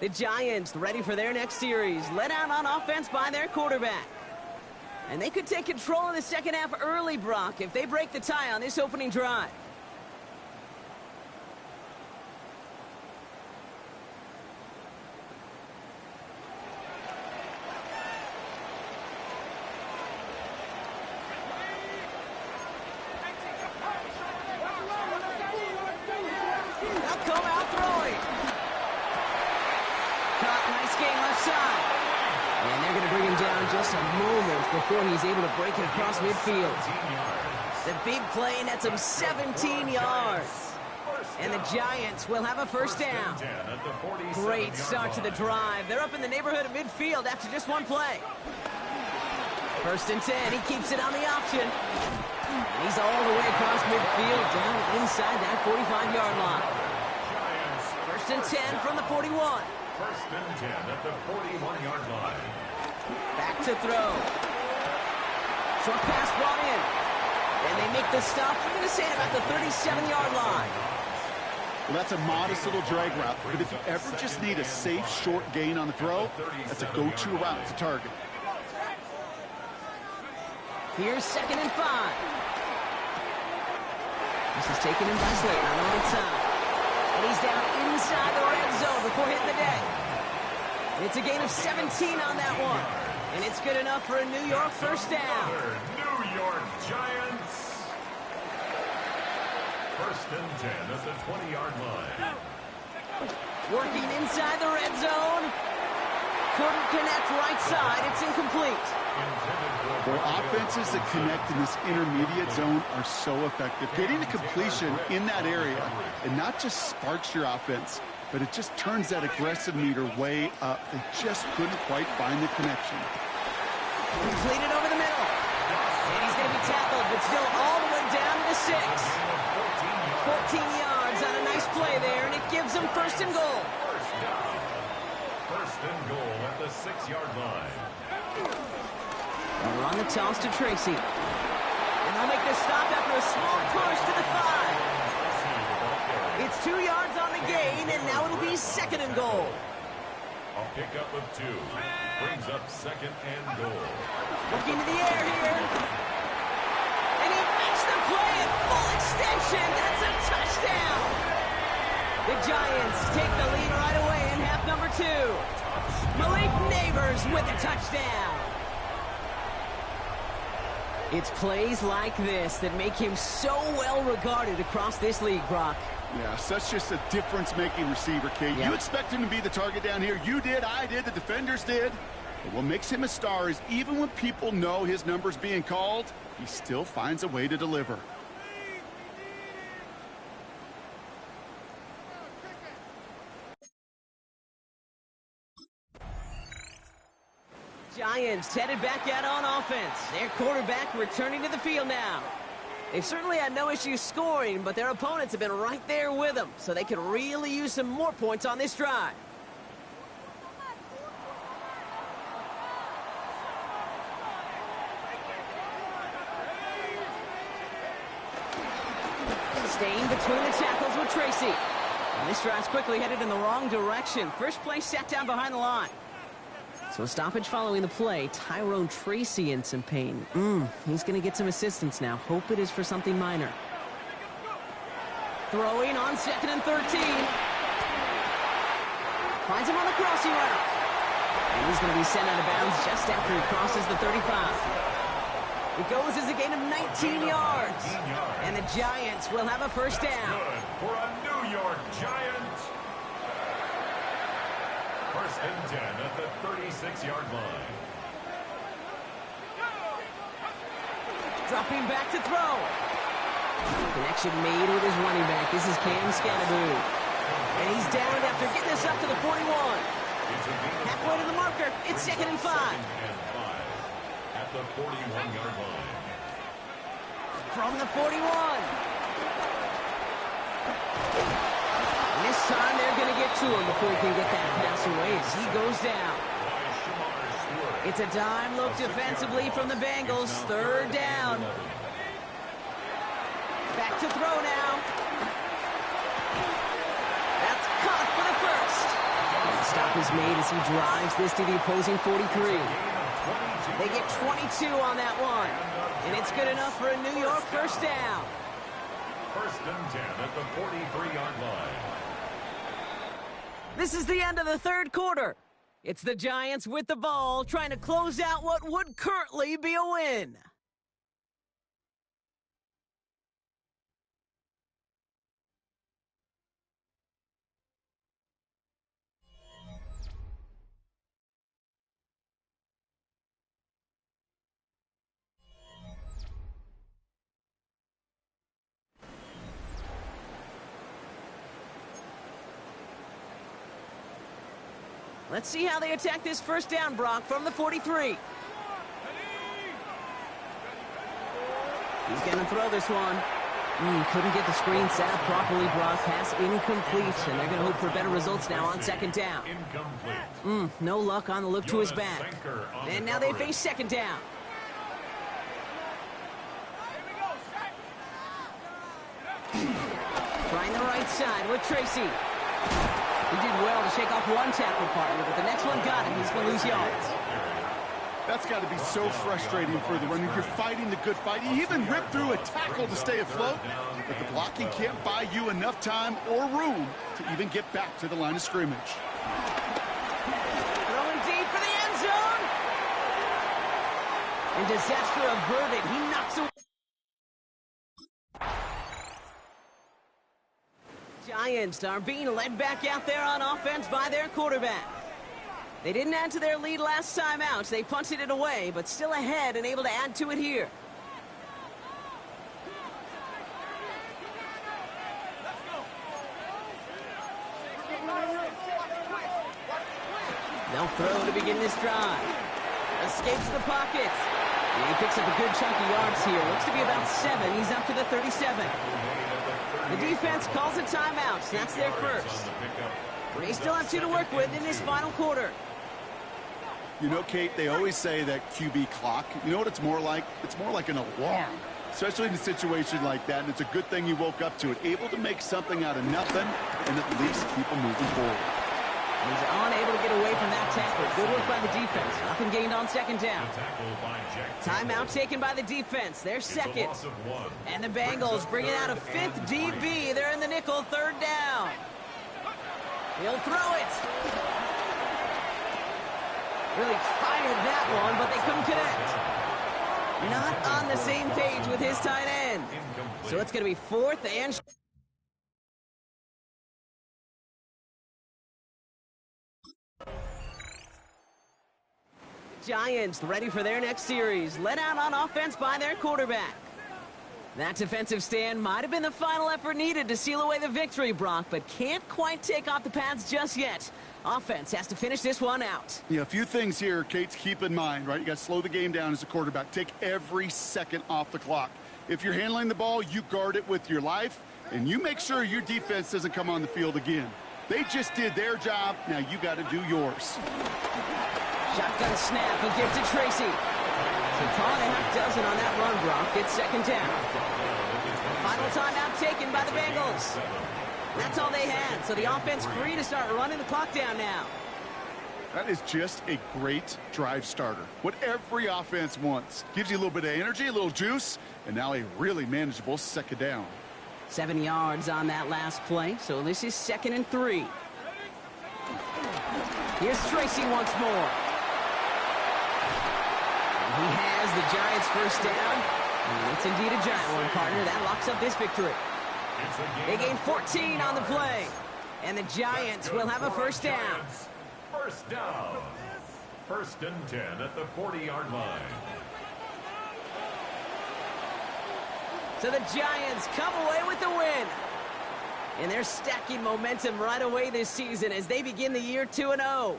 The Giants ready for their next series, led out on offense by their quarterback. And they could take control of the second half early, Brock, if they break the tie on this opening drive. They'll come out throwing. Caught, nice game left side. And they're going to bring him down just a moment before he's able to break it across midfield. The big play nets him 17 yards. And the Giants will have a first down. Great start to the drive. They're up in the neighborhood of midfield after just one play. 1st and 10. He keeps it on the option. And he's all the way across midfield down inside that 45-yard line. 1st and 10 from the 41. 1st and 10 at the 41-yard line. Back to throw. Short pass brought in. And they make the stop, I'm going to say, at about the 37-yard line. Well, that's a modest little drag route, but if you ever just need a safe, short gain on the throw, that's a go-to route to target. Here's 2nd and 5. This is taken in by Slayton on the right side. And he's down inside the red zone before hitting the deck. It's a gain of 17 on that one. And it's good enough for a New York first down. New York Giants. 1st and 10 at the 20-yard line. Working inside the red zone. Couldn't connect right side. It's incomplete. Their offenses that connect in this intermediate zone are so effective. Getting the completion in that area, and not just sparks your offense, but it just turns that aggressive meter way up. They just couldn't quite find the connection. Completed over the middle. And he's going to be tackled, but still all the way down to the 6. 14 yards on a nice play there, and it gives them 1st and goal. 1st and goal at the 6-yard line. And we're on the toss to Tracy. And they'll make the stop after a small push to the 5. It's 2 yards on the gain, and now it'll be 2nd and goal. A pickup of 2 brings up 2nd and goal. Looking to the air here. And he makes the play at full extension. That's a touchdown. The Giants take the lead right away in half number 2. Malik Neighbors with a touchdown. It's plays like this that make him so well regarded across this league, Brock. Yeah, such just a difference-making receiver, Kate. Yeah. You expect him to be the target down here. You did, I did, the defenders did. But what makes him a star is even when people know his number's being called, he still finds a way to deliver. Giants headed back out on offense. Their quarterback returning to the field now. They've certainly had no issues scoring, but their opponents have been right there with them, so they could really use some more points on this drive. Staying between the tackles with Tracy. And this drive's quickly headed in the wrong direction. First play sat down behind the line. So a stoppage following the play. Tyrone Tracy in some pain. He's going to get some assistance now. Hope it is for something minor. Throwing on 2nd and 13. Finds him on the crossing route. And he's going to be sent out of bounds just after he crosses the 35. It goes as a gain of 19 yards. And the Giants will have a first down. Good for a New York Giant. First and 10 at the 36-yard line. Dropping back to throw. Connection made with his running back. This is Cam Scannaboo. And he's down after getting this up to the 41. Halfway to the marker. It's 2nd and 5. At the 41-yard line. From the 41. This time they're going to get to him before he can get that pass away as he goes down. It's a dime look defensively from the Bengals. 3rd down. Back to throw now. That's caught for the first. And the stop is made as he drives this to the opposing 43. They get 22 on that one. And it's good enough for a New York first down. First and 10 at the 43-yard line. This is the end of the 3rd quarter. It's the Giants with the ball, trying to close out what would currently be a win. Let's see how they attack this first down, Brock, from the 43. He's going to throw this one. Couldn't get the screen set up properly, Brock. Pass incomplete, and they're going to hope for better results now on 2nd down. No luck on the look to his back. And now they face 2nd down. Trying the right side with Tracy. He did well to shake off one tackle partner, but the next one got him. He's going to lose yards. That's got to be so frustrating for the runner. You're fighting the good fight. You even ripped through a tackle to stay afloat, but the blocking can't buy you enough time or room to even get back to the line of scrimmage. Throwing deep for the end zone. And disaster averted. He knocks away. Giants are being led back out there on offense by their quarterback. They didn't add to their lead last time out. They punted it away, but still ahead and able to add to it here. They'll throw to begin this drive. Escapes the pocket. He picks up a good chunk of yards here. Looks to be about 7. He's up to the 37. The defense calls a timeout. That's their first. They still have 2 to work with in this final quarter. You know, Kate, they always say that QB clock. You know what it's more like? It's more like an alarm, especially in a situation like that. And it's a good thing you woke up to it, able to make something out of nothing and at least keep them moving forward. He's unable to get away from that tackle. Good work by the defense. Nothing gained on 2nd down. Timeout taken by the defense. They're 2nd. And the Bengals bringing out a 5th DB. They're in the nickel, 3rd down. He'll throw it. Really fired that one, but they couldn't connect. Not on the same page with his tight end. So it's going to be 4th and... Giants ready for their next series, led out on offense by their quarterback. That defensive stand might have been the final effort needed to seal away the victory, Brock, but can't quite take off the pads just yet. Offense has to finish this one out. Yeah, a few things here, Kate, to keep in mind, right? You got to slow the game down as a quarterback. Take every second off the clock. If you're handling the ball, you guard it with your life, and you make sure your defense doesn't come on the field again. They just did their job. Now you got to do yours. Shotgun snap, he gives to Tracy. So call it a half dozen on that run, Brock. It's 2nd down. Final timeout taken by the Bengals. That's all they had, so the offense free to start running the clock down now. That is just a great drive starter. What every offense wants. Gives you a little bit of energy, a little juice, and now a really manageable 2nd down. 7 yards on that last play, so this is 2nd and 3. Here's Tracy once more. He has the Giants' 1st down. And it's indeed a giant one, partner. That locks up this victory. They gain 14 on the play. And the Giants will have a 1st down. 1st down. 1st and 10 at the 40-yard line. So the Giants come away with the win. And they're stacking momentum right away this season as they begin the year 2-0.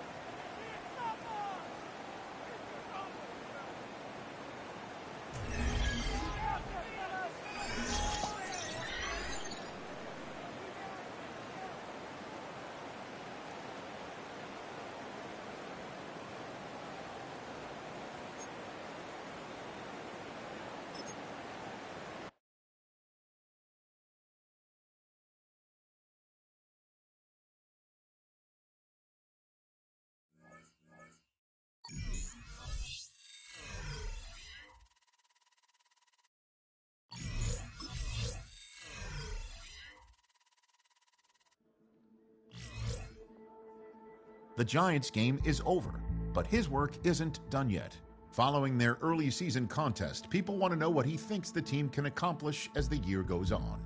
The Giants game is over, but his work isn't done yet. Following their early season contest, people want to know what he thinks the team can accomplish as the year goes on.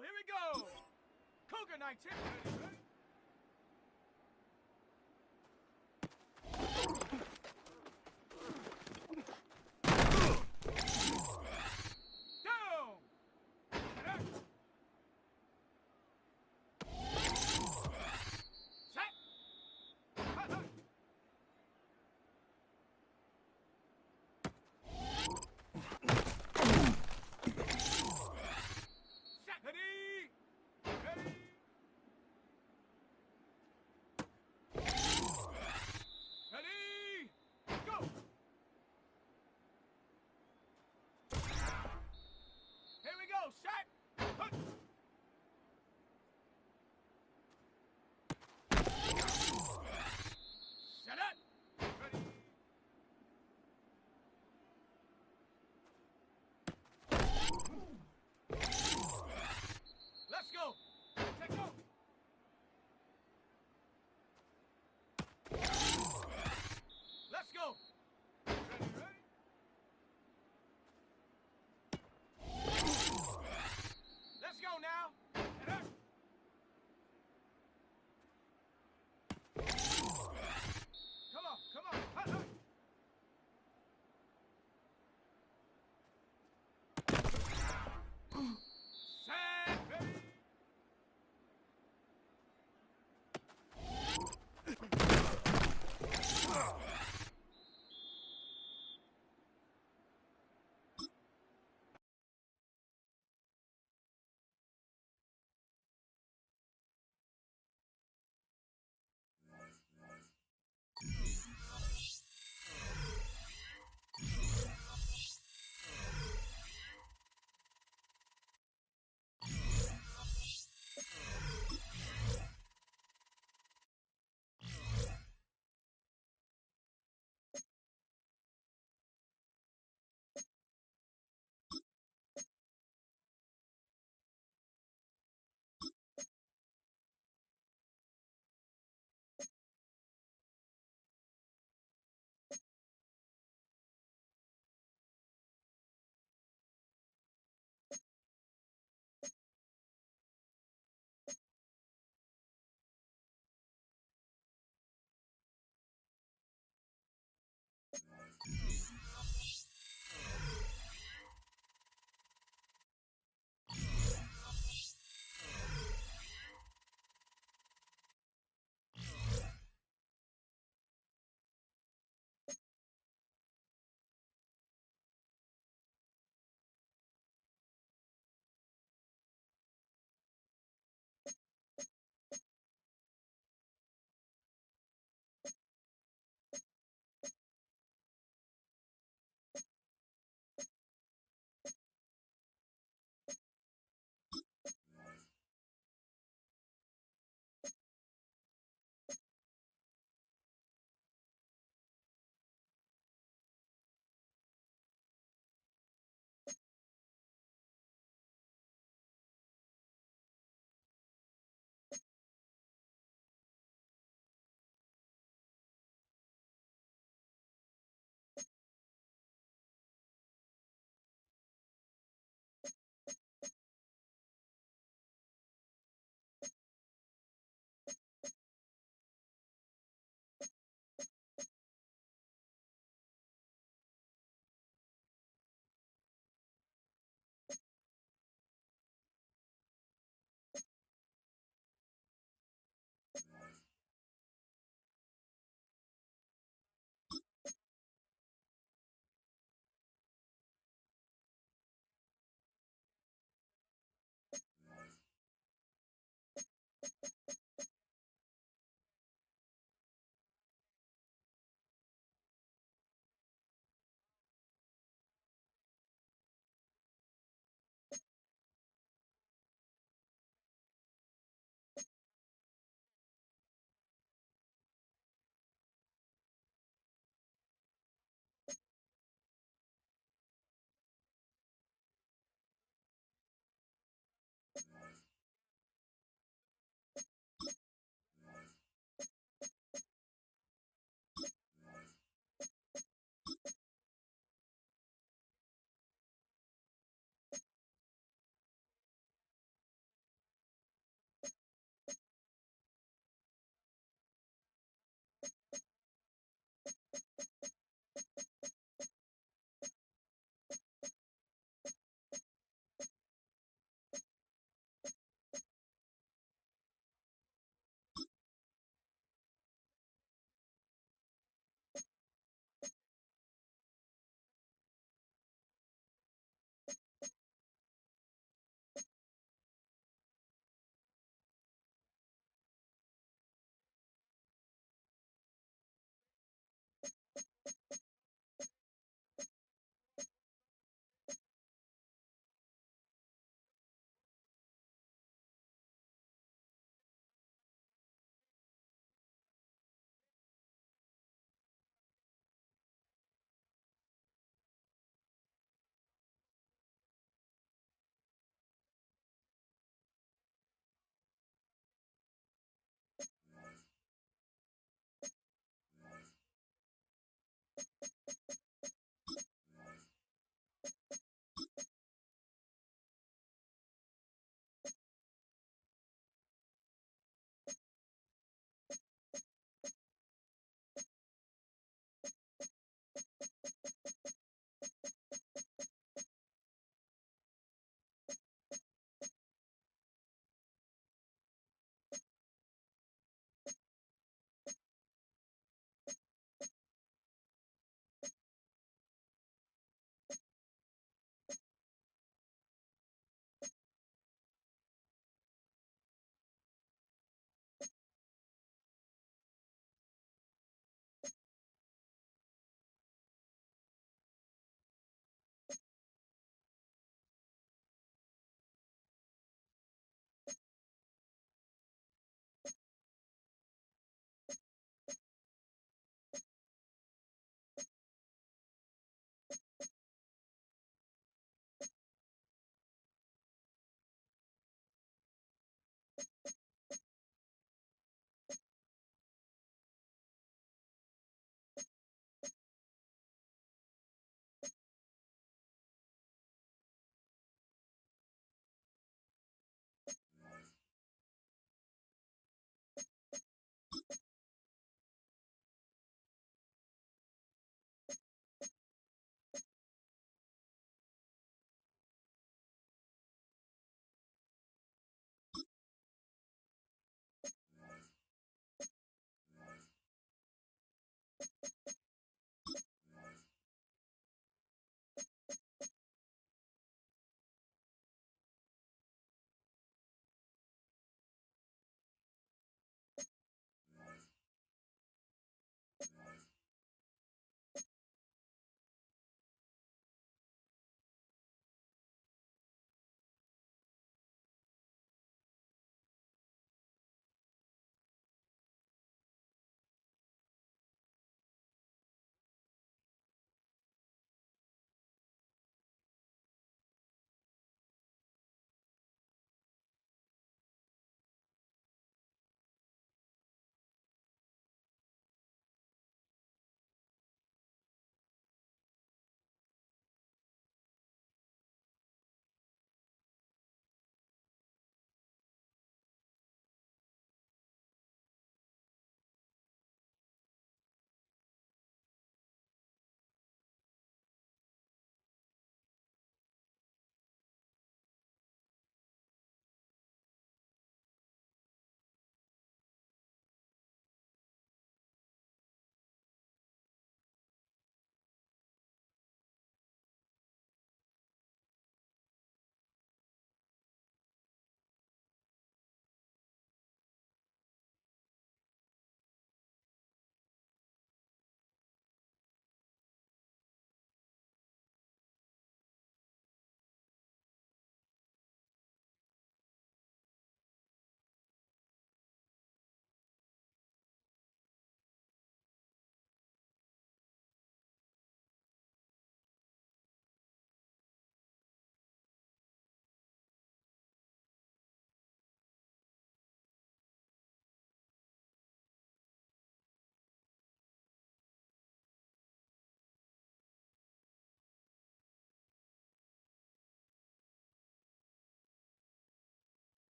Here we go. Cougar nights here.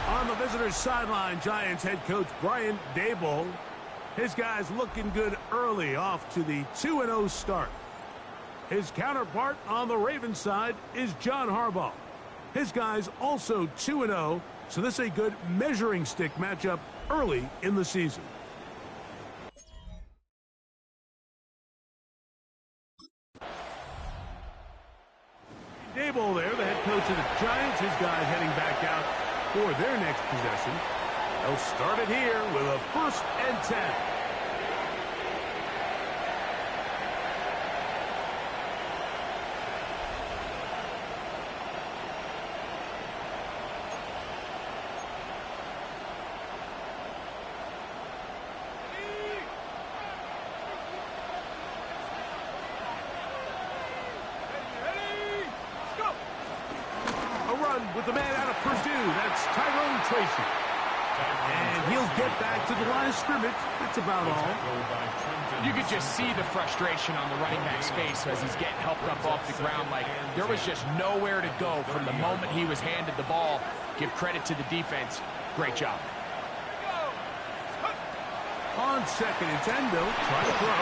On the visitors' sideline, Giants head coach Brian Daboll. His guys looking good early off to the 2-0 start. His counterpart on the Ravens side is John Harbaugh. His guys also 2-0, so this is a good measuring stick matchup early in the season. Daboll there, the head coach of the Giants. His guys heading back out for their next possession. They'll start it here with a 1st and 10. With the man out of Purdue, that's Tyrone Tracy. And he'll get back to the line of scrimmage. That's about all. You could just see the frustration on the running back's face as he's getting helped up off the ground. Like, there was just nowhere to go from the moment he was handed the ball. Give credit to the defense. Great job. On 2nd and 10, they'll try to throw.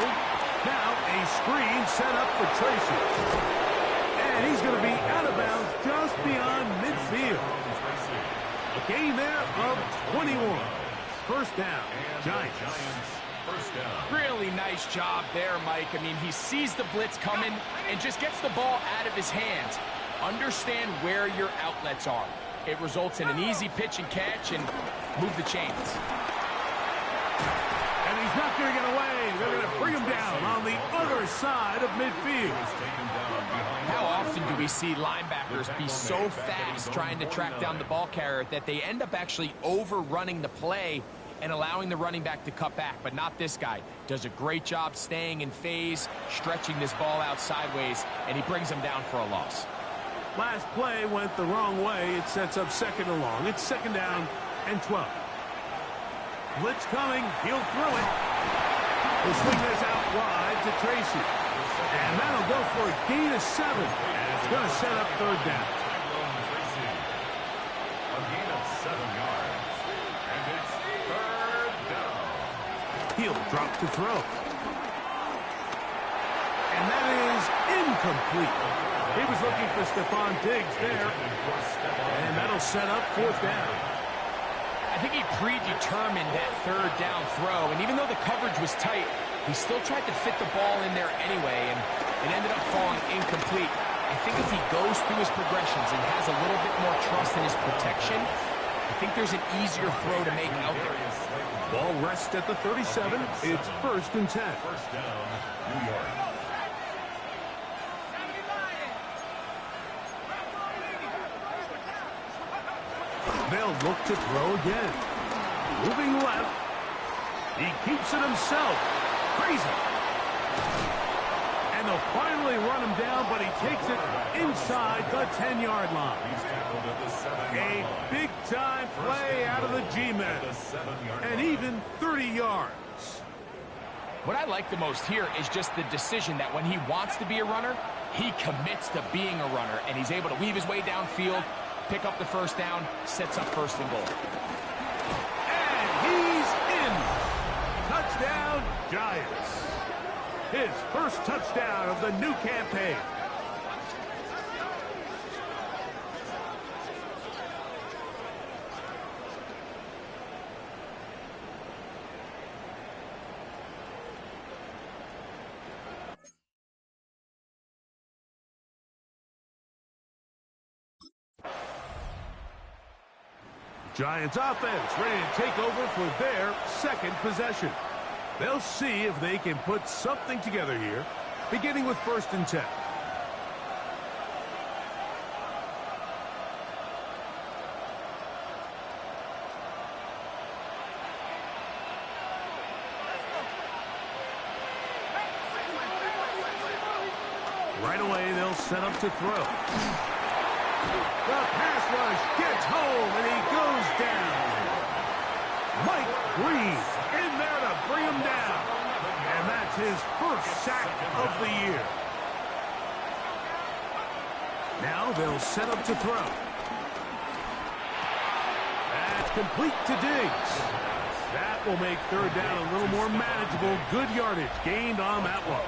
Now a screen set up for Tracy. And he's going to be out of bounds just beyond midfield. A gain there of 21. 1st down, Giants. Really nice job there, Mike. I mean, he sees the blitz coming and just gets the ball out of his hands. Understand where your outlets are. It results in an easy pitch and catch and move the chains. And he's not going to get away. They're going to bring him down on the other side of midfield. How often do we see linebackers be so fast trying to track down the ball carrier that they end up actually overrunning the play and allowing the running back to cut back? But not this guy. Does a great job staying in phase, stretching this ball out sideways, and he brings him down for a loss. Last play went the wrong way. It sets up 2nd and long. It's 2nd down and 12. Blitz coming. He'll throw it. He'll swing this out wide to Tracy. And that'll go for a gain of 7. And it's going to set up 3rd down. A gain of 7 yards. And it's 3rd down. He'll drop to throw. And that is incomplete. He was looking for Stephon Diggs there. And that'll set up 4th down. I think he predetermined that 3rd down throw, and even though the coverage was tight, he still tried to fit the ball in there anyway, and it ended up falling incomplete. I think if he goes through his progressions and has a little bit more trust in his protection, I think there's an easier throw to make out there. Ball rests at the 37. It's 1st and 10. 1st down, New York. They'll look to throw again. Moving left. He keeps it himself. Crazy. And they'll finally run him down, but he takes it inside the 10-yard line. A big-time play out of the G-men. And even 30 yards. What I like the most here is just the decision that when he wants to be a runner, he commits to being a runner, and he's able to weave his way downfield, pick up the 1st down, sets up 1st and goal. And he's in. Touchdown, Giants. his first touchdown of the new campaign. Giants offense ready to take over for their second possession. They'll see if they can put something together here, beginning with 1st and 10. Right away, they'll set up to throw. The pass rush gets home, and he goes down. Mike Reed in there to bring him down. And that's his first sack of the year. Now they'll set up to throw. That's complete to Diggs. That will make 3rd down a little more manageable. Good yardage gained on that one.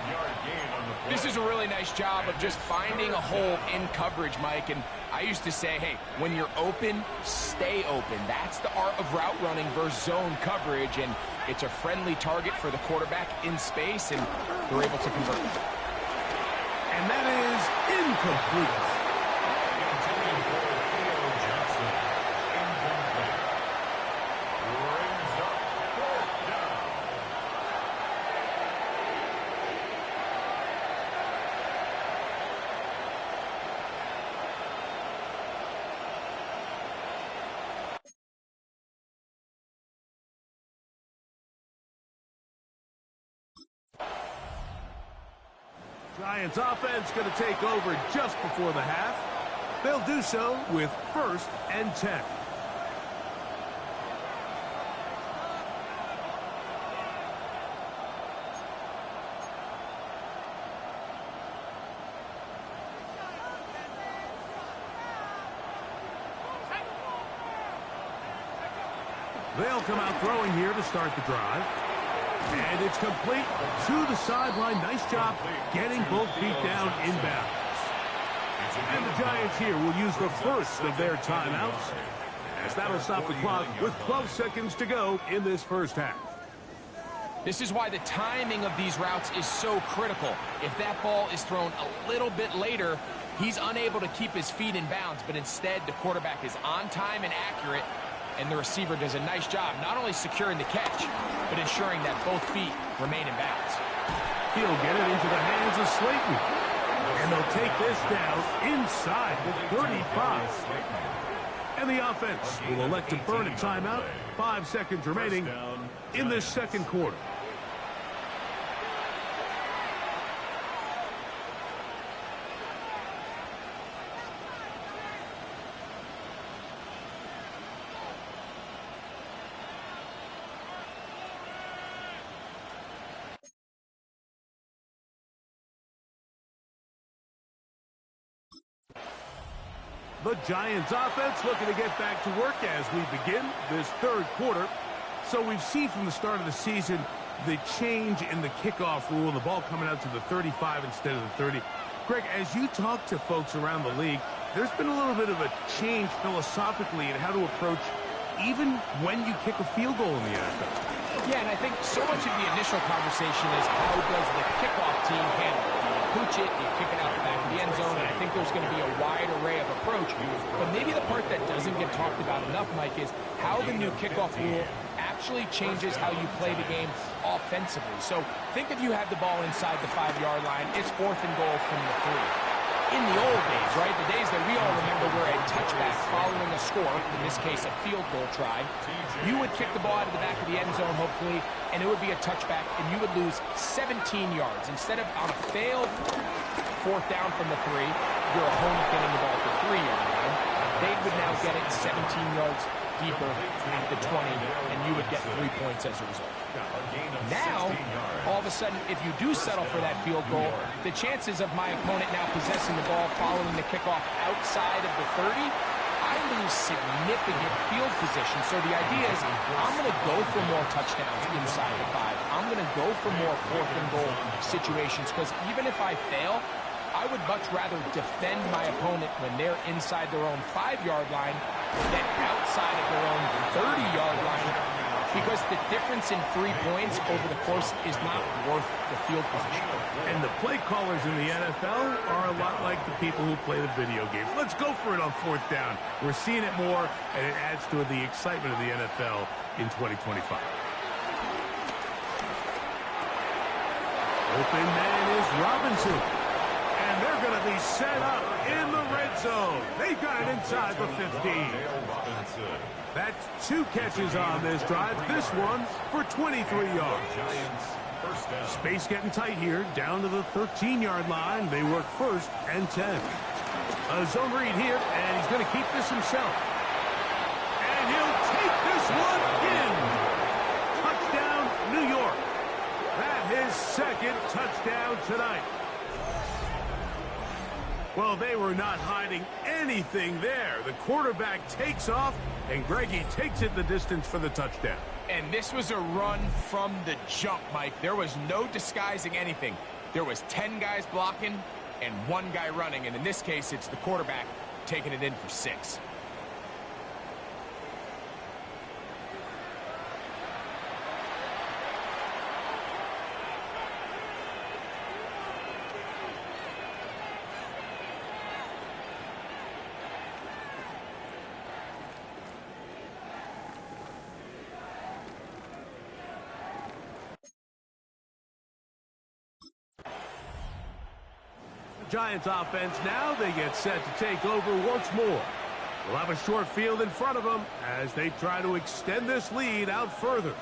This is a really nice job of just finding a hole in coverage, Mike. And I used to say, hey, when you're open, stay open. That's the art of route running versus zone coverage. And it's a friendly target for the quarterback in space, and they're able to convert. And that is incomplete. Giants offense going to take over just before the half. They'll do so with 1st and 10. They'll come out throwing here to start the drive. And it's complete to the sideline. Nice job getting both feet down inbounds. And the Giants here will use the first of their timeouts, as that'll stop the clock with 12 seconds to go in this first half. This is why the timing of these routes is so critical. If that ball is thrown a little bit later, he's unable to keep his feet in bounds, but instead the quarterback is on time and accurate, and the receiver does a nice job not only securing the catch, but ensuring that both feet remain in bounds. He'll get it into the hands of Slayton. And they'll take this down inside the 35. And the offense will elect to burn a timeout. 5 seconds remaining in this second quarter. The Giants offense looking to get back to work as we begin this third quarter. So we've seen from the start of the season the change in the kickoff rule, the ball coming out to the 35 instead of the 30. Greg, as you talk to folks around the league, there's been a little bit of a change philosophically in how to approach even when you kick a field goal in the NFL. Yeah, and I think so much of the initial conversation is how does the kickoff team handle it? Do you pooch it? Do you kick it out the back of the end zone? And I think there's going to be a wide array of approach. But maybe the part that doesn't get talked about enough, Mike, is how the new kickoff rule actually changes how you play the game offensively. So think if you have the ball inside the 5-yard line, it's 4th and goal from the 3. In the old days, right, the days that we all remember were a touchback following a score, in this case a field goal try, you would kick the ball out of the back of the end zone, hopefully, and it would be a touchback, and you would lose 17 yards. Instead of on a failed 4th down from the 3, your opponent getting the ball at the 3-yard line, they would now get it 17 yards deeper at the 20, and you would get 3 points as a result. Now, all of a sudden, if you do settle for that field goal, the chances of my opponent now possessing the ball following the kickoff outside of the 30, I lose significant field position. So the idea is I'm going to go for more touchdowns inside the 5. I'm going to go for more 4th and goal situations because even if I fail, I would much rather defend my opponent when they're inside their own 5-yard line than outside of their own 30-yard line, because the difference in 3 points over the course is not worth the field position. And the play callers in the NFL are a lot like the people who play the video games. Let's go for it on 4th down. We're seeing it more, and it adds to the excitement of the NFL in 2025. Open man is Robinson. And they're going to be set up in the red zone. They've got it inside the 15. That's 2 catches on this drive. This one for 23 yards. Space getting tight here, down to the 13-yard line. They work 1st and 10. A zone read here, and he's going to keep this himself. And he'll take this one in. Touchdown, New York. That's his 2nd touchdown tonight. Well, they were not hiding anything there. The quarterback takes off, and Greggy takes it the distance for the touchdown. And this was a run from the jump, Mike. There was no disguising anything. There was 10 guys blocking and 1 guy running, and in this case, it's the quarterback taking it in for 6. Giants offense now, they get set to take over once more. They'll have a short field in front of them as they try to extend this lead out further.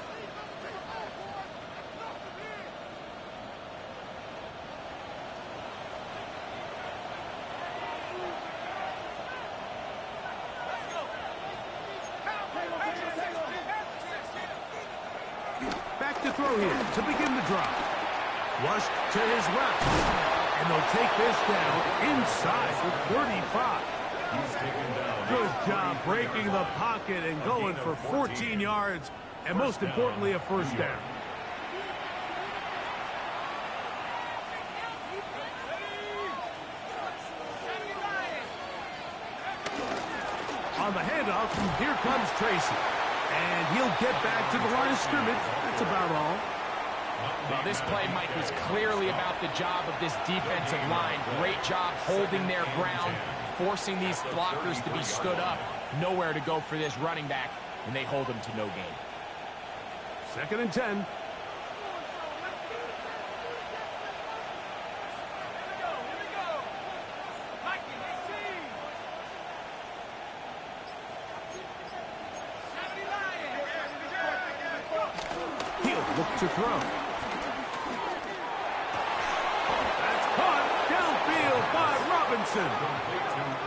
Back to throw here to begin the drive. Flushed to his left. And they'll take this down inside the 35. Good job breaking the pocket and going for 14 yards, and most importantly, a 1st down. On the handoff, here comes Tracy. And he'll get back to the line of scrimmage. That's about all. Well, this play, Mike, was clearly about the job of this defensive line. Great job holding their ground, forcing these blockers to be stood up. Nowhere to go for this running back, and they hold him to no gain. 2nd and 10. He'll look to throw.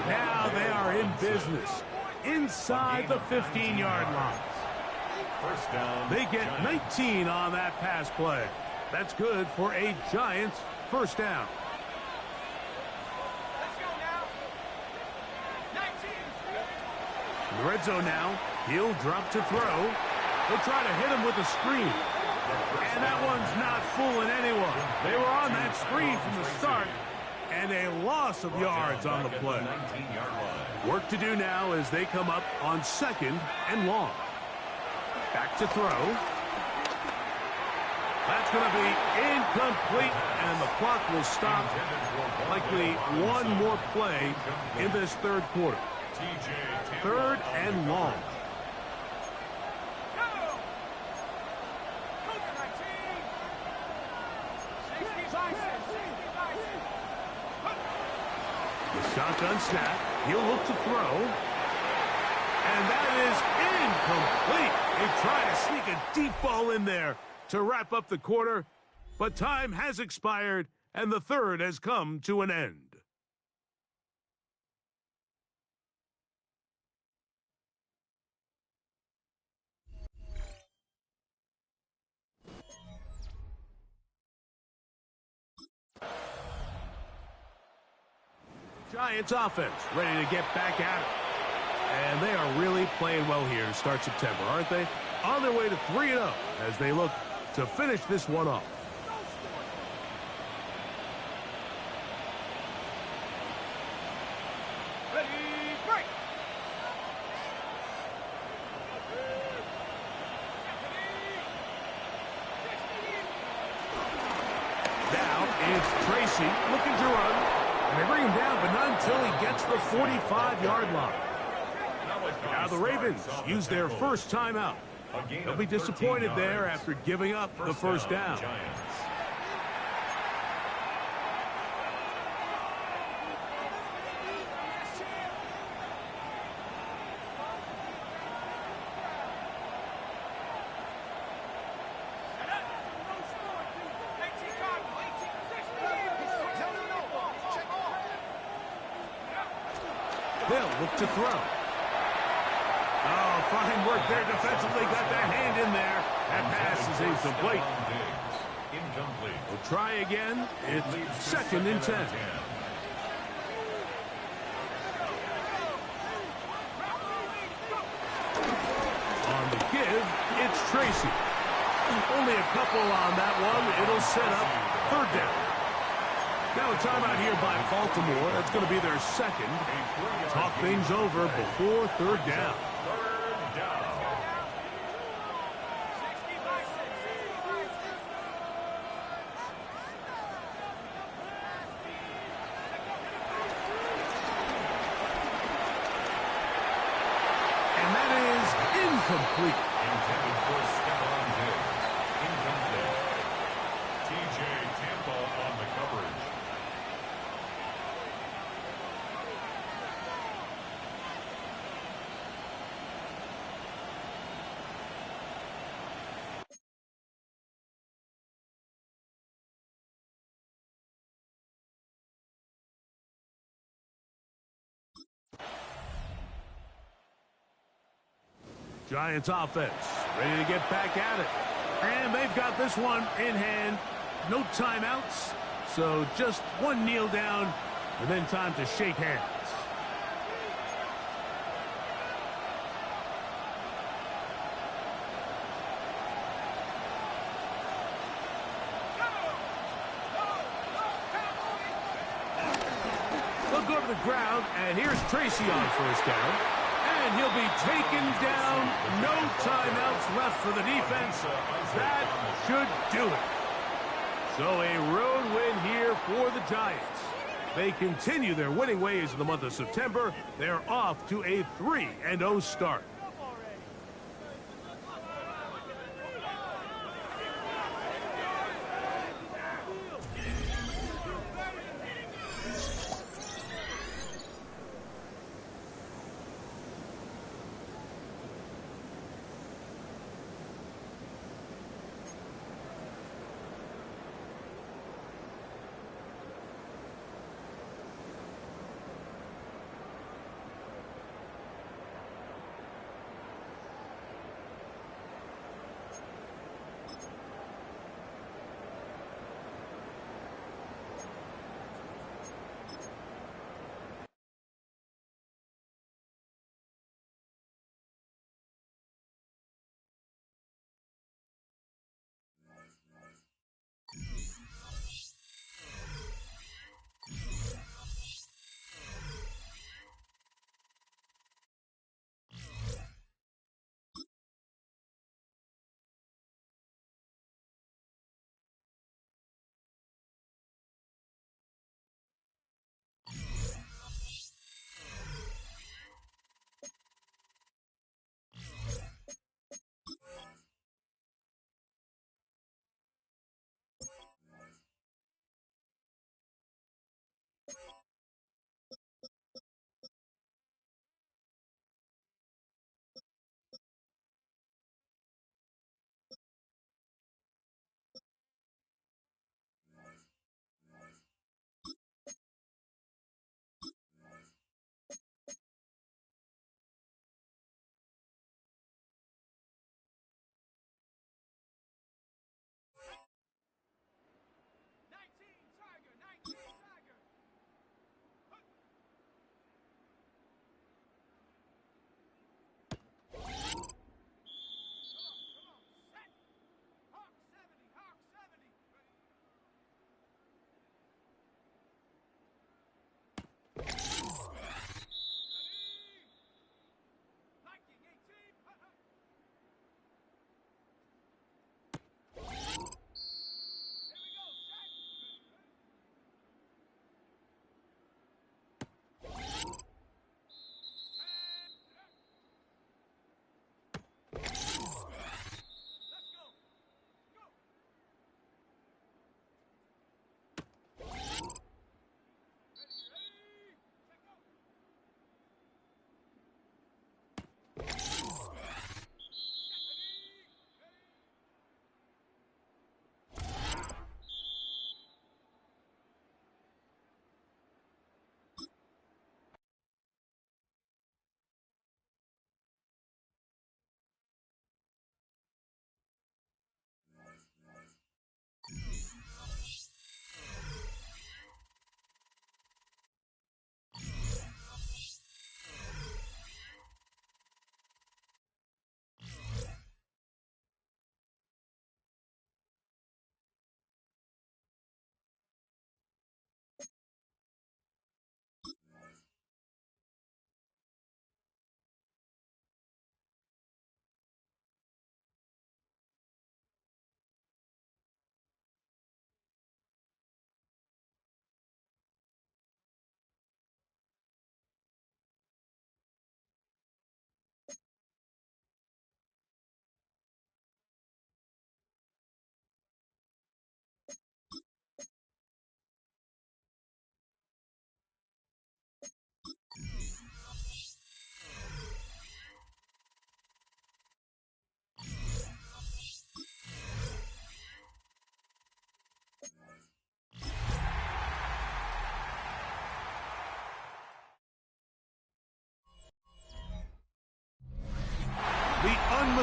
Now they are in business inside the 15-yard line. They get 19 on that pass play. That's good for a Giants 1st down. In the red zone now, he'll drop to throw. They'll try to hit him with a screen. And that one's not fooling anyone. They were on that screen from the start. And a loss of yards on the play. Work to do now as they come up on 2nd and long. Back to throw. That's going to be incomplete, and the clock will stop. Likely 1 more play in this 3rd quarter. 3rd and long. Shotgun snap. He'll look to throw. And that is incomplete. They try to sneak a deep ball in there to wrap up the quarter. But time has expired, and the 3rd has come to an end. Giants offense ready to get back at it. And they are really playing well here to start September, aren't they? On their way to 3-0 as they look to finish this one off. It's Tracy looking to run. And they bring him down, but not until he gets the 45-yard line. Now the Ravens use their first timeout. They'll be disappointed there after giving up the first down. They'll look to throw. Oh, fine work there defensively. Got that hand in there. That pass is incomplete. We'll try again. It's 2nd and 10. On the give, it's Tracy. Only a couple on that one. It'll set up 3rd down. Now a timeout here by Baltimore. That's going to be their second. Talk things over before 3rd down. And that is incomplete. Intended for Stephon Diggs. Incomplete. TJ Tampa on the coverage. Giants offense ready to get back at it. And they've got this one in hand. No timeouts. So just one kneel down and then time to shake hands. They'll go to the ground, and here's Tracy on 1st down. And he'll be taken down. No timeouts left for the defense. That should do it. So a road win here for the Giants. They continue their winning ways in the month of September. They're off to a 3-0 start.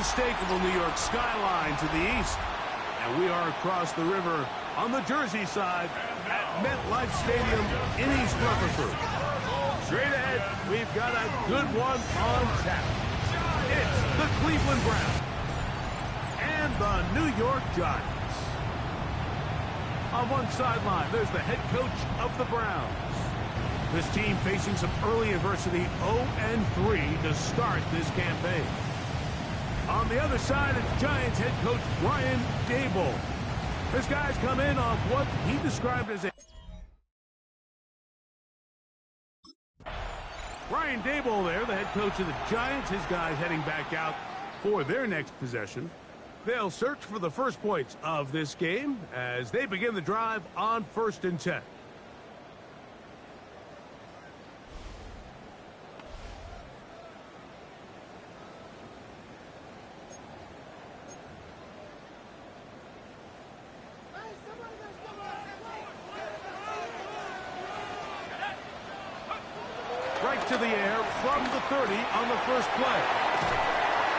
unmistakable New York skyline to the east. And we are across the river on the Jersey side at MetLife Stadium in East Rutherford. Straight ahead, we've got a good one on tap. It's the Cleveland Browns and the New York Giants. On one sideline, there's the head coach of the Browns. This team facing some early adversity, 0-3 to start this campaign. On the other side, it's Giants head coach Brian Daboll. This guy's come in off what he described as a... Brian Daboll there, the head coach of the Giants. His guys heading back out for their next possession. They'll search for the first points of this game as they begin the drive on 1st and 10. Right to the air from the 30 on the first play.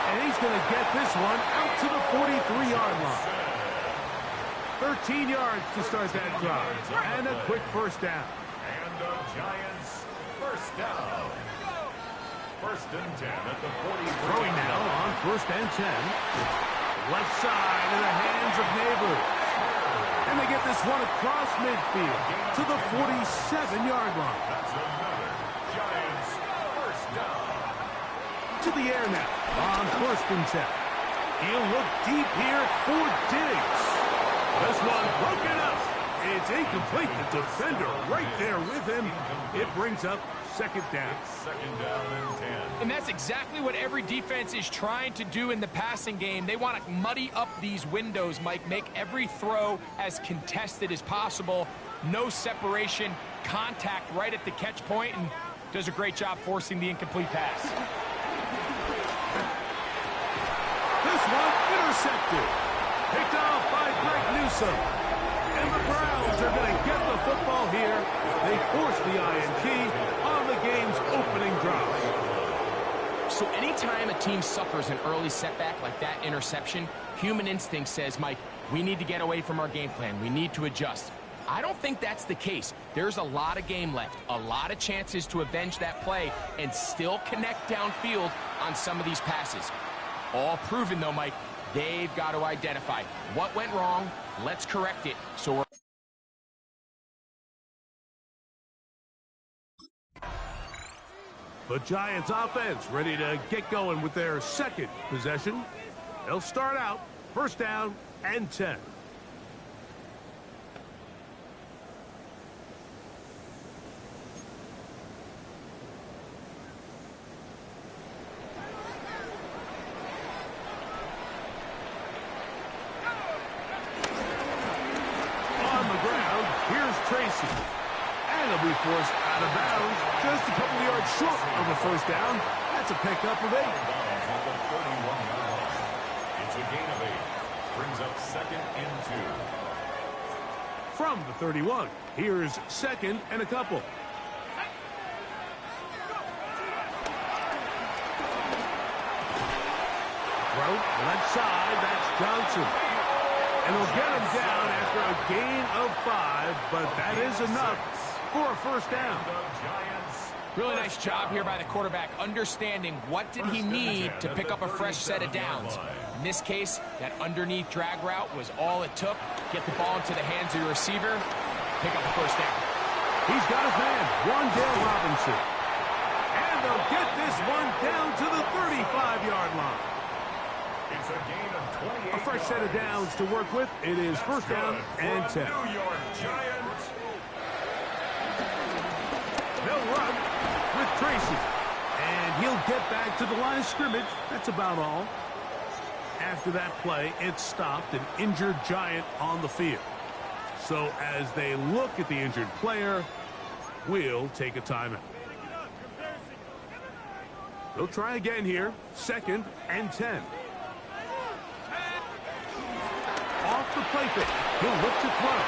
And he's going to get this one out to the 43-yard line. 13 yards to start that drive. And a quick first down. And the Giants first down. 1st and 10 at the 43. Throwing now on 1st and 10. Left side in the hands of Neighbors. And they get this one across midfield to the 47-yard line. That's another Giants first down. To the air now on 1st and 10. He'll look deep here for Diggs. This one broken up. It's incomplete. The defender right there with him. It brings up 2nd down. 2nd down and 10. And that's exactly what every defense is trying to do in the passing game. They want to muddy up these windows, Mike, make every throw as contested as possible. No separation, contact right at the catch point, and does a great job forcing the incomplete pass. This one intercepted. Picked off by Greg Newsome. And the Browns are going to get the football here. They force the INT on the game's opening drive. So anytime a team suffers an early setback like that interception, human instinct says, Mike, we need to get away from our game plan. We need to adjust. I don't think that's the case. There's a lot of game left, a lot of chances to avenge that play and still connect downfield on some of these passes. All proven, though, Mike, they've got to identify what went wrong. Let's correct it. So we're... The Giants offense ready to get going with their 2nd possession. They'll start out 1st down and 10. Tracy. And he'll be forced out of bounds just a couple of yards short of the 1st down. That's a pickup of 8. It's a gain of 8. Brings up 2nd and 2. From the 31, here's 2nd and a couple. Throw left side, that's Johnson. And he'll get him down after a gain of 5, but that is enough for a 1st down. Really nice job here by the quarterback, understanding what did he need to pick up a fresh set of downs. In this case, that underneath drag route was all it took. Get the ball into the hands of your receiver, pick up a 1st down. He's got his man, Wandale Robinson. And they'll get this one down to the 35-yard line. It's a gain of 28. A fresh set of downs to work with. It is 1st down and 10. New York Giants. They'll run with Tracy. And he'll get back to the line of scrimmage. That's about all. After that play, it stopped an injured Giant on the field. So as they look at the injured player, we'll take a timeout. They'll try again here. 2nd and 10. Off the play fake. He'll look to throw.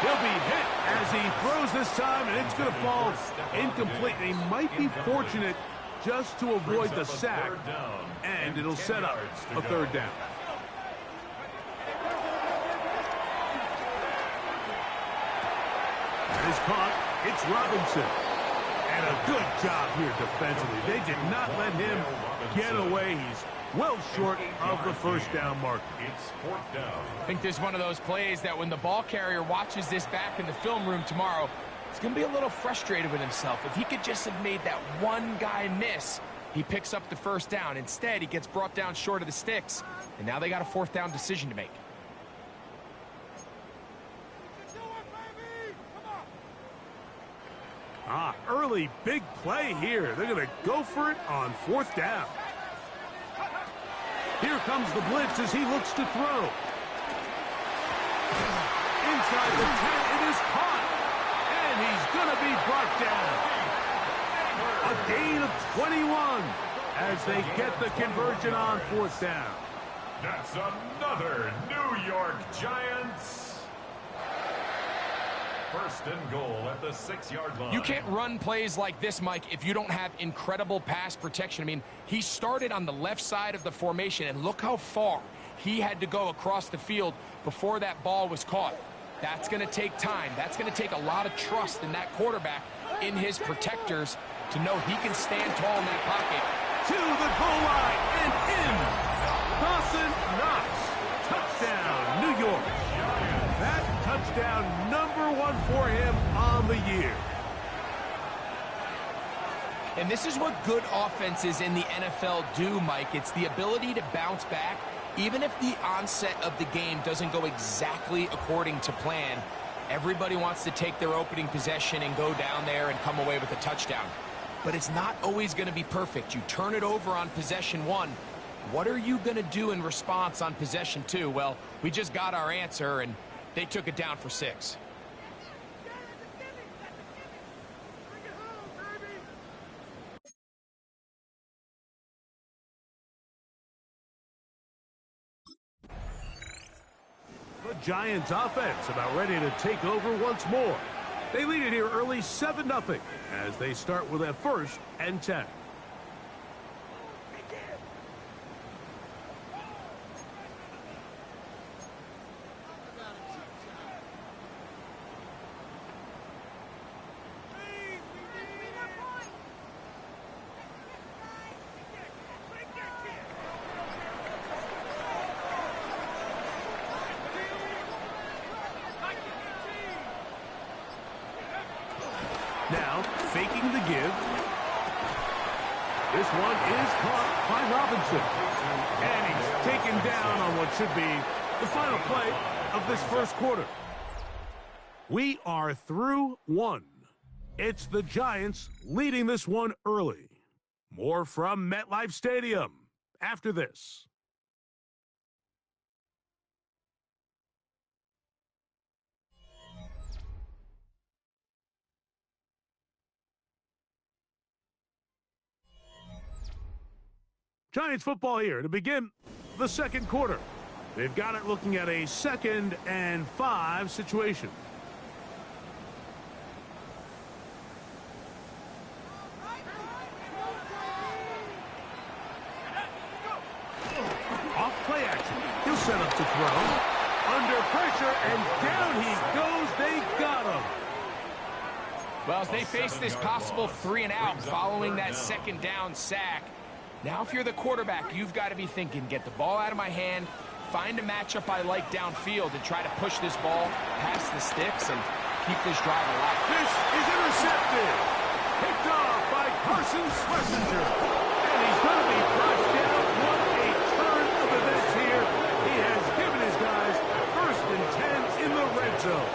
He'll be hit as he throws this time, and it's going to fall incomplete. And he might be fortunate just to avoid the sack. And And it'll set up a third down. That is caught. It's Robinson. And a good job here defensively. They did not let him get away. He's well short of the first down mark. It's fourth down. I think this is one of those plays that when the ball carrier watches this back in the film room tomorrow, he's going to be a little frustrated with himself. If he could just have made that one guy miss, he picks up the first down. Instead, he gets brought down short of the sticks, and now they got a fourth down decision to make. Early big play here. They're going to go for it on fourth down. Here comes the blitz as he looks to throw. Inside the 10, it is caught. And he's going to be brought down. A gain of 21 as they get the conversion on fourth down. That's another New York Giants. First and goal at the 6-yard line. You can't run plays like this, Mike, if you don't have incredible pass protection. I mean, he started on the left side of the formation, and look how far he had to go across the field before that ball was caught. That's going to take time. That's going to take a lot of trust in that quarterback, in his protectors, to know he can stand tall in that pocket. To the goal line and in. Dawson Knox. Touchdown, New York. That touchdown #1 for him on the year. And this is what good offenses in the NFL do, Mike. It's the ability to bounce back, even if the onset of the game doesn't go exactly according to plan. Everybody wants to take their opening possession and go down there and come away with a touchdown. But it's not always going to be perfect. You turn it over on possession 1. What are you going to do in response on possession 2? Well, we just got our answer, and they took it down for 6. The Giants offense about ready to take over once more. They lead it here early 7-0 as they start with a 1st and 10. Now, faking the give. This one is caught by Robinson. And he's taken down on what should be the final play of this first quarter. We are through 1. It's the Giants leading this one early. More from MetLife Stadium after this. Giants football here to begin the second quarter. They've got it looking at a 2nd and 5 situation. Off play action. He'll set up to throw. Under pressure, and down he goes. They got him. Well, as they face this possible 3-and-out following that 2nd down sack, now if you're the quarterback, you've got to be thinking, get the ball out of my hand, find a matchup I like downfield, and try to push this ball past the sticks and keep this drive alive. This is intercepted. Picked off by Carson Schlesinger. And he's going to be brought down. What a turn of events here. He has given his guys 1st and 10 in the red zone.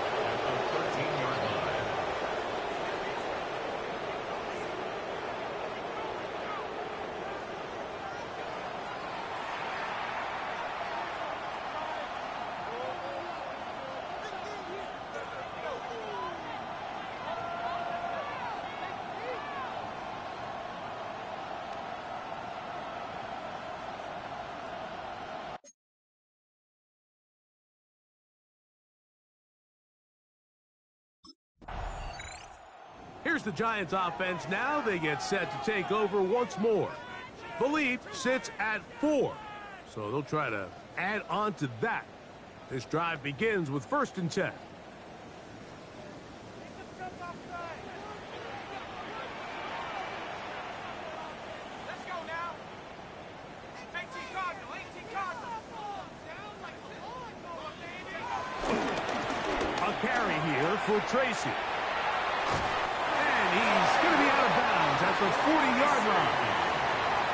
Here's the Giants offense now. They get set to take over once more. The lead sits at 4, so they'll try to add on to that. This drive begins with 1st and 10. Carry here for Tracy. And he's going to be out of bounds at the 40-yard line.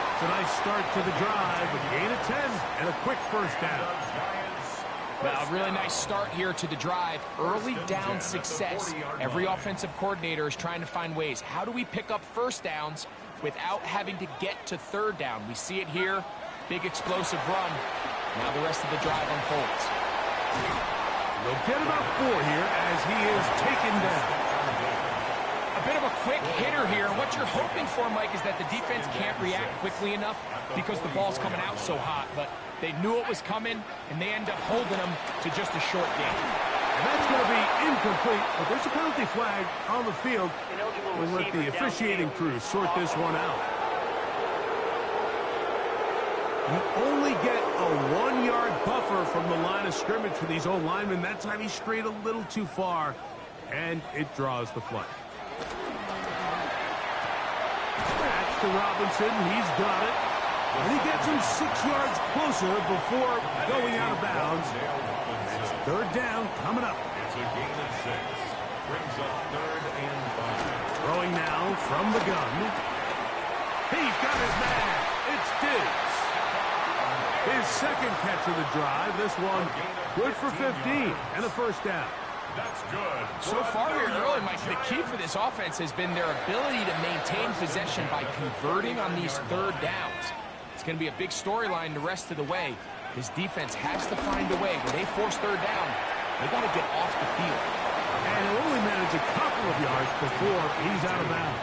It's a nice start to the drive, a gain of 10 and a quick 1st down. Well, a really nice start here to the drive. Early down success. Every offensive coordinator is trying to find ways. How do we pick up 1st downs without having to get to 3rd down? We see it here. Big explosive run. Now the rest of the drive unfolds. They'll get about 4 here as he is taken down. A bit of a quick hitter here. What you're hoping for, Mike, is that the defense can't react quickly enough because the ball's coming out so hot. But they knew it was coming, and they end up holding them to just a short gain. And that's going to be incomplete, but there's a penalty flag on the field. We'll let the officiating crew sort this one out. You only get a 1-yard buffer from the line of scrimmage for these old linemen. That time he strayed a little too far, and it draws the flag. That's to Robinson. He's got it. And he gets him 6 yards closer before going out of bounds. It's 3rd down coming up. It's a gain of 6. Brings up 3rd and 5. Throwing now from the gun. He's got his man. It's Diggs. His 2nd catch of the drive. This one good for 15 and a 1st down. That's good. So far here early, Mike, the key for this offense has been their ability to maintain possession by converting on these 3rd downs. It's going to be a big storyline the rest of the way. This defense has to find a way. When they force 3rd down, they got to get off the field. And he'll only manage a couple of yards before he's out of bounds.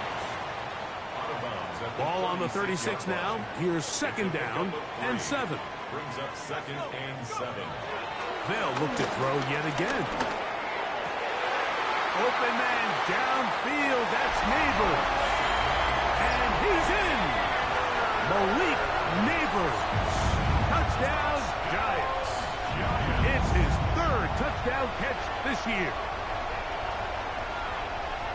Ball on the 36 now. Here's 2nd down and 7. Brings up 2nd and 7. They'll look to throw yet again. Open man downfield. That's Neighbors. And he's in. Malik Neighbors. Touchdown, Giants. It's his 3rd touchdown catch this year.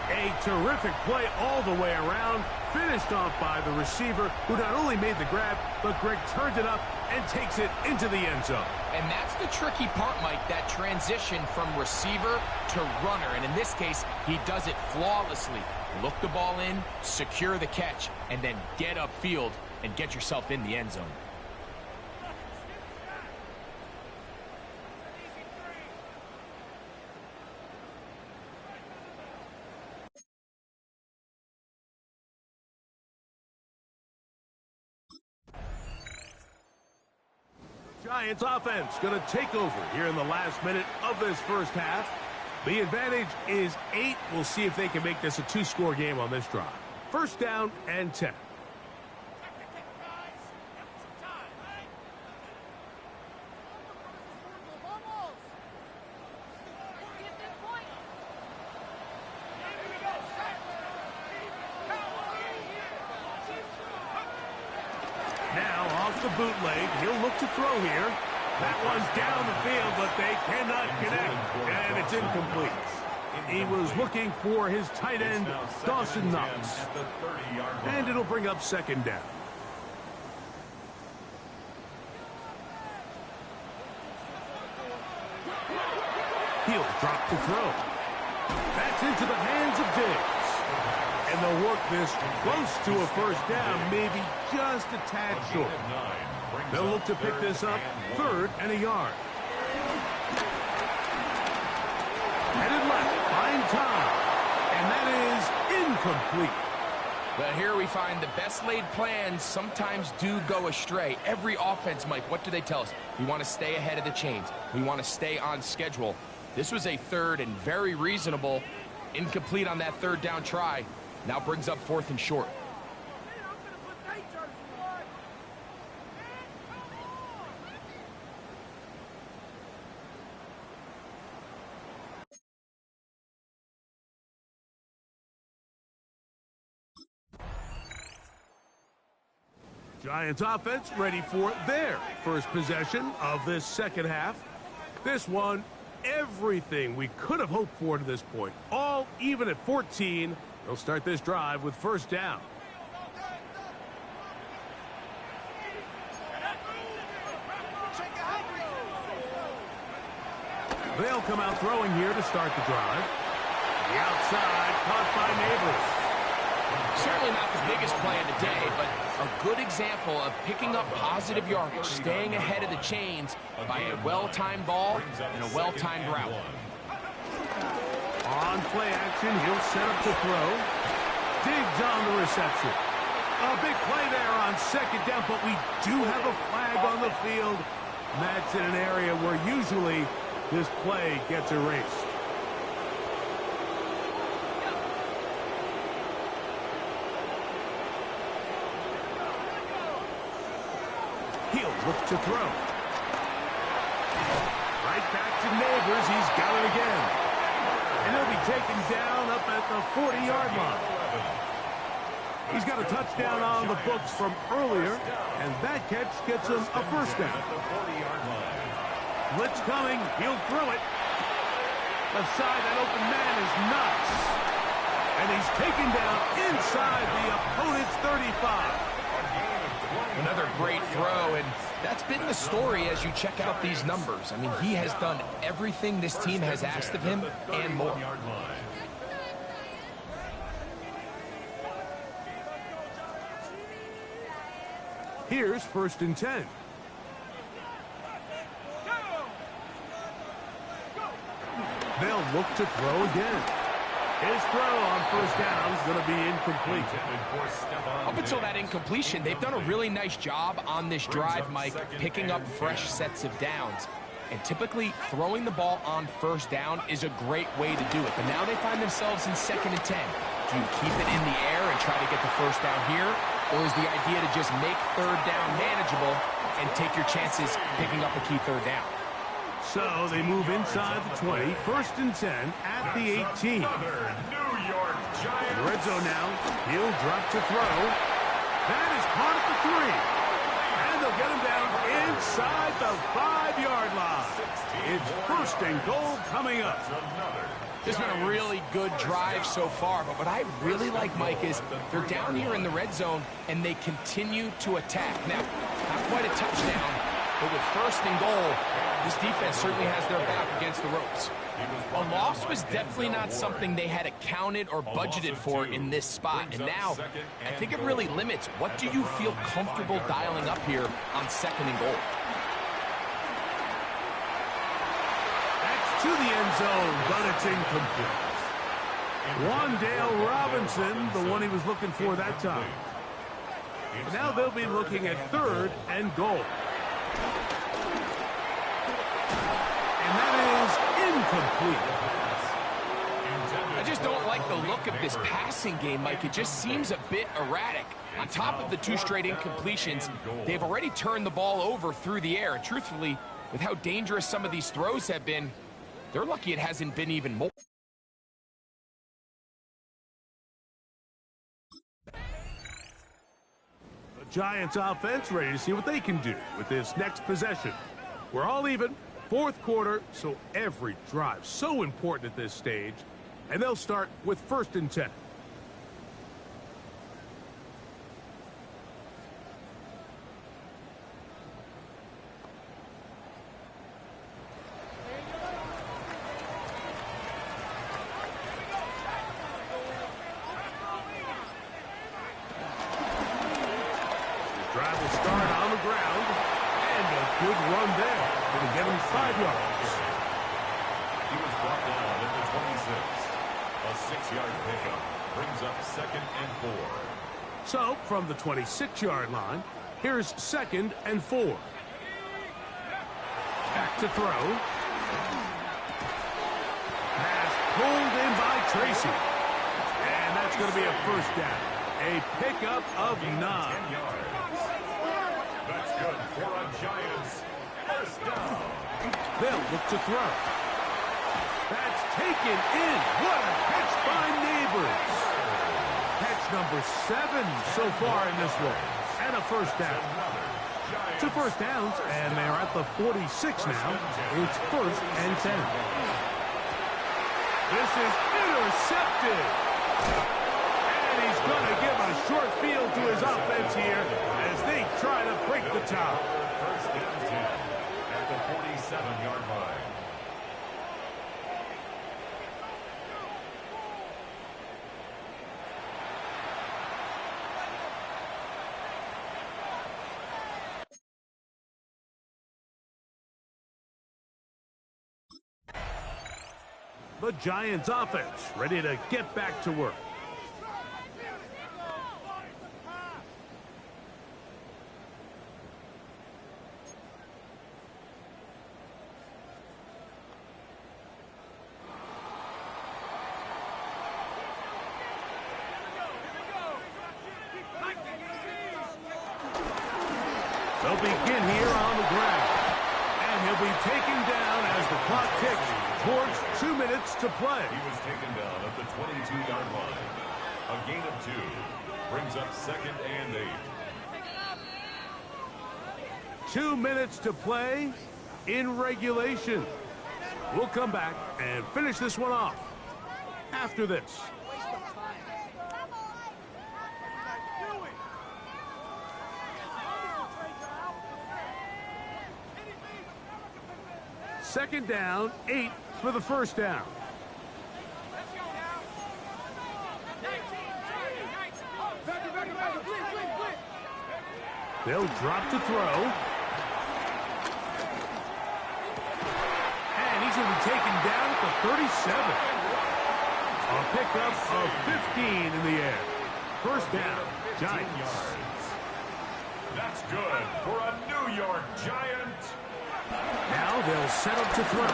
A terrific play all the way around, finished off by the receiver, who not only made the grab, but Greg turned it up and takes it into the end zone. And that's the tricky part, Mike, that transition from receiver to runner. And in this case, he does it flawlessly. Look the ball in, secure the catch, and then get upfield and get yourself in the end zone. Giants offense going to take over here in the last minute of this 1st half. The advantage is 8. We'll see if they can make this a 2-score game on this drive. 1st down and 10. Now off the bootleg, he'll look to throw here. That one's down the field, but they cannot connect, and it's incomplete. He was looking for his tight end, Dawson Knox. And it'll bring up 2nd down. He'll drop to throw. That's into the hands of Diggs. And they'll work this close to a 1st down, maybe just a tad short. They'll look to pick this up 3rd and a yard. Headed left, find time. And that is incomplete. But here we find the best laid plans sometimes do go astray. Every offense, Mike, what do they tell us? We want to stay ahead of the chains. We want to stay on schedule. This was a 3rd and very reasonable. Incomplete on that 3rd down try. Now brings up 4th and short. Giants offense ready for their first possession of this second half. This one, everything we could have hoped for to this point. All even at 14. They'll start this drive with first down. They'll come out throwing here to start the drive. The outside, caught by Neighbors. Certainly not the biggest play of the day, but a good example of picking up positive yardage, staying ahead of the chains by a well-timed ball and a well-timed route. On play action, he'll set up to throw. Diggs on the reception. A big play there on second down, but we do have a flag on the field. And that's in an area where usually this play gets erased. He'll look to throw. Right back to Neighbors. He's got it again. And he'll be taken down up at the 40-yard line. He's got a touchdown on the books from earlier, and that catch gets him a first down. Blitz coming. He'll throw it. Left side, that open man is nuts. And he's taken down inside the opponent's 35. Another great throw, and that's been the story as you check out these numbers. I mean, he has done everything this team has asked of him and more. Here's first and 10. They'll look to throw again. His throw on first down is going to be incomplete. Up until that incompletion, they've done a really nice job on this drive, Mike, picking up fresh sets of downs. And typically, throwing the ball on first down is a great way to do it. But now they find themselves in 2nd and 10. Do you keep it in the air and try to get the first down here? Or is the idea to just make third down manageable and take your chances picking up a key third down? So they move inside the 20, 1st and 10 at the 18. Red zone now. He'll drop to throw. That is caught at the 3. And they'll get him down inside the 5-yard line. It's 1st and goal coming up. This has been a really good drive so far, but what I really like, Mike, is they're down here in the red zone, and they continue to attack. Now, not quite a touchdown, but with 1st and goal, this defense certainly has their back against the ropes. A loss was definitely not something they had accounted or budgeted for in this spot, and now I think it really limits what do you feel comfortable dialing up here on 2nd and goal. To the end zone, but it's incomplete. Wandale Robinson, the one he was looking for that time. Now they'll be looking at 3rd and goal. And that is incomplete. I just don't like the look of this passing game, Mike. It just seems a bit erratic. On top of the 2 straight incompletions, they've already turned the ball over through the air. And truthfully, with how dangerous some of these throws have been, they're lucky it hasn't been even more. The Giants offense ready to see what they can do with this next possession. We're all even, 4th quarter, so every drive so important at this stage. And they'll start with 1st and 10. Drive will start on the ground, and a good run there. It'll get him 5 yards. He was brought down at the 26. A 6-yard pickup brings up 2nd and 4. So, from the 26-yard line, here's 2nd and 4. Back to throw. Pass pulled in by Tracy. And that's going to be a first down. A pickup of 9. 10 yards. That's good for a Giants first down. They'll look to throw. That's taken in. What a catch by Neighbors. Catch number 7 so far in this one. and a first down. 2 first downs, and they're at the 46 now. It's 1st and 10. This is intercepted. And he's going to give a short field to his offense here as they try to break the tie. 1st and 10 at the 47-yard line. The Giants offense ready to get back to work. They'll begin here on the ground. And he'll be taken down as the clock ticks towards 2 minutes to play. He was taken down at the 22-yard line. A gain of 2 brings up 2nd and 8. 2 minutes to play in regulation. We'll come back and finish this one off after this. Second down, 8 for the first down. They'll drop to throw. And he's going to be taken down at the 37. A pickup of 15 in the air. First down, Giants. That's good for a New York Giant. Now they'll set up to throw.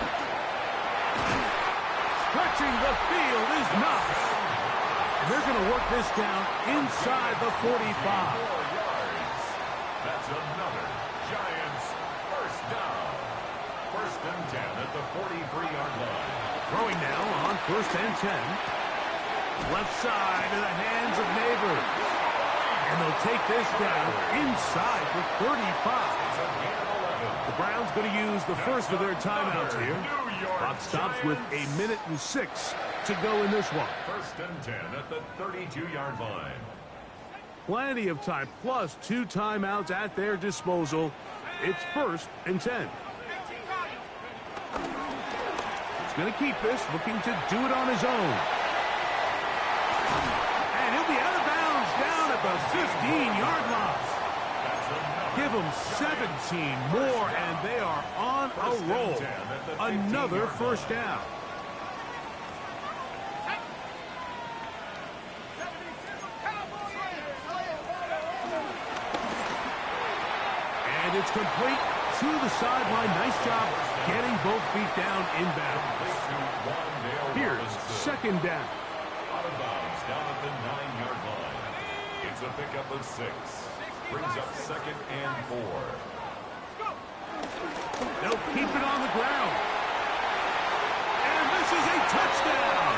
Stretching the field is Knox. And they're going to work this down inside the 45. 4 yards. That's another Giants first down. 1st and 10 at the 43-yard line. Throwing now on 1st and 10. Left side in the hands of Neighbors. And they'll take this down inside the 35. The Browns going to use the first of their timeouts here. Clock stops with 1:06 to go in this one. 1st and 10 at the 32-yard line. Plenty of time, plus 2 timeouts at their disposal. It's 1st and 10. He's going to keep this, looking to do it on his own. And he'll be out of bounds down at the 15-yard line. Give them 17 more, and they are on a roll. Another first down. And it's complete to the sideline. Nice job getting both feet down inbounds. Here's 2nd down. Out of bounds down at the 9-yard line. It's a pickup of 6. Brings up 2nd and 4. They'll keep it on the ground. And this is a touchdown.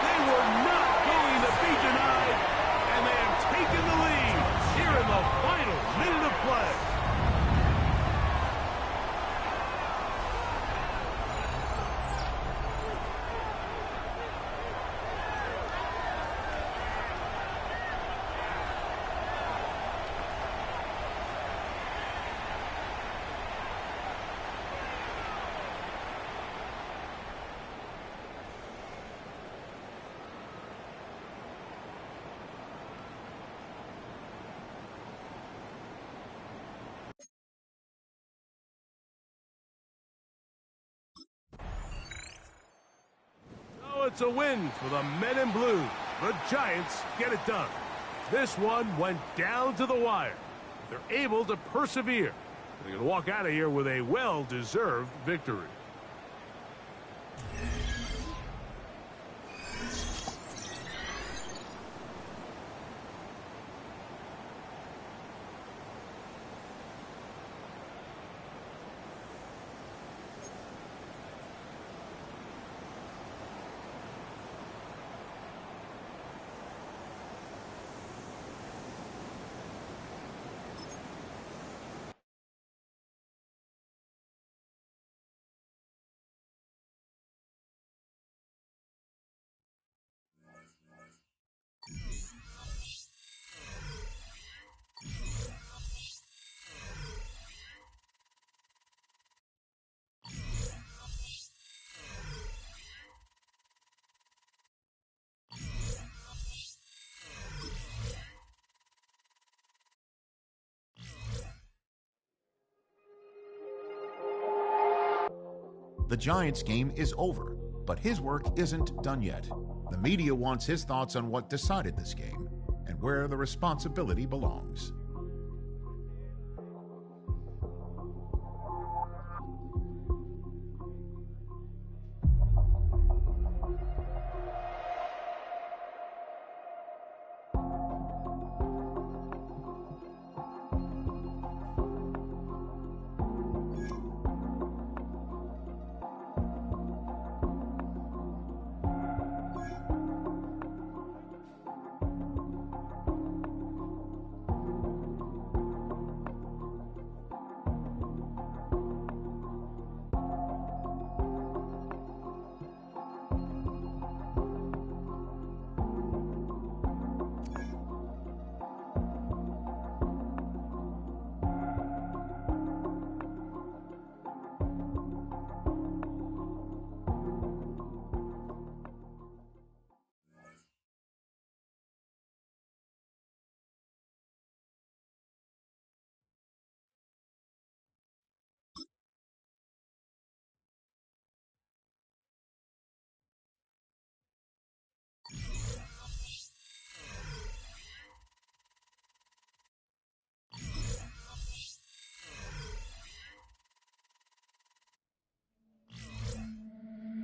They were not going to be denied. And they have taken the lead here in the final minute of play. It's a win for the Men in Blue. The Giants get it done. This one went down to the wire. They're able to persevere. They're going to walk out of here with a well-deserved victory. The Giants game is over, but his work isn't done yet. The media wants his thoughts on what decided this game and where the responsibility belongs.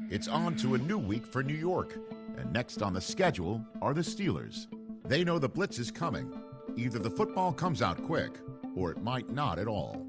It's on to a new week for New York, and next on the schedule are the Steelers. They know the blitz is coming. Either the football comes out quick, or it might not at all.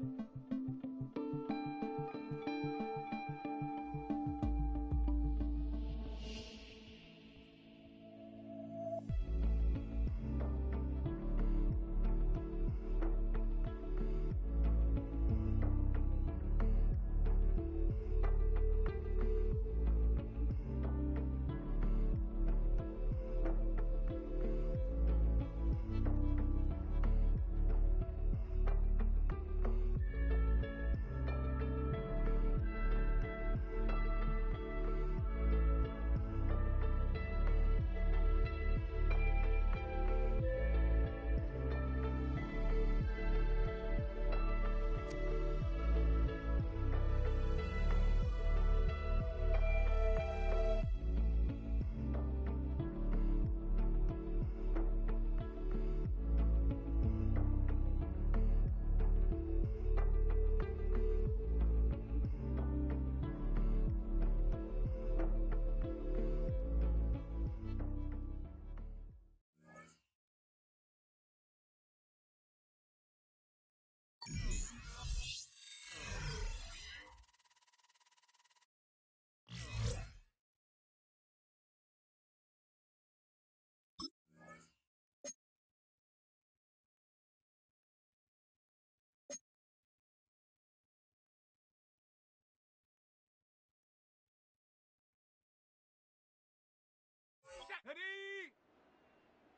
Ready?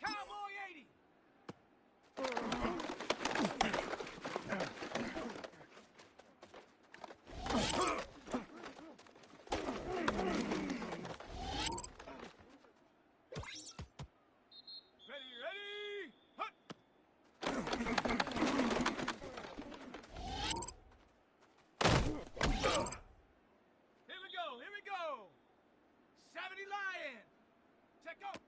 Cowboy 80. Ready? Hut! Here we go. 70 Lion. Check out.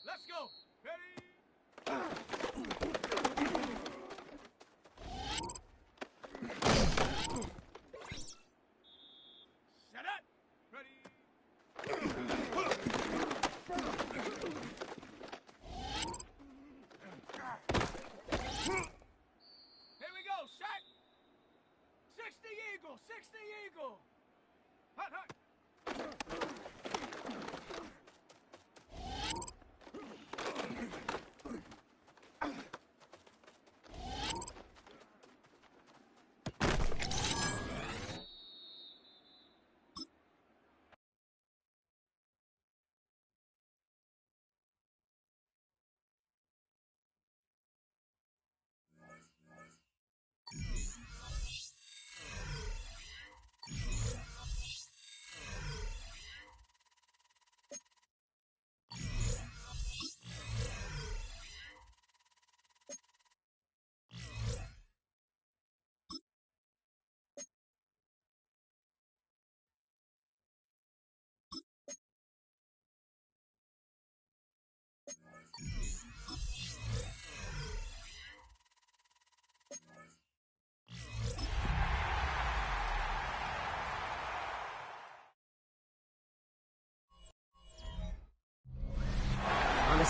Let's go. Ready? Set up. Ready? Here we go. Shot. 60 Eagle. 60 Eagle. Hut, hut.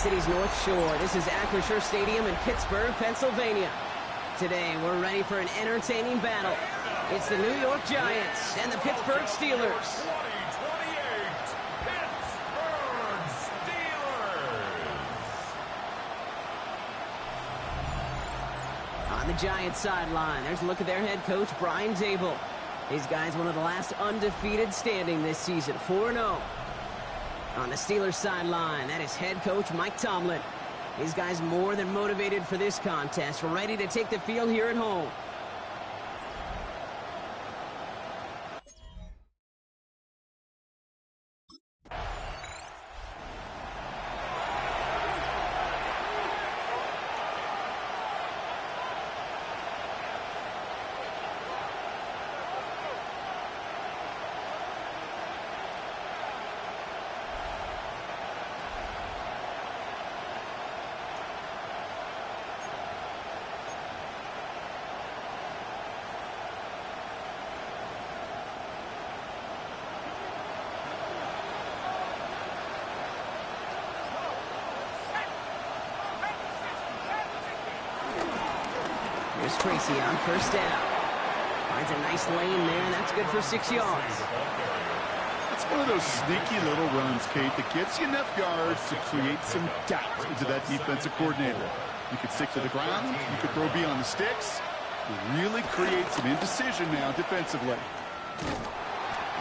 City's North Shore. This is Acrisure Stadium in Pittsburgh, Pennsylvania. Today, we're ready for an entertaining battle. It's the New York Giants and the Pittsburgh Steelers. 2028 Pittsburgh Steelers. On the Giants sideline, there's a look at their head coach, Brian Dable. These guys, one of the last undefeated standing this season, 4-0. On the Steelers sideline, that is head coach Mike Tomlin. These guys more than motivated for this contest, ready to take the field here at home. Here's Tracy on first down. Finds a nice lane there, and that's good for 6 yards. It's one of those sneaky little runs, Kate, that gets you enough yards to create some doubt into that defensive coordinator. You could stick to the ground, you could throw beyond the sticks. You really create some indecision now defensively.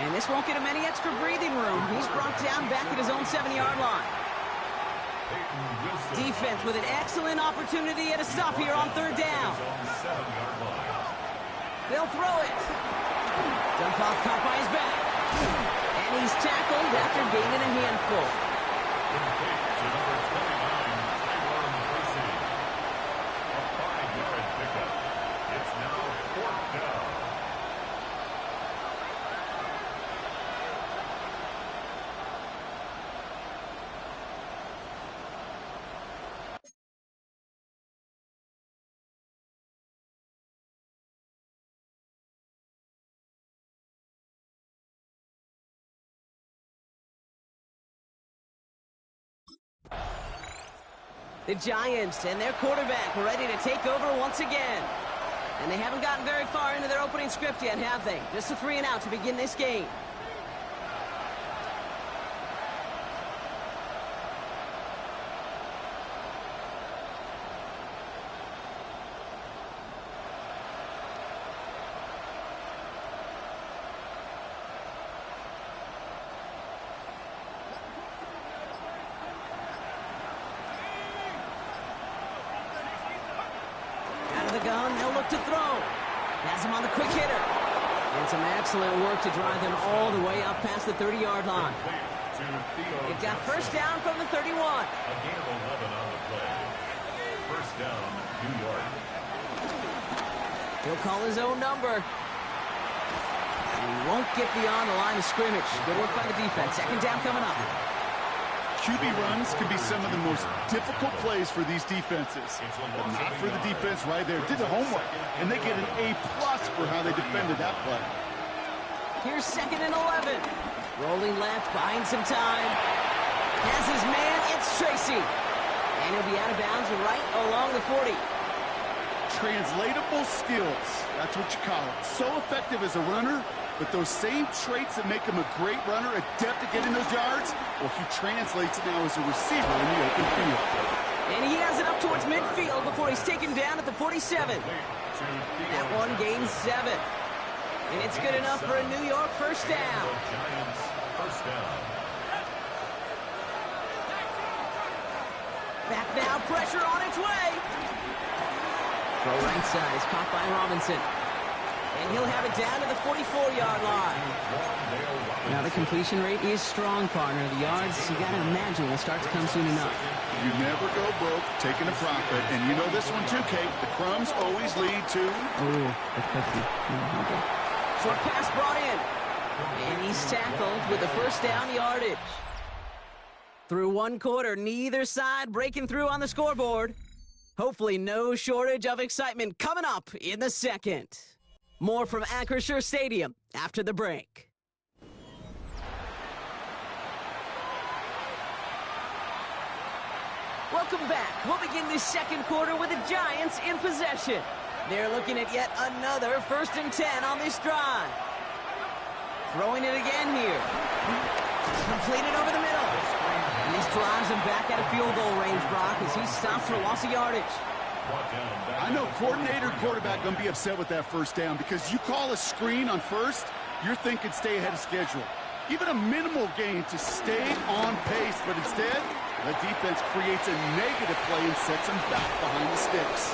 And this won't get him any extra breathing room. He's brought down back at his own 7-yard line. Defense with an excellent opportunity at a stop here on third down. They'll throw it. Dump off, caught by his back. And he's tackled after gaining a handful. It's now 4th down. The Giants and their quarterback ready to take over once again. And they haven't gotten very far into their opening script yet, have they? Just a 3 and out to begin this game. Gun, they'll look to throw. Has him on the quick hitter. And some excellent work to drive them all the way up past the 30-yard line. It got first down from the 31. A gain of 11 on the play. First down, New York. He'll call his own number. And he won't get beyond the line of scrimmage. Good work by the defense. Second down coming up. QB runs can be some of the most difficult plays for these defenses. But not for the defense right there. Did the homework, and they get an A+ for how they defended that play. Here's 2nd and 11. Rolling left, buying some time. Has his man, it's Tracy. And he'll be out of bounds right along the 40. Translatable skills. That's what you call it. So effective as a runner, but those same traits that make him a great runner, adept at getting those yards, well, he translates it now as a receiver in the open field. And he has it up towards midfield before he's taken down at the 47. That one gains 7. And it's good enough for a New York first down. Giants first down. Back now, pressure on its way. Throw right side is caught by Robinson. And he'll have it down to the 44-yard line. Now the completion rate is strong, partner. The yards, you got to imagine, will start to come soon enough. You never go broke taking a profit. And you know this one too, Kate. The crumbs always lead to... Oh, the cookie. Short pass brought in. And he's tackled with the first down yardage. Through one quarter, neither side breaking through on the scoreboard. Hopefully no shortage of excitement coming up in the second. More from Acrisure Stadium after the break. Welcome back. We'll begin this second quarter with the Giants in possession. They're looking at yet another 1st and 10 on this drive. Throwing it again here. Completed over the middle. And this drives him back out of field goal range, Brock, as he stops for loss of yardage. I know coordinator and quarterback going to be upset with that first down because you call a screen on first, you're thinking stay ahead of schedule. Even a minimal gain to stay on pace, but instead, the defense creates a negative play and sets him back behind the sticks.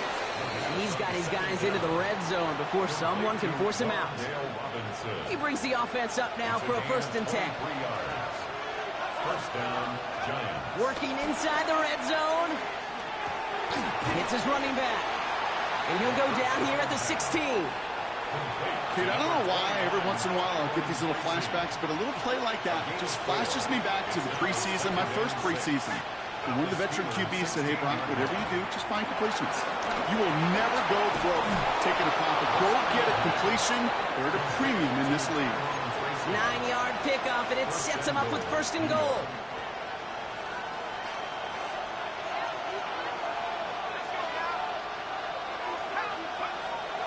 He's got his guys into the red zone before someone can force him out. He brings the offense up now for a 1st and 10. First down, Giants. Working inside the red zone. Hits his running back. And he'll go down here at the 16. Kid, I don't know why every once in a while I'll get these little flashbacks, but a little play like that just flashes me back to the preseason, my first preseason. And one of the veteran QBs said, hey, Brock, whatever you do, just find completions. You will never go broke taking a profit. Go get a completion. They're at a premium in this league. 9-yard pickup, and it sets him up with 1st and goal.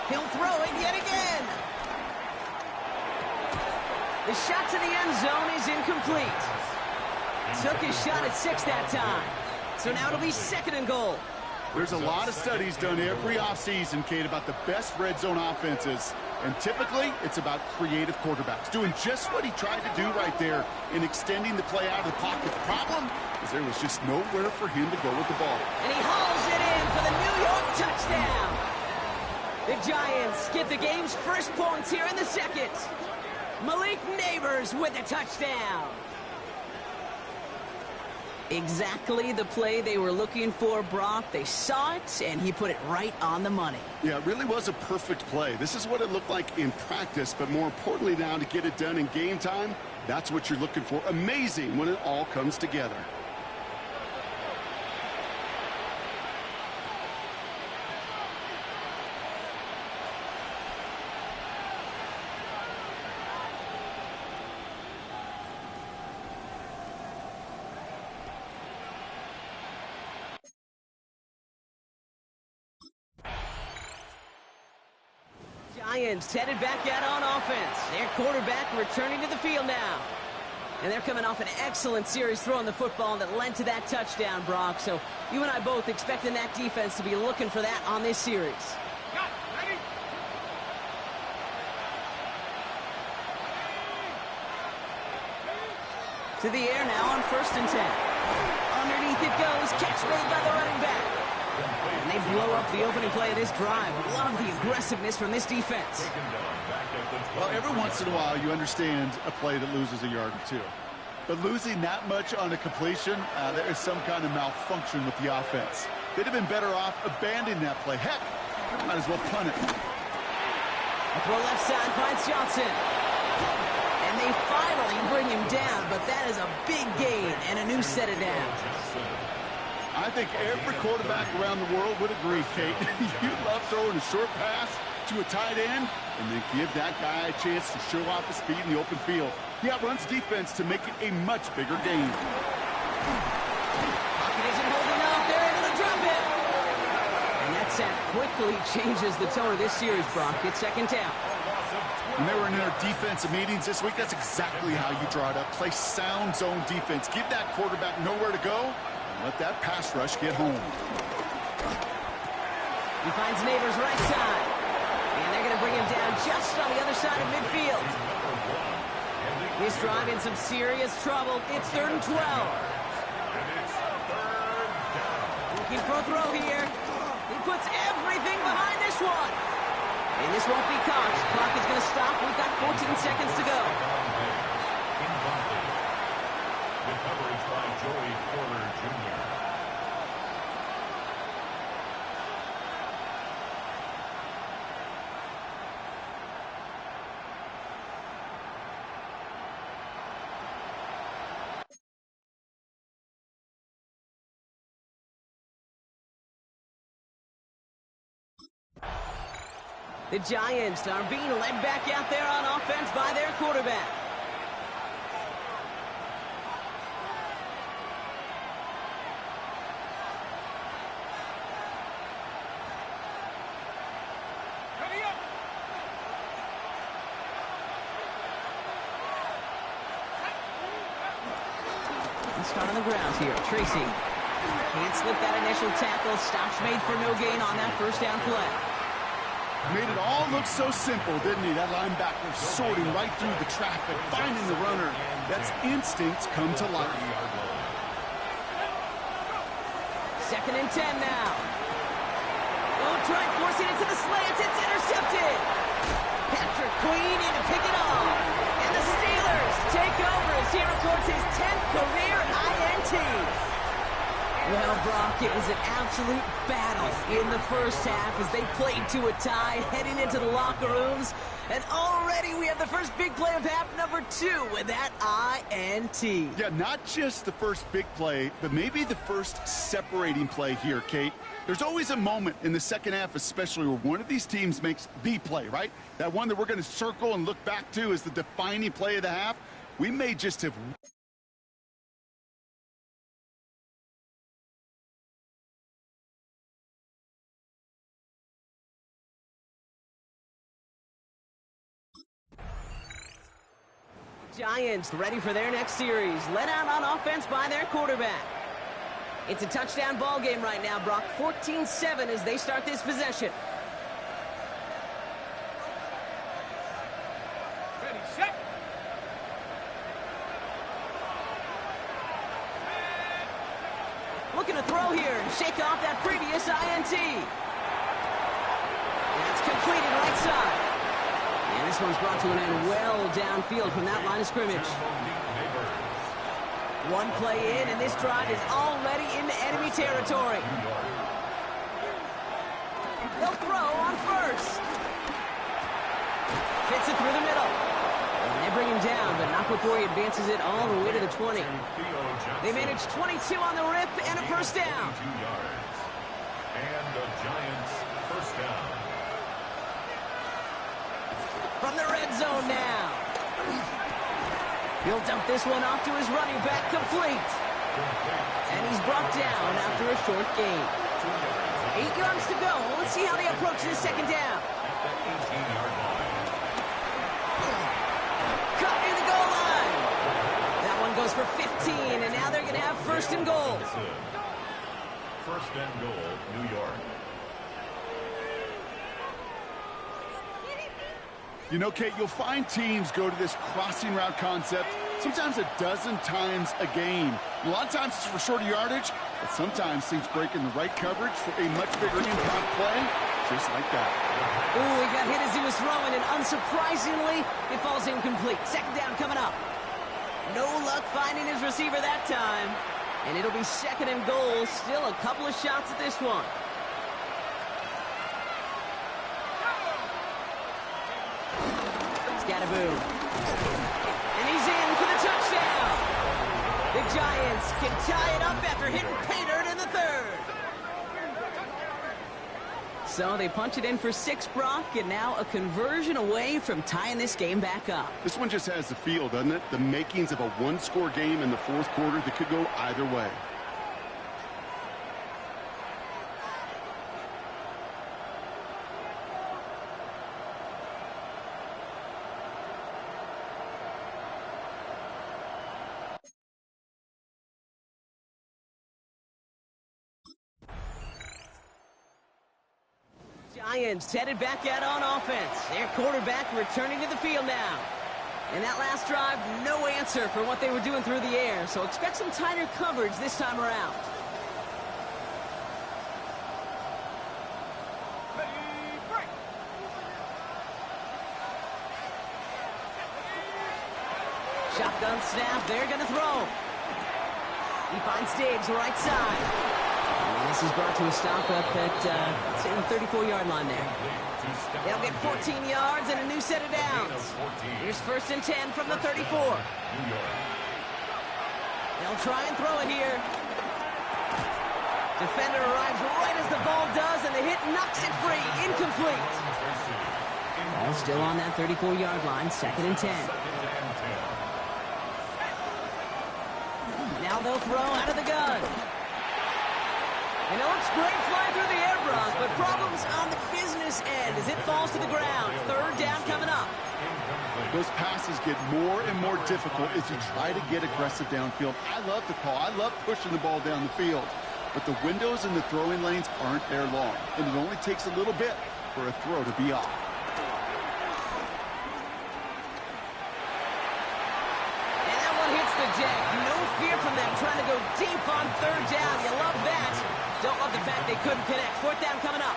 He'll throw it yet again. The shot to the end zone is incomplete. Took his shot at 6 that time. So now it'll be 2nd and goal. There's a lot of studies done every offseason, Kate, about the best red zone offenses. And typically, it's about creative quarterbacks doing just what he tried to do right there in extending the play out of the pocket. The problem is there was just nowhere for him to go with the ball. And he hauls it in for the New York touchdown. The Giants get the game's first points here in the second. Malik Neighbors with the touchdown. Exactly the play they were looking for, Brock. They saw it, and he put it right on the money. Yeah, it really was a perfect play. This is what it looked like in practice, but more importantly now to get it done in game time, that's what you're looking for. Amazing when it all comes together. Giants headed back out on offense. Their quarterback returning to the field now. And they're coming off an excellent series throwing the football that led to that touchdown, Brock. So you and I both expecting that defense to be looking for that on this series. To the air now on 1st and 10. Underneath it goes. Catch made by the running back. And they blow up the opening play of this drive. Love the aggressiveness from this defense. Well, every once in a while you understand a play that loses a yard or two. But losing that much on a completion, there is some kind of malfunction with the offense. They'd have been better off abandoning that play. Heck, might as well punt it. A throw left side finds Johnson. And they finally bring him down, but that is a big gain and a new set of downs. I think every quarterback around the world would agree, Kate. You love throwing a short pass to a tight end and then give that guy a chance to show off his speed in the open field. He outruns defense to make it a much bigger gain. Pocket isn't holding up. They're able to drop it. And that sack quickly changes the tone of this series, Brock. It's 2nd down. When they were in their defensive meetings this week, that's exactly how you draw it up. Play sound zone defense. Give that quarterback nowhere to go. Let that pass rush get home. He finds Neighbors right side. And they're going to bring him down just on the other side of midfield. This drive in some serious trouble. It's 3rd and 12. Looking for a throw here. He puts everything behind this one. And this won't be caught. Clock is going to stop. We've got 14 seconds to go. Good coverage by Joey Porter Jr. The Giants are being led back out there on offense by their quarterback. start on the ground here. Tracy can't slip that initial tackle. Stops made for no gain on that first down play. Made it all look so simple, didn't he? That linebacker sorting right through the traffic, finding the runner. That's instincts come to life. 2nd and 10 now. Oh, trying forcing it to the slant. It's intercepted. Patrick Queen in to pick it off. And the Steelers take over as he records his 10th career INT. Well, Brock, it was an absolute battle in the first half as they played to a tie, heading into the locker rooms. And already we have the first big play of half number 2 with that INT. Yeah, not just the first big play, but maybe the first separating play here, Kate. There's always a moment in the second half, especially where one of these teams makes the play, right? That one that we're going to circle and look back to as the defining play of the half. We may just have... Giants ready for their next series, led out on offense by their quarterback. It's a touchdown ball game right now, Brock. 14-7 as they start this possession. Ready, set. Looking to throw here and shake off that previous INT. That's completed right side. And this one's brought to an end well downfield from that line of scrimmage. One play in, and this drive is already into enemy territory. They'll throw on first. Fits it through the middle. And they bring him down, but not before he advances it all the way to the 20. They manage 22 on the rip and a first down. And the Giants first down. From the red zone now. He'll dump this one off to his running back, complete. And he's brought down after a short gain. 8 yards to go. Let's see how they approach this second down. Caught near the goal line. That one goes for 15, and now they're going to have first and goal. First and goal, New York. You know, Kate, you'll find teams go to this crossing route concept sometimes a dozen times a game. A lot of times it's for shorter yardage, but sometimes teams break in the right coverage for a much bigger impact play, just like that. Ooh, he got hit as he was throwing, and unsurprisingly, it falls incomplete. Second down coming up. No luck finding his receiver that time, and it'll be second and goal. Still a couple of shots at this one. Scatterboo. And he's in for the touchdown. The Giants can tie it up after hitting Pater in the third. So they punch it in for 6, Brock, and now a conversion away from tying this game back up. This one just has the feel, doesn't it? The makings of a one-score game in the fourth quarter that could go either way. Giants headed back out on offense. Their quarterback returning to the field now. And that last drive, no answer for what they were doing through the air, so expect some tighter coverage this time around. Shotgun snap, they're going to throw. He finds Diggs right side. And this is brought to a stop up at, say, the 34-yard line there. They'll get 14 yards and a new set of downs. Here's first and 10 from the 34. They'll try and throw it here. Defender arrives right as the ball does, and the hit knocks it free. Incomplete. Ball still on that 34-yard line, second and 10. Now they'll throw out of the gun. And it looks great flying through the air, Brock, but problems on the business end as it falls to the ground. Third down coming up. Those passes get more and more difficult as you try to get aggressive downfield. I love the call. I love pushing the ball down the field. But the windows in the throwing lanes aren't there long, and it only takes a little bit for a throw to be off. And that one hits the deck. No fear from them trying to go deep on third down. You love that. Don't love the fact they couldn't connect. Fourth down coming up.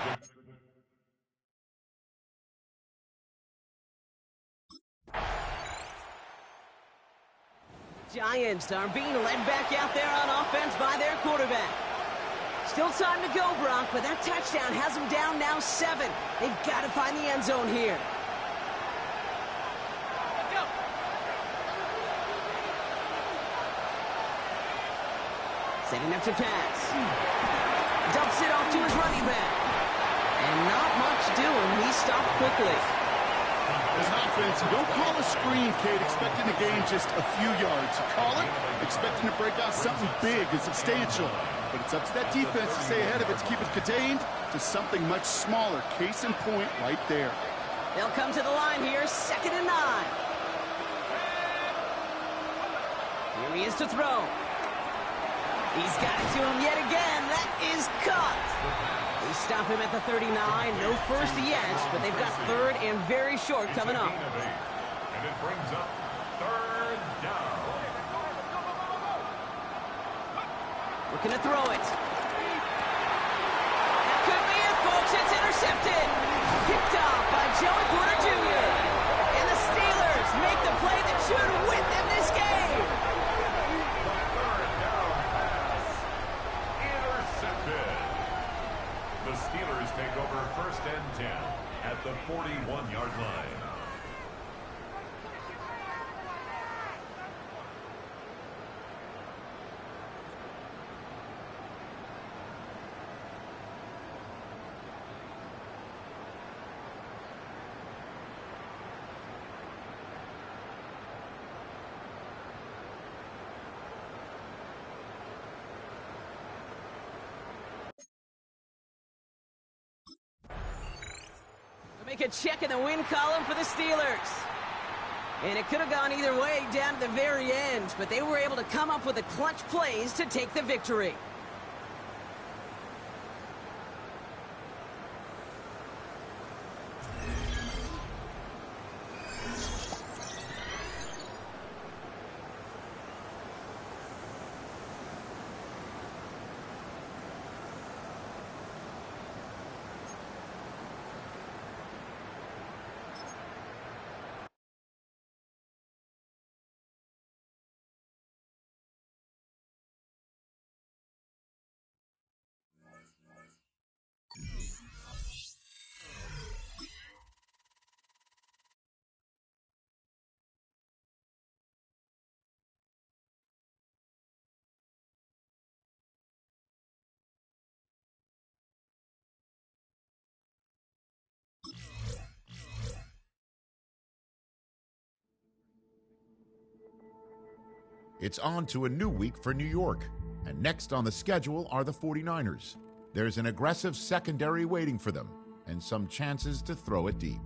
Giants are being led back out there on offense by their quarterback. Still time to go, Brock, but that touchdown has them down now 7. They've got to find the end zone here. Go. Setting up to pass. Dumps it off to his running back. And not much doing. He stopped quickly. As an offense, you don't call a screen, Kate, expecting to gain just a few yards. You call it expecting to break out something big and substantial. But it's up to that defense to stay ahead of it, to keep it contained to something much smaller. Case in point right there. They'll come to the line here, 2nd and 9. Here he is to throw. He's got it to him yet again. That is caught. They stop him at the 39. No first yet, but they've got 3rd and very short coming up. And it brings up 3rd down. Looking to throw it. That could be it, folks. It's intercepted. Picked off by Joey Porter Jr. And the Steelers make the play that should win them this game. The Steelers take over 1st and 10 at the 41-yard line. Make a check in the win column for the Steelers. And it could have gone either way down to the very end, but they were able to come up with the clutch plays to take the victory. It's on to a new week for New York, and next on the schedule are the 49ers. There's an aggressive secondary waiting for them, and some chances to throw it deep.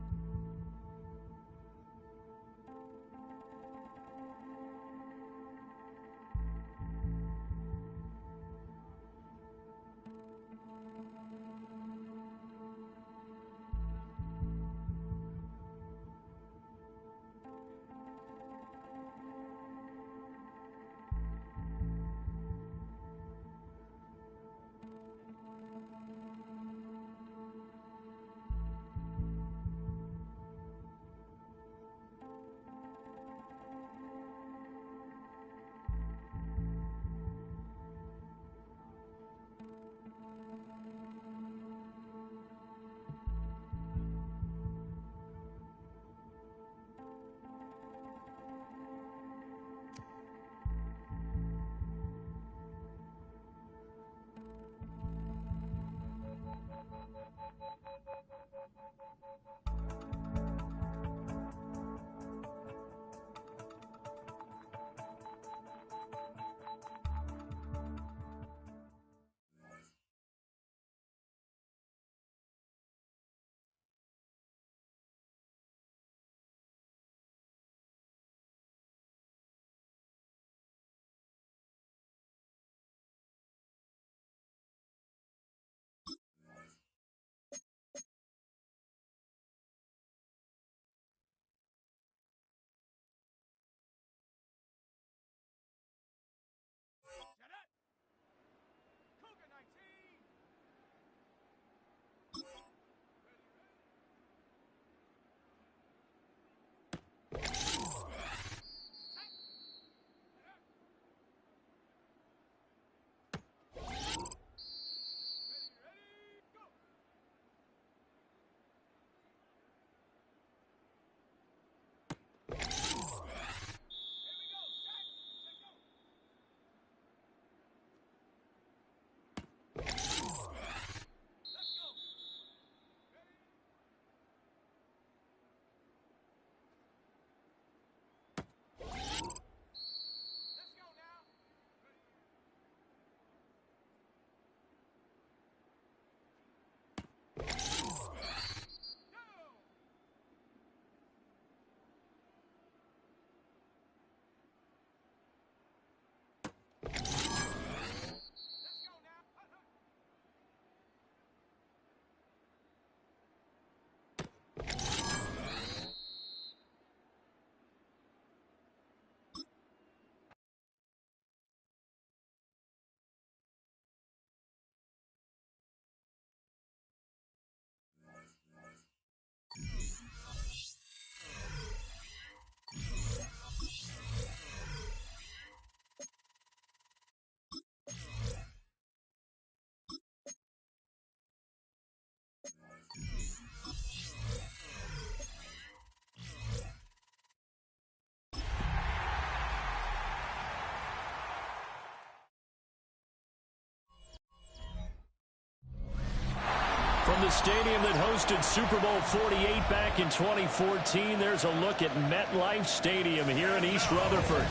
stadium that hosted Super Bowl 48 back in 2014. There's a look at MetLife Stadium here in East Rutherford.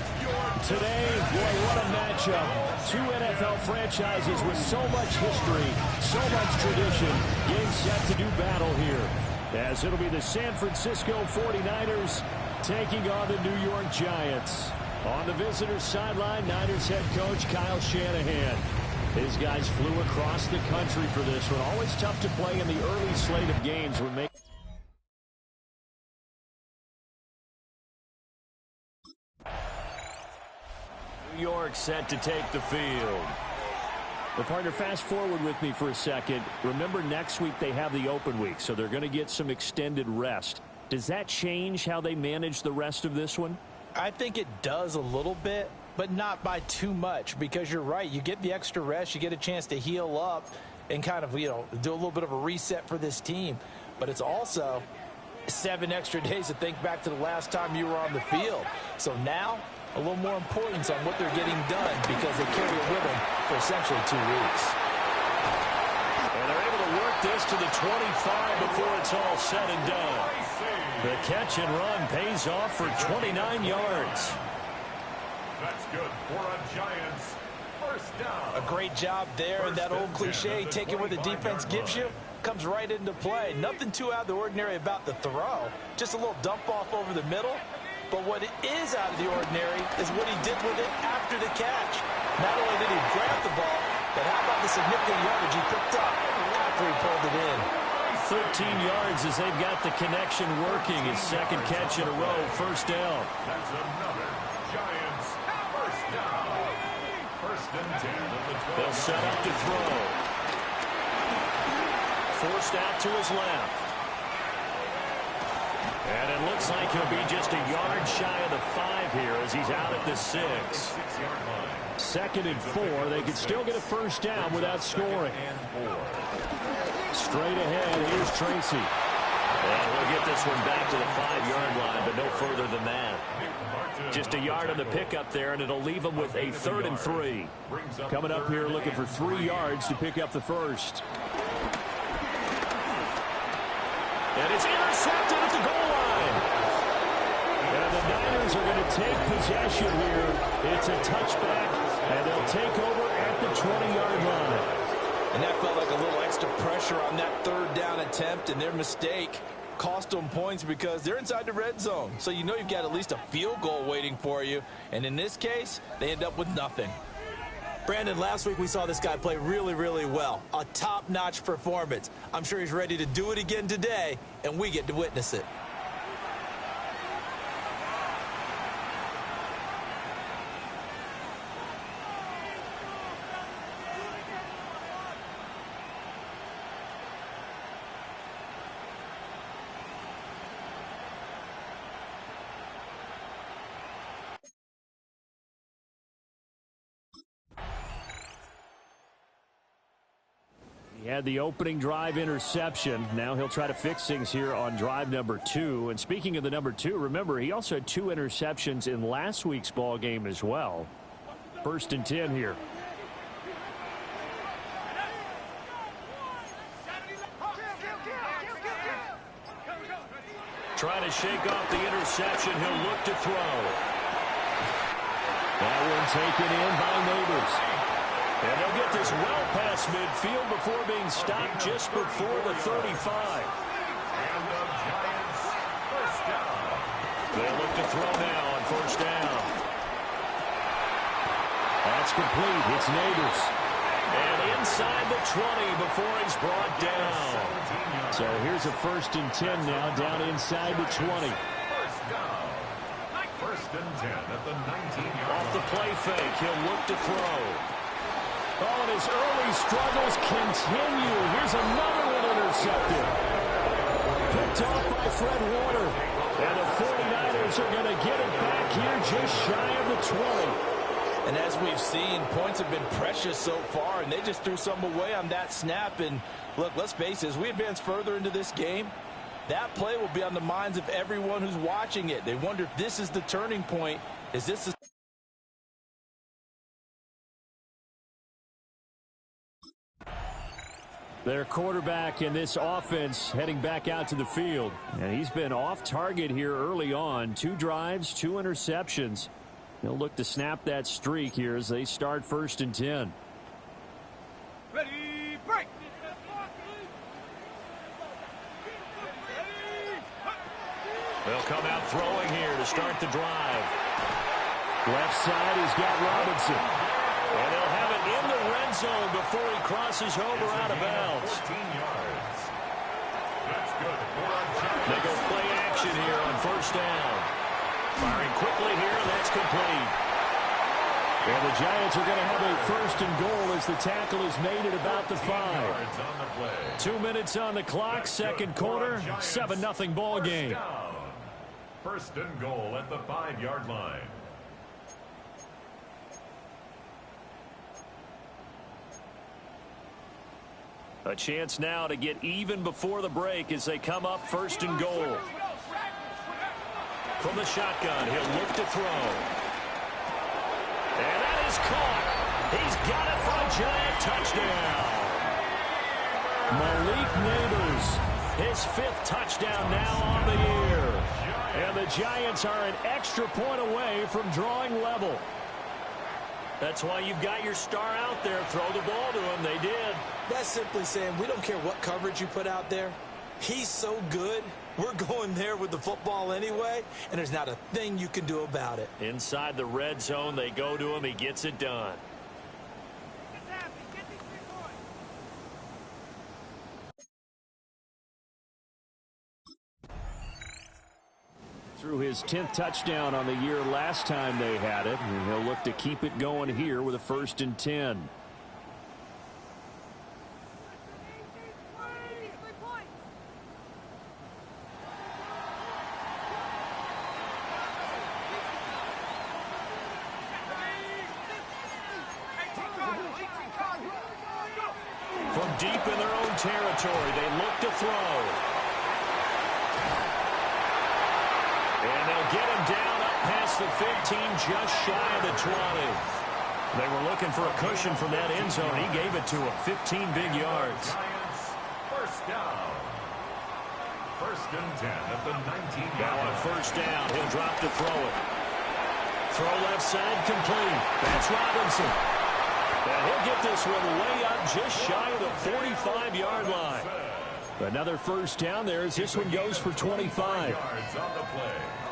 Today, boy, what a matchup. Two NFL franchises with so much history, so much tradition, getting set to do battle here. As it'll be the San Francisco 49ers taking on the New York Giants. On the visitors' sideline, Niners head coach Kyle Shanahan. His guys flew across the country for this one. Always tough to play in the early slate of games when making. New York set to take the field. Well, partner, fast forward with me for a second. Remember, next week they have the open week, so they're going to get some extended rest. Does that change how they manage the rest of this one? I think it does a little bit, but not by too much, because you're right. You get the extra rest. You get a chance to heal up and kind of, do a little bit of a reset for this team. But it's also 7 extra days to think back to the last time you were on the field. So now, a little more importance on what they're getting done because they carry it with them for essentially 2 weeks. And they're able to work this to the 25 before it's all said and done. The catch and run pays off for 29 yards. That's good for a Giants first down. A great job there, and that old cliche, take it where the defense gives you, comes right into play. Nothing too out of the ordinary about the throw. Just a little dump off over the middle. But what is out of the ordinary is what he did with it after the catch. Not only did he grab the ball, but how about the significant yardage he picked up after he pulled it in. 13 yards as they've got the connection working. His second catch in a row, first down. That's another Giants first down. First and 10 at the 12. They'll set up to throw. Forced out to his left. And it looks like he'll be just a yard shy of the 5 here as he's out at the 6. 6-yard line. Second and 4. They could still get a first down without scoring. Straight ahead, here's Tracy. And we'll get this one back to the 5-yard line, but no further than that. Just a yard on the pickup there, and it'll leave them with a 3rd and 3. Coming up here looking for 3 yards to pick up the first. And it's intercepted at the goal line. And the Niners are going to take possession here. It's a touchback, and they'll take over at the 20-yard line. And that felt like a little extra pressure on that 3rd down attempt, and their mistake cost them points because they're inside the red zone. So you know you've got at least a field goal waiting for you. And in this case, they end up with nothing. Brandon, last week we saw this guy play really, really well. A top-notch performance. I'm sure he's ready to do it again today, and we get to witness it. He had the opening drive interception. Now he'll try to fix things here on drive number 2. And speaking of the number 2, remember, he also had 2 interceptions in last week's ball game as well. 1st and 10 here. Trying to shake off the interception. He'll look to throw. That one taken in by Neighbors. And they'll get this well past midfield before being stopped just before the 35. And the Giants first down. They'll look to throw now on 1st down. That's complete. It's Neighbors. And inside the 20 before he's brought down. So here's a 1st and 10 now down inside the 20. First down. 1st and 10 at the 19-yard line. Off the play fake, he'll look to throw. Oh, and his early struggles continue. Here's another one intercepted. Picked off by Fred Warner. And the 49ers are going to get it back here just shy of the 20. And as we've seen, points have been precious so far, and they just threw some away on that snap. And look, let's face it, as we advance further into this game, that play will be on the minds of everyone who's watching it. They wonder if this is the turning point. Is this the Their quarterback in this offense heading back out to the field. And he's been off target here early on. 2 drives, 2 interceptions. He'll look to snap that streak here as they start 1st and 10. Ready, break! They'll come out throwing here to start the drive. Left side, he's got Robinson. And they'll have it in the red zone before he crosses over out of bounds. 14 yards. That's good. They go play action here on 1st down. Firing quickly here, and that's complete. And the Giants are going to have a 1st and goal as the tackle is made at about the 5. 2 minutes on the clock, 2nd quarter, 7-0 ball game. 1st and goal at the 5-yard line. A chance now to get even before the break as they come up 1st and goal. From the shotgun, he'll look to throw. And that is caught. He's got it for a Giant touchdown. Malik Neighbors, his 5th touchdown now on the year. And the Giants are an extra point away from drawing level. That's why you've got your star out there. Throw the ball to him. They did. That's simply saying we don't care what coverage you put out there. He's so good. We're going there with the football anyway, and there's not a thing you can do about it. Inside the red zone, they go to him. He gets it done. Threw his 10th touchdown on the year last time they had it, and he'll look to keep it going here with a 1st and 10. From deep in their own territory, they look to throw. And they'll get him down up past the 15, just shy of the 20. They were looking for a cushion from that end zone. He gave it to him. 15 big yards. Giants, 1st down. 1st and 10 at the 19. Now on 1st down, he'll drop to throw it. Throw left side complete. That's Robinson. And he'll get this one way up just shy of the 45-yard line. Another 1st down there as this one goes for 25.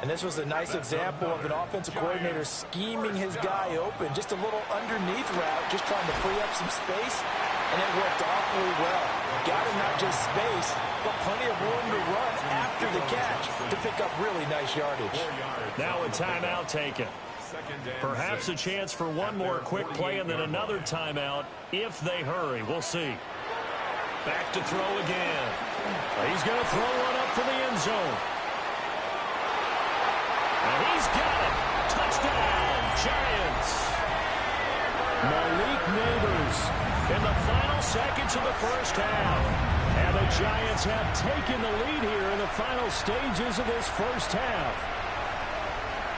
And this was a nice example of an offensive coordinator scheming his guy open. Just a little underneath route, just trying to free up some space. And it worked awfully well. Got him not just space, but plenty of room to run after the catch to pick up really nice yardage. Now a timeout taken. Perhaps a chance for one more quick play and then another timeout if they hurry. We'll see. Back to throw again. He's going to throw one up for the end zone. And he's got it. Touchdown, Giants. Malik Neighbors in the final seconds of the 1st half. And the Giants have taken the lead here in the final stages of this 1st half.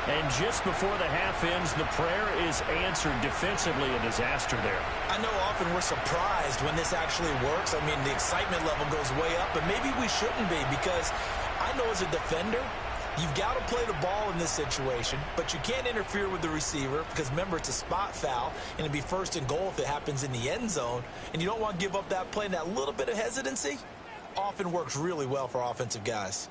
And just before the half ends, the prayer is answered. Defensively, a disaster there. I know often we're surprised when this actually works. I mean, the excitement level goes way up, but maybe we shouldn't be, because I know as a defender, you've got to play the ball in this situation, but you can't interfere with the receiver because, remember, it's a spot foul, and it'd be 1st and goal if it happens in the end zone, and you don't want to give up that play. And that little bit of hesitancy often works really well for offensive guys.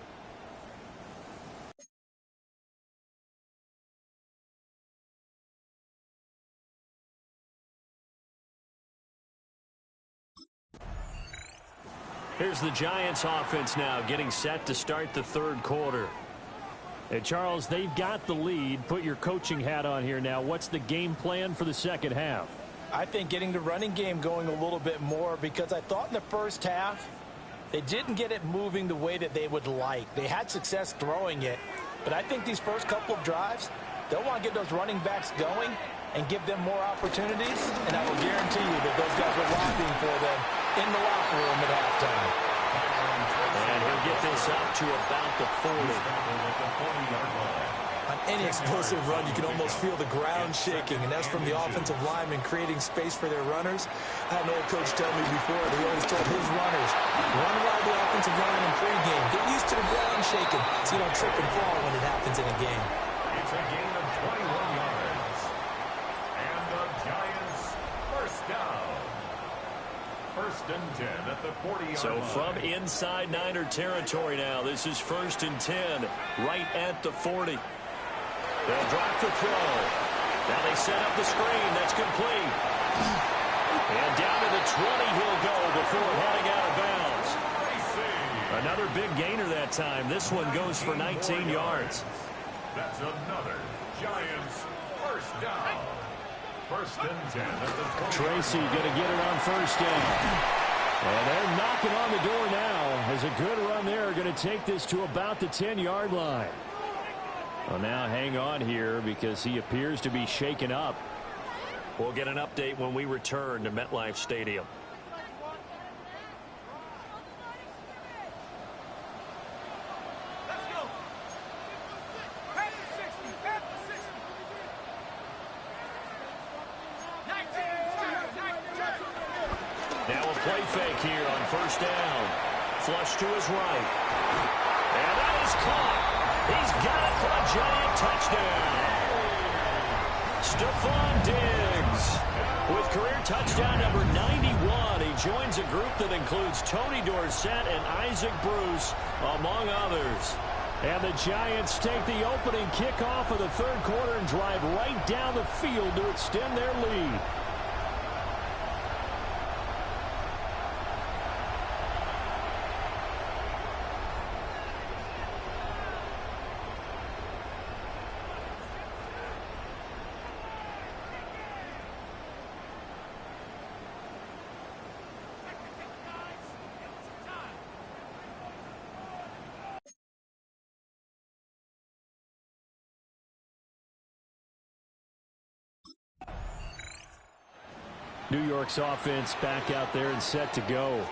Here's the Giants offense now getting set to start the 3rd quarter. Hey, Charles, they've got the lead. Put your coaching hat on here now. What's the game plan for the 2nd half? I think getting the running game going a little bit more, because I thought in the 1st half they didn't get it moving the way that they would like. They had success throwing it, but I think these first couple of drives, they'll want to get those running backs going and give them more opportunities, and I will guarantee you that those guys are lobbying for them in the locker room at halftime. And he'll get this up to about the 40. On any explosive run, you can almost feel the ground shaking, and that's from the offensive linemen creating space for their runners. I had an old coach tell me before, he always told his runners, run around the offensive line in pregame. Get used to the ground shaking so you don't trip and fall when it happens in a game. It's a gain of 21 yards. And the Giants first down. First and 10 at the 40-yard line. So from inside Niner territory now, this is 1st and 10, right at the 40. They'll drop the throw. Now they set up the screen. That's complete. And down to the 20 he'll go before heading out of bounds. Another big gainer that time. This one goes for 19 yards. That's another Giants first down. First and 10 at the 20. Tracy going to get it on first down. And they're knocking on the door now as a good run there. Going to take this to about the 10-yard line. Well, now hang on here because he appears to be shaken up. We'll get an update when we return to MetLife Stadium. Now a play fake here on first down. Flush to his right. And that is caught. He's got it for a Giant touchdown. Stephon Diggs with career touchdown number 91. He joins a group that includes Tony Dorsett and Isaac Bruce, among others. And the Giants take the opening kickoff of the third quarter and drive right down the field to extend their lead. New York's offense back out there and set to go.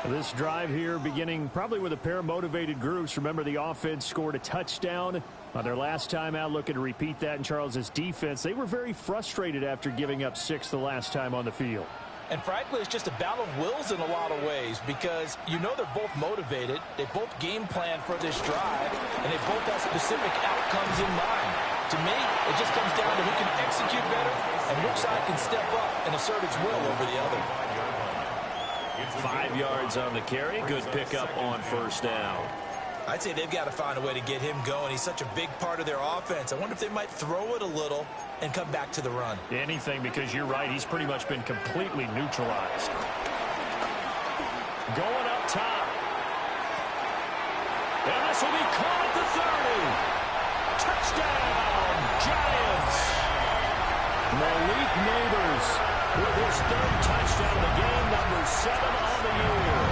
This drive here beginning probably with a pair of motivated groups. Remember, the offense scored a touchdown on their last time out. Looking to repeat that in Charles's defense. They were very frustrated after giving up 6 the last time on the field. And frankly, it's just a battle of wills in a lot of ways because you know they're both motivated. They both game plan for this drive, and they both have specific outcomes in mind. To me, it just comes down to who can execute better and which side can step up and assert its will over the other. 5 yards on the carry. Good pickup on first down. I'd say they've got to find a way to get him going. He's such a big part of their offense. I wonder if they might throw it a little and come back to the run. Anything, because you're right. He's pretty much been completely neutralized. Going up top. And this will be caught at the 30. Touchdown, Giants. Malik Neighbors with his 3rd touchdown of the game, number 7 on the year.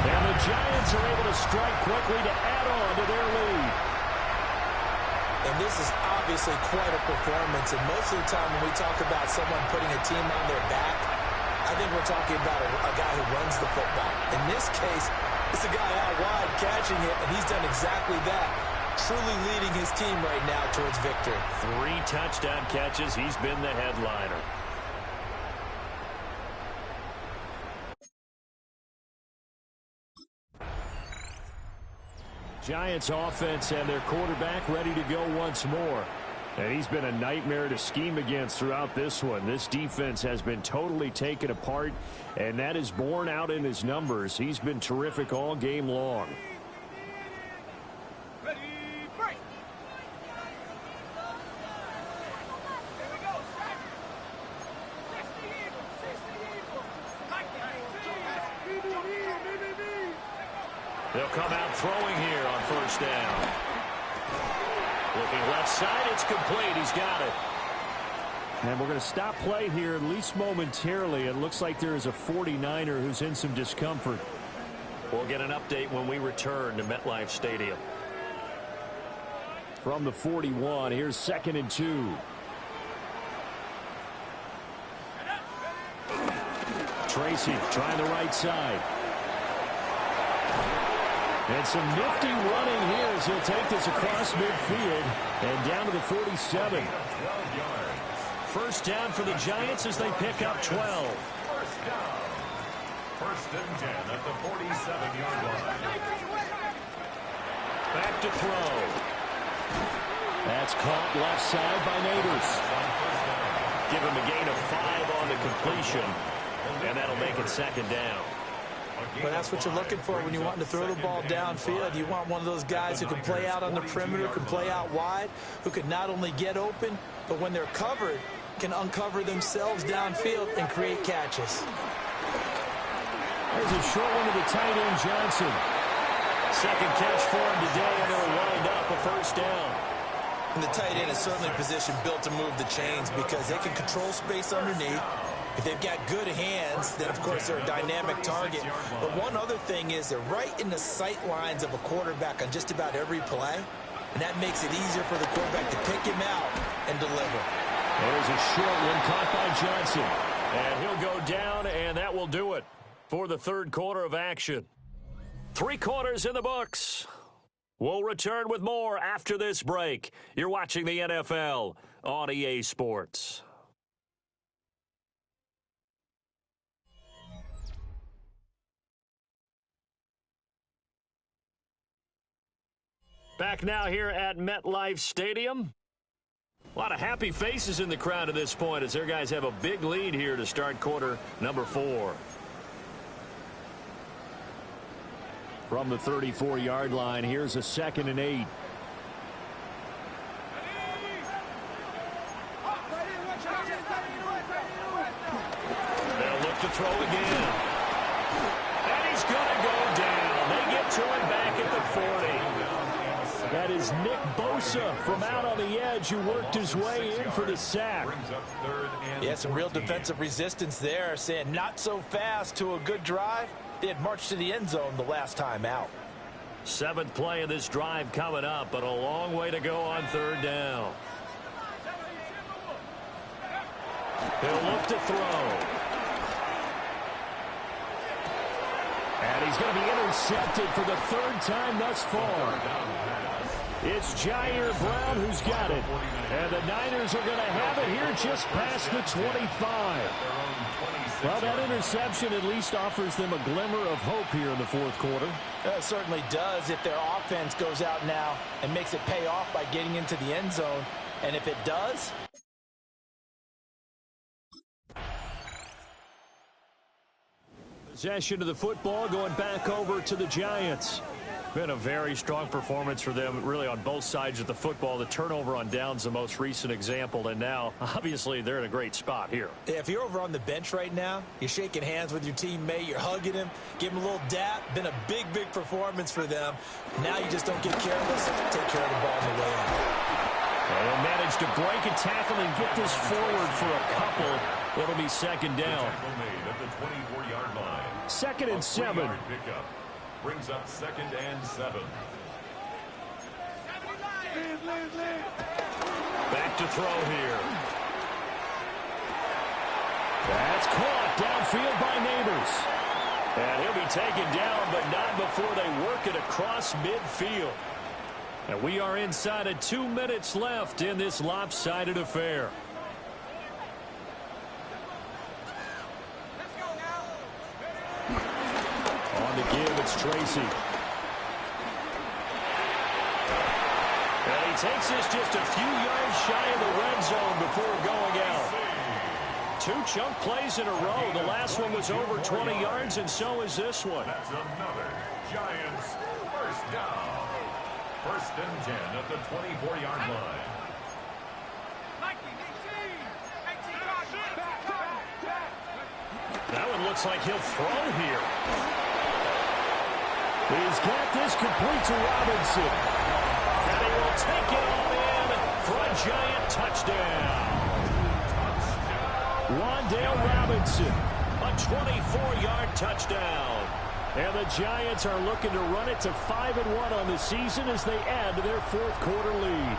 And the Giants are able to strike quickly to add on to their lead. And this is obviously quite a performance. And most of the time when we talk about someone putting a team on their back, I think we're talking about a guy who runs the football. In this case, it's a guy out wide catching it, and he's done exactly that. Truly leading his team right now towards victory. 3 touchdown catches. He's been the headliner. Giants offense and their quarterback ready to go once more. And he's been a nightmare to scheme against throughout this one. This defense has been totally taken apart, and that is borne out in his numbers. He's been terrific all game long. They'll come out throwing here on first down. Looking left side, it's complete. He's got it. And we're going to stop play here, at least momentarily. It looks like there is a 49er who's in some discomfort. We'll get an update when we return to MetLife Stadium. From the 41, here's 2nd and 2. Tracy trying the right side. And some nifty running here as he'll take this across midfield and down to the 47. First down for the Giants as they pick up 12. First down. First and 10 at the 47-yard line. Back to throw. That's caught left side by Neighbors. Give him a gain of 5 on the completion, and that'll make it second down. But that's what you're looking for when you want to throw the ball downfield. You want one of those guys who can play out on the perimeter, can play out wide, who can not only get open, but when they're covered, can uncover themselves downfield and create catches. There's a short one to the tight end, Johnson. Second catch for him today, and it'll wind up a first down. And the tight end is certainly a position built to move the chains because they can control space underneath. If they've got good hands, then, of course, they're a dynamic target. But one other thing is they're right in the sight lines of a quarterback on just about every play, and that makes it easier for the quarterback to pick him out and deliver. There's a short one caught by Johnson. And he'll go down, and that will do it for the third quarter of action. 3 quarters in the books. We'll return with more after this break. You're watching the NFL on EA Sports. Back now here at MetLife Stadium. A lot of happy faces in the crowd at this point as their guys have a big lead here to start quarter number 4. From the 34-yard line, here's a 2nd and 8. They'll look to throw again. And he's going to go down. They get to him back at the 40. That is Nick Bosa from out on the edge who worked his way in for the sack. Yeah, some real defensive resistance there, saying not so fast to a good drive. They had marched to the end zone the last time out. 7th play of this drive coming up, but a long way to go on 3rd down. He'll look to throw. And he's going to be intercepted for the 3rd time thus far. It's Jair Brown who's got it. And the Niners are going to have it here just past the 25. Well, that interception at least offers them a glimmer of hope here in the 4th quarter. It certainly does if their offense goes out now and makes it pay off by getting into the end zone. And if it does... Possession of the football going back over to the Giants. Been a very strong performance for them, really, on both sides of the football. The turnover on downs, the most recent example, and now, obviously, they're in a great spot here. Yeah, if you're over on the bench right now, you're shaking hands with your teammate, you're hugging him, give him a little dap. Been a big, big performance for them. Now you just don't get careless, take care of the ball on the way out. They'll manage to break a tackle and get this forward for a couple. It'll be 2nd down. At the 24-yard line. 2nd and 7. Brings up 2nd and 7. Back to throw here. That's caught downfield by Neighbors. And he'll be taken down, but not before they work it across midfield. And we are inside of 2 minutes left in this lopsided affair. On the give, it's Tracy. And he takes this just a few yards shy of the red zone before going out. 2 chunk plays in a row. The last one was over 20 yards, and so is this one. That's another Giants first down. 1st and 10 at the 24-yard line. That one looks like he'll throw here. He's got this complete to Robinson. And he will take it all in for a Giant touchdown. Wan'Dale Robinson, a 24-yard touchdown. And the Giants are looking to run it to 5-1 on the season as they add to their 4th quarter lead.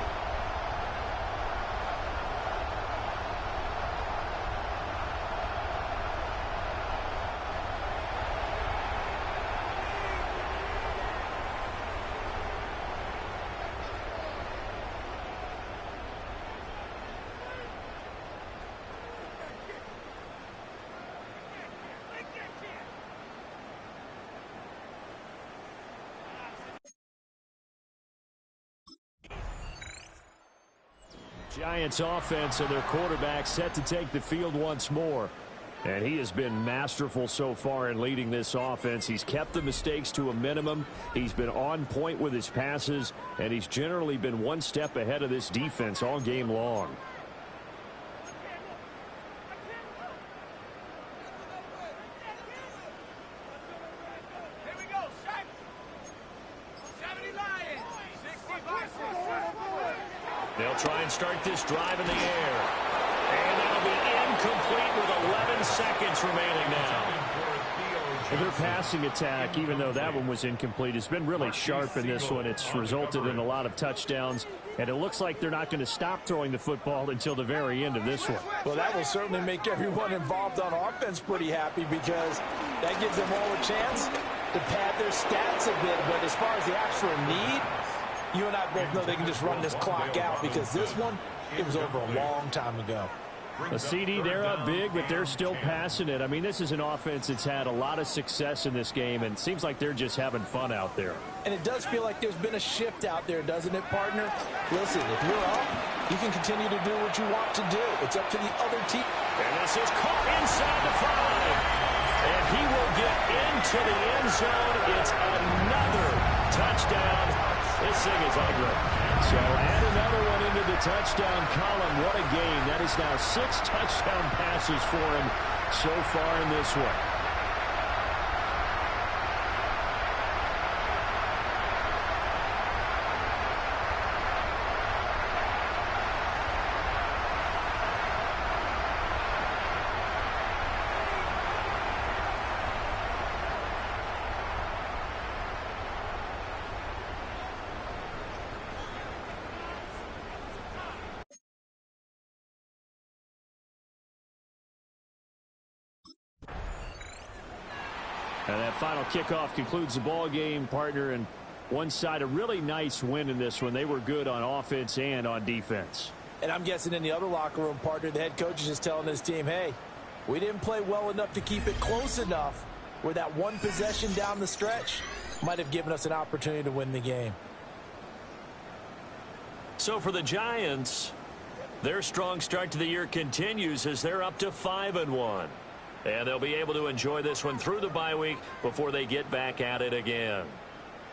Giants offense and their quarterback set to take the field once more. And he has been masterful so far in leading this offense. He's kept the mistakes to a minimum. He's been on point with his passes, and he's generally been one step ahead of this defense all game long. They'll try and start this drive in the air. And that'll be incomplete with 11 seconds remaining now. Their passing attack, even though that one was incomplete, has been really sharp in this one. It's resulted in a lot of touchdowns, and it looks like they're not going to stop throwing the football until the very end of this one. Well, that will certainly make everyone involved on offense pretty happy because that gives them all a chance to pad their stats a bit. But as far as the actual need, you and I both know they can just run this clock out because this one, it was over a long time ago. A CD, they're up big, but they're still passing it. I mean, this is an offense that's had a lot of success in this game, and it seems like they're just having fun out there. And it does feel like there's been a shift out there, doesn't it, partner? Listen, if you're up, you can continue to do what you want to do. It's up to the other team. And this is caught inside the 5. And he will get into the end zone. It's another touchdown. This thing is ugly. So add another one into the touchdown column. What a game. That is now 6 touchdown passes for him so far in this one. And that final kickoff concludes the ball game, partner. And one side, a really nice win in this one. They were good on offense and on defense. And I'm guessing in the other locker room, partner, the head coach is just telling his team, hey, we didn't play well enough to keep it close enough where that one possession down the stretch might have given us an opportunity to win the game. So for the Giants, their strong start to the year continues as they're up to 5-1. And they'll be able to enjoy this one through the bye week before they get back at it again.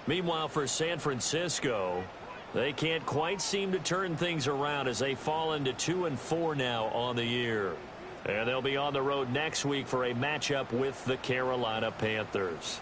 Meanwhile, for San Francisco, they can't quite seem to turn things around as they fall into 2-4 now on the year. And they'll be on the road next week for a matchup with the Carolina Panthers.